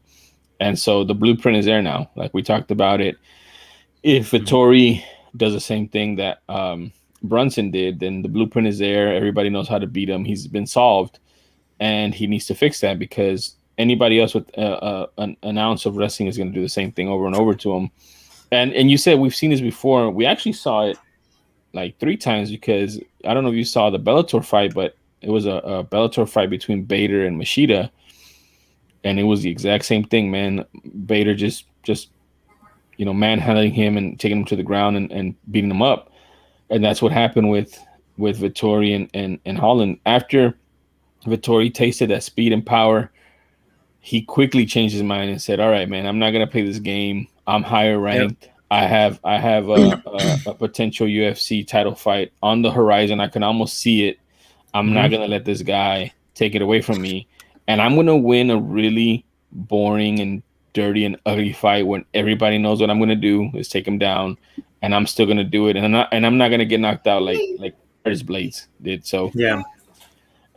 [SPEAKER 2] and so the blueprint is there now. Like we talked about it. If Vittori does the same thing that Brunson did, then the blueprint is there. Everybody knows how to beat him. He's been solved, and he needs to fix that because anybody else with an ounce of wrestling is going to do the same thing over and over to him. And you said we've seen this before. We actually saw it like 3 times because I don't know if you saw the Bellator fight, but it was a Bellator fight between Bader and Machida, and it was the exact same thing, man. Bader just manhandling him and taking him to the ground and beating him up, and that's what happened with Vettori and Holland. After Vettori tasted that speed and power, he quickly changed his mind and said, "All right, man, I'm not gonna play this game. I'm higher
[SPEAKER 1] Yep.
[SPEAKER 2] ranked. I have a potential UFC title fight on the horizon. I can almost see it. I'm not
[SPEAKER 1] Hmm.
[SPEAKER 2] gonna let this guy take it away from me, and I'm gonna win a really boring and dirty and ugly fight when everybody knows what I'm gonna do is take him down, and I'm still gonna do it, and I'm not gonna get knocked out like Curtis Blades did. So
[SPEAKER 1] Yeah.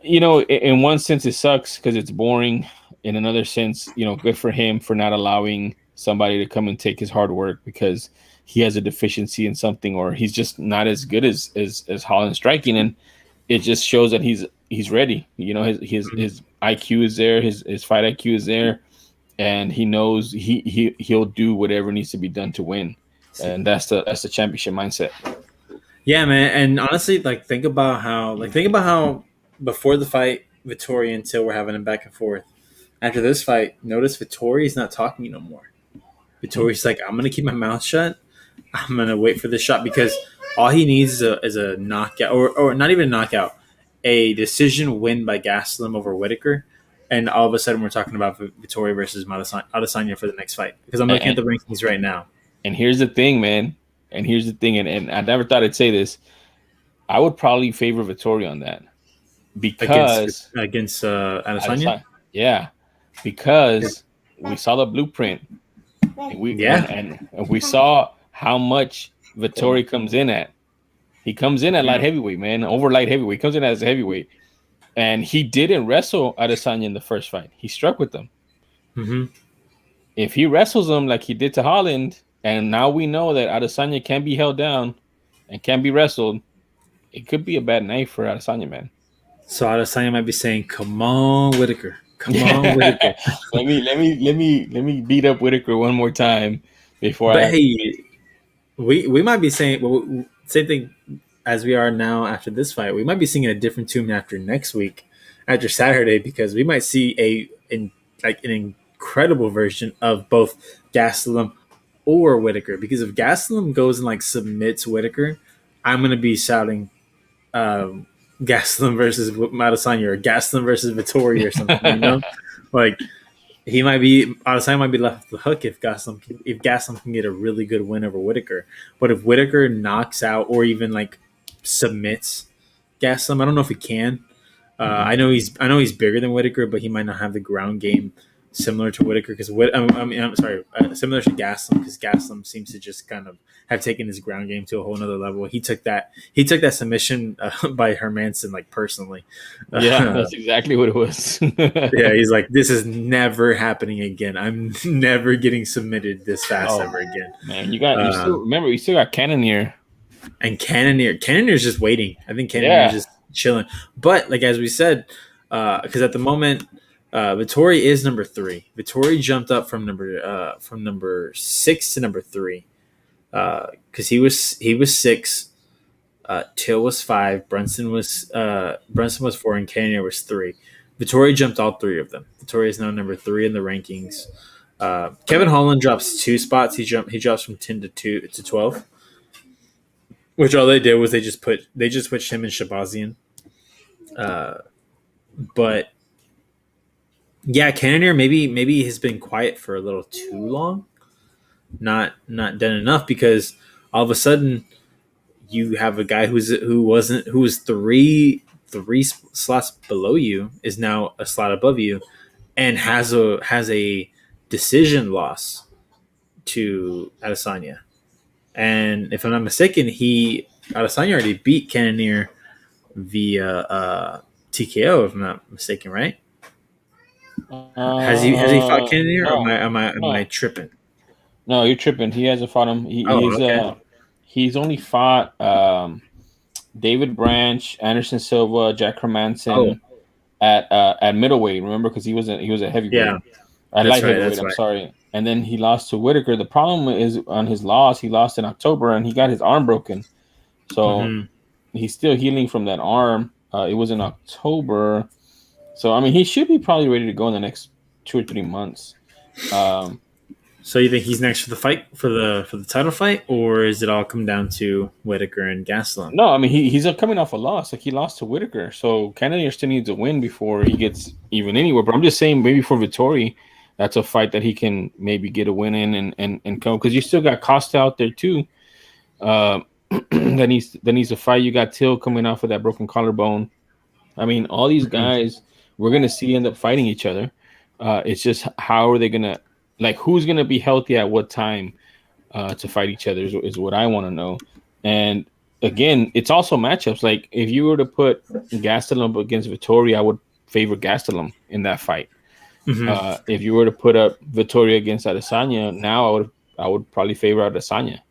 [SPEAKER 2] in one sense it sucks because it's boring. In another sense, good for him for not allowing somebody to come and take his hard work because he has a deficiency in something or he's just not as good as Holland striking, and it just shows that he's ready. His IQ is there, his fight IQ is there, and he knows he'll do whatever needs to be done to win, and that's the championship mindset.
[SPEAKER 1] Yeah, man. And honestly, think about how before the fight, Vittori and Till were having a back and forth. After this fight, notice Vittori's not talking no more. Vittori's like, I'm gonna keep my mouth shut. I'm gonna wait for this shot because all he needs is a knockout, or not even a knockout, a decision win by Gastelum over Whitaker, and all of a sudden we're talking about Vittori versus Adesanya for the next fight. Because I'm looking at
[SPEAKER 2] And,
[SPEAKER 1] the rankings right now
[SPEAKER 2] and here's the thing, man. And here's the thing, and I never thought I'd say this. I would probably favor Vittori on that
[SPEAKER 1] against
[SPEAKER 2] because
[SPEAKER 1] Adesanya.
[SPEAKER 2] Adesanya, yeah, because we saw the blueprint. And
[SPEAKER 1] Yeah.
[SPEAKER 2] we saw how much Vettori comes in at. He comes in at light
[SPEAKER 1] Yeah.
[SPEAKER 2] heavyweight, man, over light heavyweight. He comes in as a heavyweight, and he didn't wrestle Adesanya in the first fight. He struck with them.
[SPEAKER 1] Hmm.
[SPEAKER 2] If he wrestles him like he did to Holland, and now we know that Adesanya can be held down and can be wrestled, it could be a bad night for Adesanya, man.
[SPEAKER 1] So Adesanya might be saying, "Come on, Whitaker. Come on, Whitaker."
[SPEAKER 2] let me beat up Whitaker one more time before I
[SPEAKER 1] But
[SPEAKER 2] have.
[SPEAKER 1] hey, we might be saying same thing as we are now after this fight. We might be singing a different tune after next week, after Saturday, because we might see an incredible version of both Gastelum or Whitaker. Because if Gastelum goes and like submits Whitaker, I'm gonna be shouting Gastelum versus Adesanya or Gastelum versus Vettori or something. Like he might be Adesanya might be left the hook if Gastelum can get a really good win over Whitaker. But if Whitaker knocks out or even like submits Gastelum, I don't know if he can. I know he's bigger than Whitaker, but he might not have the ground game similar to Whitaker because I'm sorry, similar to Gastelum because Gastelum seems to just kind of have taken his ground game to a whole nother level. He took that submission by Hermanson like personally.
[SPEAKER 2] Yeah, that's exactly what it was.
[SPEAKER 1] Yeah, he's like, this is never happening again. I'm never getting submitted this fast ever again.
[SPEAKER 2] Man, you still got Cannonier.
[SPEAKER 1] And Cannonier's just waiting. I think Cannonier's just chilling. But like as we said, because at the moment, Vettori is number 3. Vettori jumped up from number 6 to number 3. Because he was 6, Till was 5, Brunson was 4, and Cannonier was 3. Vettori jumped all 3 of them. Vettori is now number 3 in the rankings. Kevin Holland drops 2 spots. He drops from 10 to 12. Which all they did was they just switched him and Shabazian. But yeah, Cannonier maybe has been quiet for a little too long. Not done enough because all of a sudden you have a guy who was 3 slots below you is now a slot above you and has a decision loss to Adesanya. And if I'm not mistaken, Adesanya already beat Cannonier via TKO. If I'm not mistaken, right? Has he fought Cannonier, or am I tripping?
[SPEAKER 2] No, you're tripping. He hasn't fought him. He's only fought David Branch, Anderson Silva, Jack Hermanson at middleweight. Remember, because he was a heavyweight. Yeah, at light heavyweight. I'm sorry. And then he lost to Whitaker. The problem is on his loss, he lost in October and he got his arm broken. So he's still healing from that arm. It was in October. So, I mean, he should be probably ready to go in the next 2 or 3 months.
[SPEAKER 1] So you think he's next for the fight, for the title fight, or is it all come down to Whitaker and Gastelum?
[SPEAKER 2] No, I mean, he's coming off a loss. Like, he lost to Whitaker. So Cannonier still needs a win before he gets even anywhere. But I'm just saying maybe for Vettori, that's a fight that he can maybe get a win in and come, because you still got Costa out there too. That needs to fight. You got Till coming off of that broken collarbone. I mean, all these guys we're gonna see end up fighting each other. It's just how are they gonna, like, who's gonna be healthy at what time to fight each other is what I want to know. And again, it's also matchups. Like, if you were to put Gastelum against Vettori, I would favor Gastelum in that fight. If you were to put up Vettori against Adesanya, now I would probably favor Adesanya.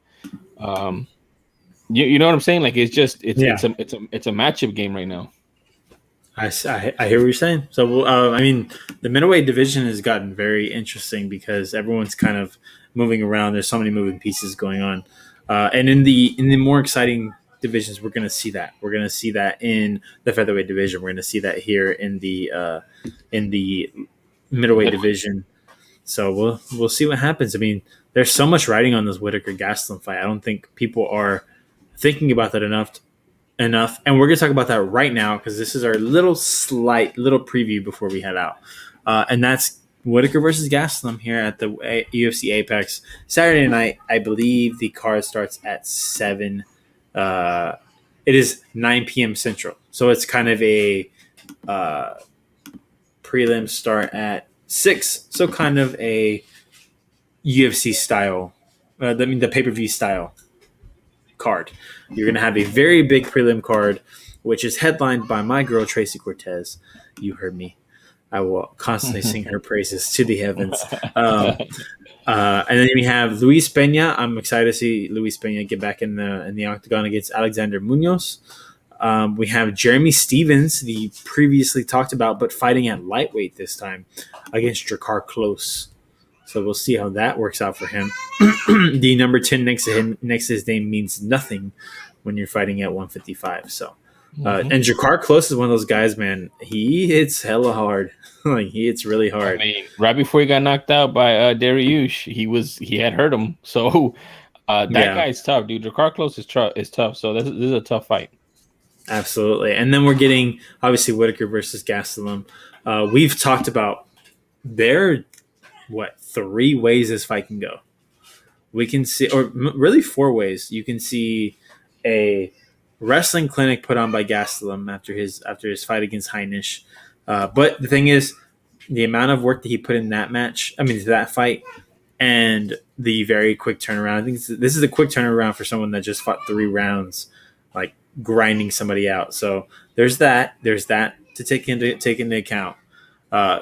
[SPEAKER 2] You know what I'm saying? Like, it's a matchup game right now.
[SPEAKER 1] I hear what you're saying. So I mean, the middleweight division has gotten very interesting because everyone's kind of moving around. There's so many moving pieces going on, and in the more exciting divisions, we're going to see that. We're going to see that in the featherweight division. We're going to see that here in the middleweight division. So we'll see what happens. I mean, there's so much riding on this Whitaker Gastelum fight. I don't think people are thinking about that enough. And we're going to talk about that right now because this is our little preview before we head out. And that's Whitaker versus Gastelum here at the UFC Apex Saturday night. I believe the card starts at 7. It is 9 p.m. Central. So it's kind of a prelim start at 6. So kind of a UFC style, the pay-per-view style card. You're going to have a very big prelim card, which is headlined by my girl, Tracy Cortez. You heard me. I will constantly sing her praises to the heavens. And then we have Luis Peña. I'm excited to see Luis Peña get back in the octagon against Alexander Munoz. We have Jeremy Stevens, the previously talked about, but fighting at lightweight this time against Drakkar Klose. So we'll see how that works out for him. The number 10 next to his name means nothing when you're fighting at 155. So And Jakar Close is one of those guys, man. He hits hella hard. Like he hits really
[SPEAKER 2] I
[SPEAKER 1] hard.
[SPEAKER 2] mean, right before he got knocked out by Dariush, he had hurt him. So that
[SPEAKER 1] Yeah,
[SPEAKER 2] guy's tough, dude. Jakar Close is tough. So this is a tough fight.
[SPEAKER 1] absolutely. And then we're getting obviously Whitaker versus Gastelum. We've talked about there. What 3 ways this fight can go? We can see, or really 4 ways. You can see a wrestling clinic put on by Gastelum after his fight against Heinisch. But the thing is, the amount of work that he put in that match, I mean, that fight, and the very quick turnaround. I think this is a quick turnaround for someone that just fought 3 rounds, like grinding somebody out. So there's that. There's that to take into account.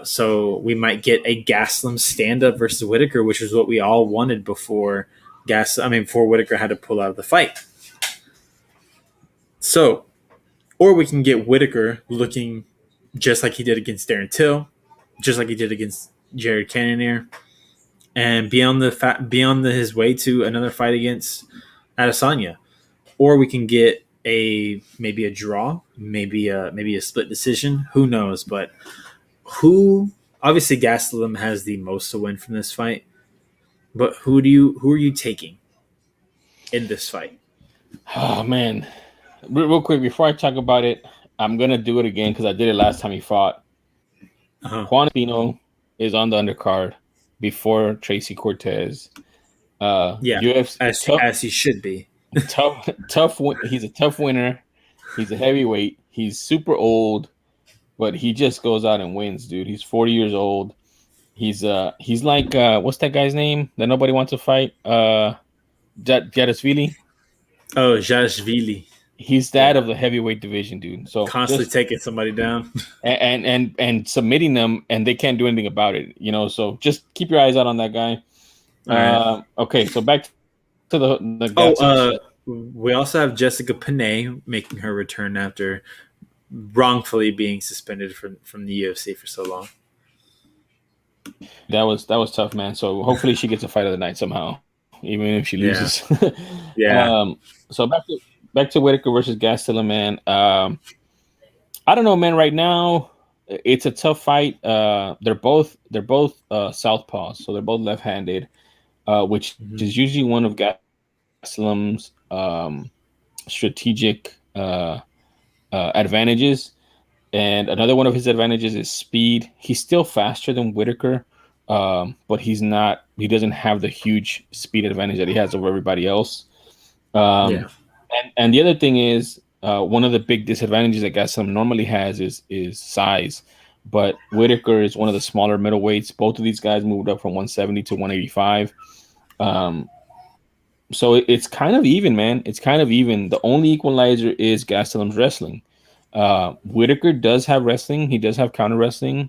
[SPEAKER 1] So we might get a Gastelum stand up versus Whitaker, which is what we all wanted before before Whitaker had to pull out of the fight. So, or we can get Whitaker looking just like he did against Darren Till, just like he did against Jared Cannonier, and be on his way to another fight against Adesanya. Or we can get maybe a draw, maybe a split decision. Who knows? But who obviously Gastelum has the most to win from this fight, but who are you taking in this fight?
[SPEAKER 2] Oh man, real quick before I talk about it, I'm gonna do it again because I did it last time he fought. Juan Espino is on the undercard before Tracy Cortez.
[SPEAKER 1] As he should be.
[SPEAKER 2] tough. He's a tough winner. He's a heavyweight. He's super old, but he just goes out and wins, dude. He's 40 years old. He's like what's that guy's name that nobody wants to fight? Jadashvili.
[SPEAKER 1] Oh, Jadashvili.
[SPEAKER 2] He's that of the heavyweight division, dude. So
[SPEAKER 1] constantly taking somebody down
[SPEAKER 2] and submitting them, and they can't do anything about it. You know, so just keep your eyes out on that guy. Right. Okay, so back to the
[SPEAKER 1] we also have Jessica Panay making her return after wrongfully being suspended from the UFC for so long.
[SPEAKER 2] That was tough, man. So hopefully she gets a fight of the night somehow, even if she loses.
[SPEAKER 1] Yeah.
[SPEAKER 2] So back to Whitaker versus Gastelum, man. I don't know, man. Right now, it's a tough fight. They're both southpaws, so they're both left-handed, which is usually one of Gastelum's strategic advantages. And another one of his advantages is speed. He's still faster than Whitaker, but he doesn't have the huge speed advantage that he has over everybody else. And the other thing is, one of the big disadvantages that Gastelum normally has is size. But Whitaker is one of the smaller middleweights. Both of these guys moved up from 170 to 185. So it's kind of even, man. It's kind of even. The only equalizer is Gastelum's wrestling. Whitaker does have wrestling. He does have counter wrestling.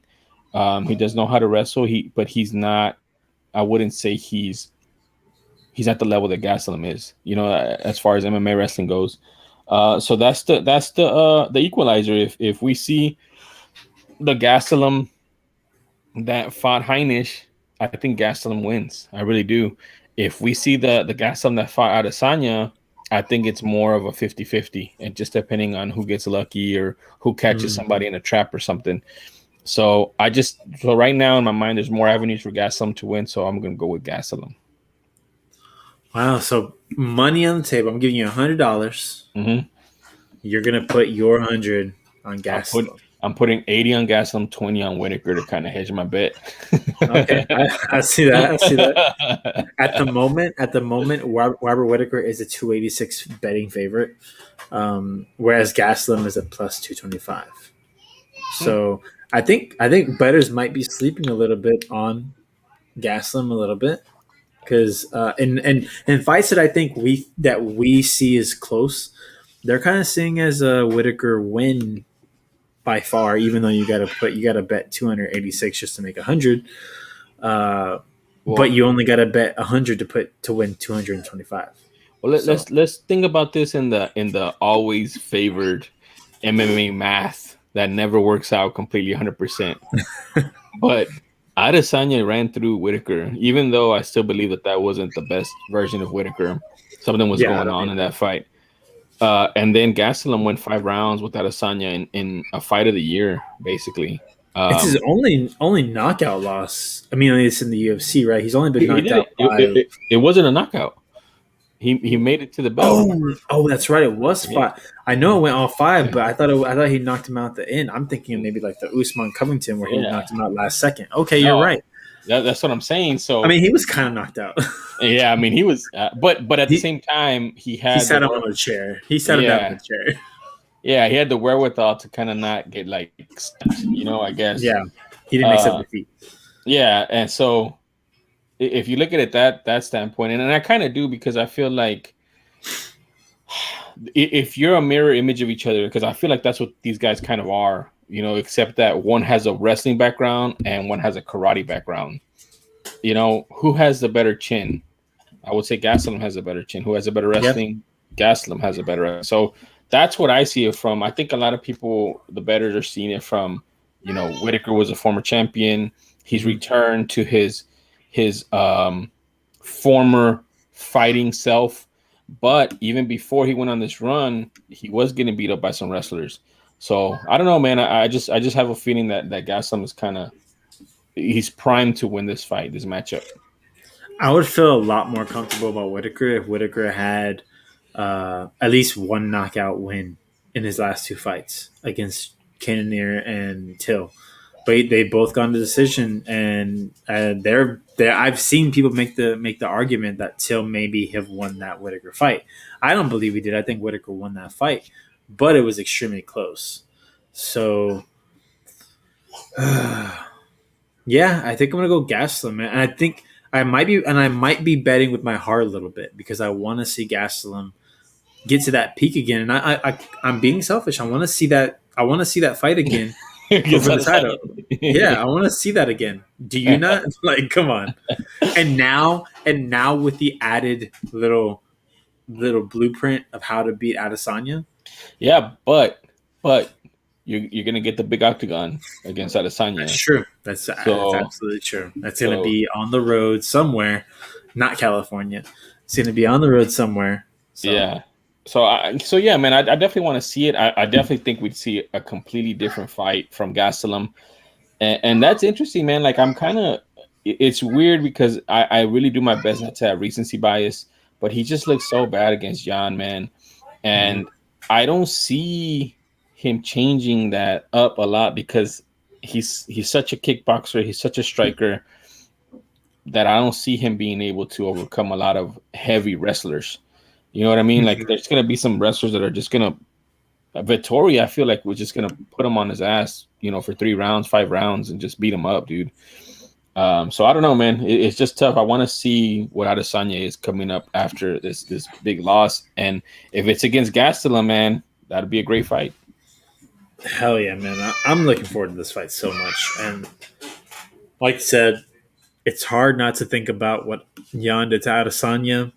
[SPEAKER 2] He does know how to wrestle. But he's not. I wouldn't say he's at the level that Gastelum is. You know, as far as MMA wrestling goes. So that's the equalizer. If we see the Gastelum that fought Heinisch, I think Gastelum wins. I really do. If we see the Gastelum that fought Adesanya, I think it's more of a 50-50, and just depending on who gets lucky or who catches somebody in a trap or something. So right now in my mind, there's more avenues for Gastelum to win, so I'm going to go with Gastelum.
[SPEAKER 1] Wow, so money on the table. I'm giving you $100.
[SPEAKER 2] Mm-hmm.
[SPEAKER 1] You're going to put your 100 on Gastelum.
[SPEAKER 2] I'm putting 80 on Gastelum, 20 on Whitaker to kind of hedge my bet.
[SPEAKER 1] Okay, I see that. At the moment, Robert Whitaker is a 286 betting favorite, whereas Gastelum is a plus 225. So I think bettors might be sleeping a little bit on Gastelum a little bit because in fights that I think we see as close, they're kind of seeing as a Whitaker win by far, even though you got to bet 286 just to make 100. But you only got to bet 100 to win 225.
[SPEAKER 2] Well, let's think about this in the always favored MMA math that never works out completely 100%. But Adesanya ran through Whitaker, even though I still believe that wasn't the best version of Whitaker. Something was going on in that fight. And then Gastelum went 5 rounds with Adesanya in a fight of the year, basically.
[SPEAKER 1] It's his only knockout loss. I mean, it's in the UFC, right? He's only been
[SPEAKER 2] He
[SPEAKER 1] knocked
[SPEAKER 2] did
[SPEAKER 1] out
[SPEAKER 2] it.
[SPEAKER 1] by.
[SPEAKER 2] It wasn't a knockout. He made it to the bell.
[SPEAKER 1] Oh, that's right. It was
[SPEAKER 2] Yeah.
[SPEAKER 1] 5. I know it went all 5, but I thought he knocked him out at the end. I'm thinking of maybe like the Usman Covington where he
[SPEAKER 2] Yeah.
[SPEAKER 1] knocked him out last second. Okay, you're
[SPEAKER 2] No,
[SPEAKER 1] right.
[SPEAKER 2] that's what I'm saying. So
[SPEAKER 1] I mean, he was kind of knocked out.
[SPEAKER 2] yeah, I mean he was, but at the same time he
[SPEAKER 1] He sat him on the chair. He sat him down on the chair.
[SPEAKER 2] Yeah, he had the wherewithal to kind of not get like, I guess.
[SPEAKER 1] Yeah, he didn't accept defeat.
[SPEAKER 2] Yeah, and so if you look at it that standpoint, and I kind of do, because I feel like if you're a mirror image of each other, because I feel like that's what these guys kind of are, except that one has a wrestling background and one has a karate background. Who has the better chin? I would say Gastelum has a better chin. Who has a better wrestling? Yep. Gastelum has a better. So that's what I see it from. I think a lot of people, the bettors, are seeing it from, Whitaker was a former champion. He's returned to his former fighting self. But even before he went on this run, he was getting beat up by some wrestlers. So I don't know, man. I just have a feeling that Gastelum is he's primed to win this fight, this matchup.
[SPEAKER 1] I would feel a lot more comfortable about Whitaker if Whitaker had at least one knockout win in his last 2 fights against Cannonier and Till. But they both gone to decision, and they're I've seen people make the argument that Till maybe have won that Whitaker fight. I don't believe he did. I think Whitaker won that fight, but it was extremely close. So, yeah, I think I'm gonna go Gastelum, man. And I think I might be betting with my heart a little bit because I want to see Gastelum get to that peak again. And I'm being selfish. I want to see that. I want to see that fight again. Over the title. Yeah, I want to see that again. Do you not? Like, come on. And now with the added little blueprint of how to beat Adesanya.
[SPEAKER 2] Yeah, but you're gonna get the big octagon against Adesanya.
[SPEAKER 1] That's true. That's absolutely true. That's gonna be on the road somewhere, not California. It's gonna be on the road somewhere. So. Yeah.
[SPEAKER 2] So yeah, man, I definitely want to see it. I definitely think we'd see a completely different fight from Gastelum, and that's interesting, man. Like it's weird because I really do my best not to have recency bias, but he just looks so bad against Jan, man, and I don't see him changing that up a lot because he's such a kickboxer, he's such a striker that I don't see him being able to overcome a lot of heavy wrestlers. You know what I mean? Like, there's going to be some wrestlers that are just going to... Vettori, I feel like we're just going to put him on his ass, for 3 rounds, 5 rounds, and just beat him up, dude. So I don't know, man. It's just tough. I want to see what Adesanya is coming up after this big loss. And if it's against Gastelum, man, that'd be a great fight.
[SPEAKER 1] Hell yeah, man. I'm looking forward to this fight so much. And like you said, it's hard not to think about what Jan did to Adesanya.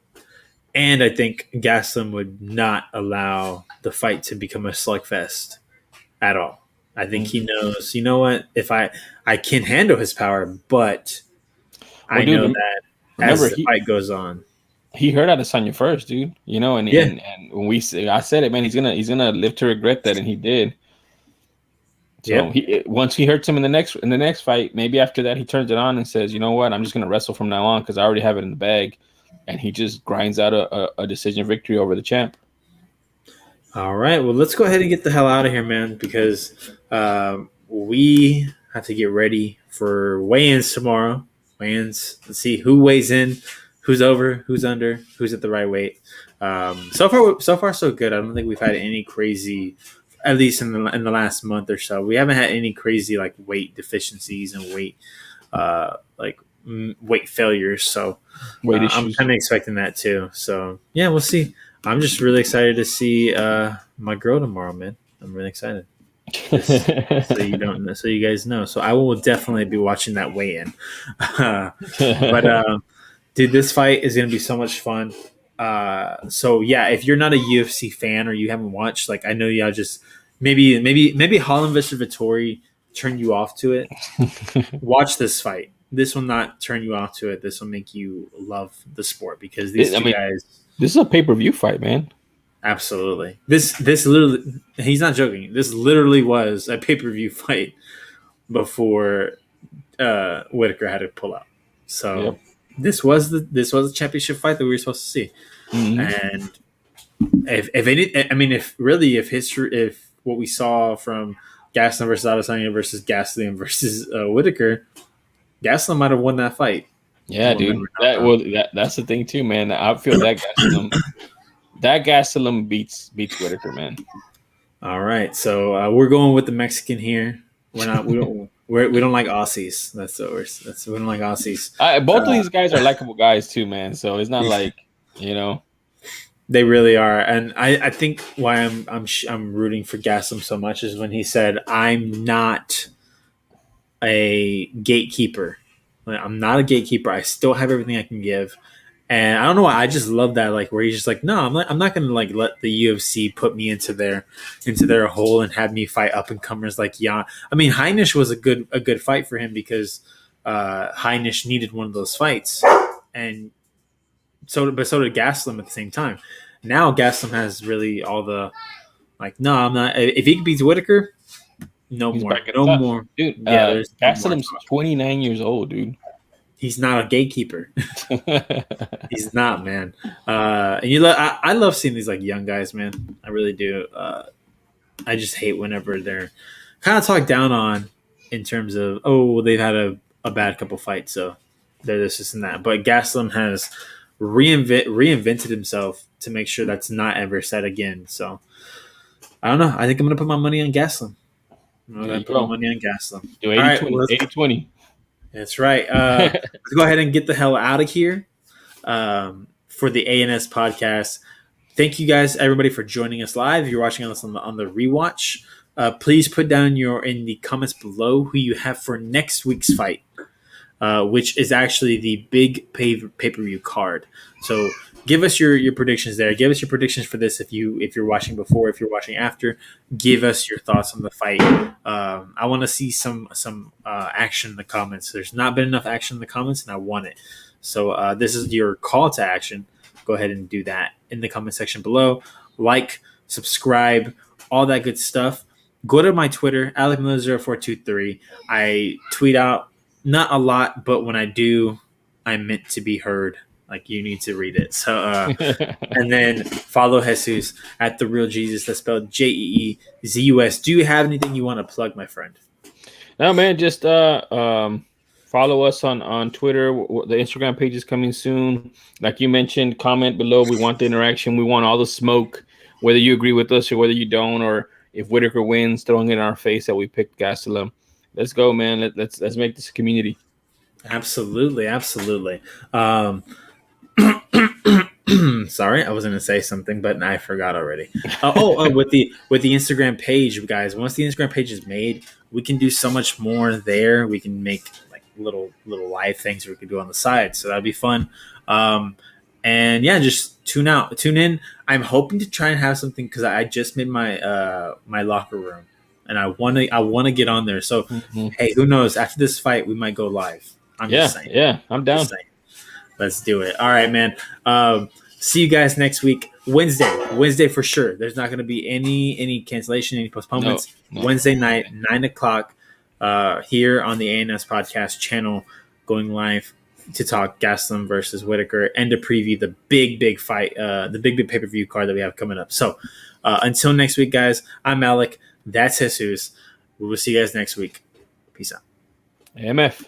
[SPEAKER 1] And I think Gastelum would not allow the fight to become a slugfest at all. I think he knows, you know what, if I can handle his power, but I know that as the fight goes on.
[SPEAKER 2] He heard Adesanya first, dude. And when I said it, man, he's gonna live to regret that, and he did. So once he hurts him in the next fight, maybe after that he turns it on and says, you know what, I'm just gonna wrestle from now on because I already have it in the bag. And he just grinds out a decision victory over the champ.
[SPEAKER 1] All right. Well, let's go ahead and get the hell out of here, man, because we have to get ready for weigh-ins tomorrow. Weigh-ins. Let's see who weighs in, who's over, who's under, who's at the right weight. So far, so good. I don't think we've had any crazy, at least in the last month or so. We haven't had any crazy like weight deficiencies and weight failures. So I'm kind of expecting that too. So yeah, we'll see. I'm just really excited to see my girl tomorrow, man. I'm really excited. So you guys know. So I will definitely be watching that weigh-in. But dude, this fight is gonna be so much fun. So yeah, if you're not a UFC fan or you haven't watched, like I know y'all just maybe Holland versus Vettori turned you off to it. Watch this fight. This will not turn you off to it. This will make you love the sport because these guys.
[SPEAKER 2] This is a pay-per-view fight, man.
[SPEAKER 1] Absolutely. This literally, he's not joking. This literally was a pay-per-view fight before Whitaker had to pull out. So
[SPEAKER 2] Yep.
[SPEAKER 1] this was a championship fight that we were supposed to see.
[SPEAKER 2] Hmm.
[SPEAKER 1] And if any, I mean, if history, if what we saw from Gastelum versus Adesanya versus Gastelum versus Whitaker, Gastelum might have won that fight.
[SPEAKER 2] Yeah, dude. That's the thing too, man. I feel that Gastelum beats Whitaker, man.
[SPEAKER 1] All right, so we're going with the Mexican here. We're not. We don't like Aussies. That's the worst. We don't like Aussies.
[SPEAKER 2] Both of these guys are likable guys too, man. So it's not like, you know.
[SPEAKER 1] They really are, and I think why I'm rooting for Gastelum so much is when he said, "I'm not a gatekeeper. Like, I'm not a gatekeeper. I still have everything I can give." And I don't know why, I just love that, like where he's just like, no, I'm not gonna like let the UFC put me into their hole and have me fight up and comers like Jan. I mean, Heinisch was a good fight for him because Heinisch needed one of those fights, and so did Gastelum at the same time. Now Gastelum has really all the like, no, I'm not. If he beats Whitaker, no
[SPEAKER 2] He's
[SPEAKER 1] more,
[SPEAKER 2] back at
[SPEAKER 1] no
[SPEAKER 2] the top.
[SPEAKER 1] more.
[SPEAKER 2] Dude,
[SPEAKER 1] Yeah, there's
[SPEAKER 2] Gastelum's 29 years old, dude.
[SPEAKER 1] He's not a gatekeeper. He's not, man. And I love seeing these like young guys, man. I really do. I just hate whenever they're kind of talked down on in terms of, oh, well, they've had a bad couple fights, so they're this and that. But Gastelum has reinvented himself to make sure that's not ever said again. So I don't know. I think I'm gonna put my money on Gastelum. I'm gonna put my money on Gastelum.
[SPEAKER 2] Do 80-20.
[SPEAKER 1] That's right. Let's go ahead and get the hell out of here for the ANS podcast. Thank you guys, everybody, for joining us live. If you're watching us on the rewatch, please put down in the comments below who you have for next week's fight, which is actually the big pay-per-view card. So give us your predictions there. Give us your predictions for this if you're watching before, if you're watching after. Give us your thoughts on the fight. I want to see some action in the comments. There's not been enough action in the comments, and I want it. So this is your call to action. Go ahead and do that in the comment section below. Like, subscribe, all that good stuff. Go to my Twitter, AlecMiller0423. I tweet out not a lot, but when I do, I'm meant to be heard. Like, you need to read it. So, and then follow Jesus at The Real Jesus. That's spelled JeeZus. Do you have anything you want to plug, my friend?
[SPEAKER 2] No, man. Just follow us on Twitter. The Instagram page is coming soon. Like you mentioned, comment below. We want the interaction. We want all the smoke, whether you agree with us or whether you don't, or if Whitaker wins, throwing it in our face that we picked Gastelum. Let's go, man. Let's make this a community.
[SPEAKER 1] Absolutely. Sorry, I was going to say something, but I forgot already. With the Instagram page, guys. Once the Instagram page is made, we can do so much more there. We can make like little live things we could do on the side, so that'd be fun. And yeah, just tune in. I'm hoping to try and have something because I just made my my locker room, and I want to get on there. So hey, who knows? After this fight, we might go live. I'm just saying.
[SPEAKER 2] Yeah, I'm down.
[SPEAKER 1] Let's do it. All right, man. See you guys next week. Wednesday for sure. There's not going to be any cancellation, any postponements. No. Wednesday night, 9:00 here on the ANS podcast channel, going live to talk Gastelum versus Whitaker and to preview the big fight, the big pay-per-view card that we have coming up. So until next week, guys, I'm Alec. That's Jesus. We will see you guys next week. Peace out.
[SPEAKER 2] AMF.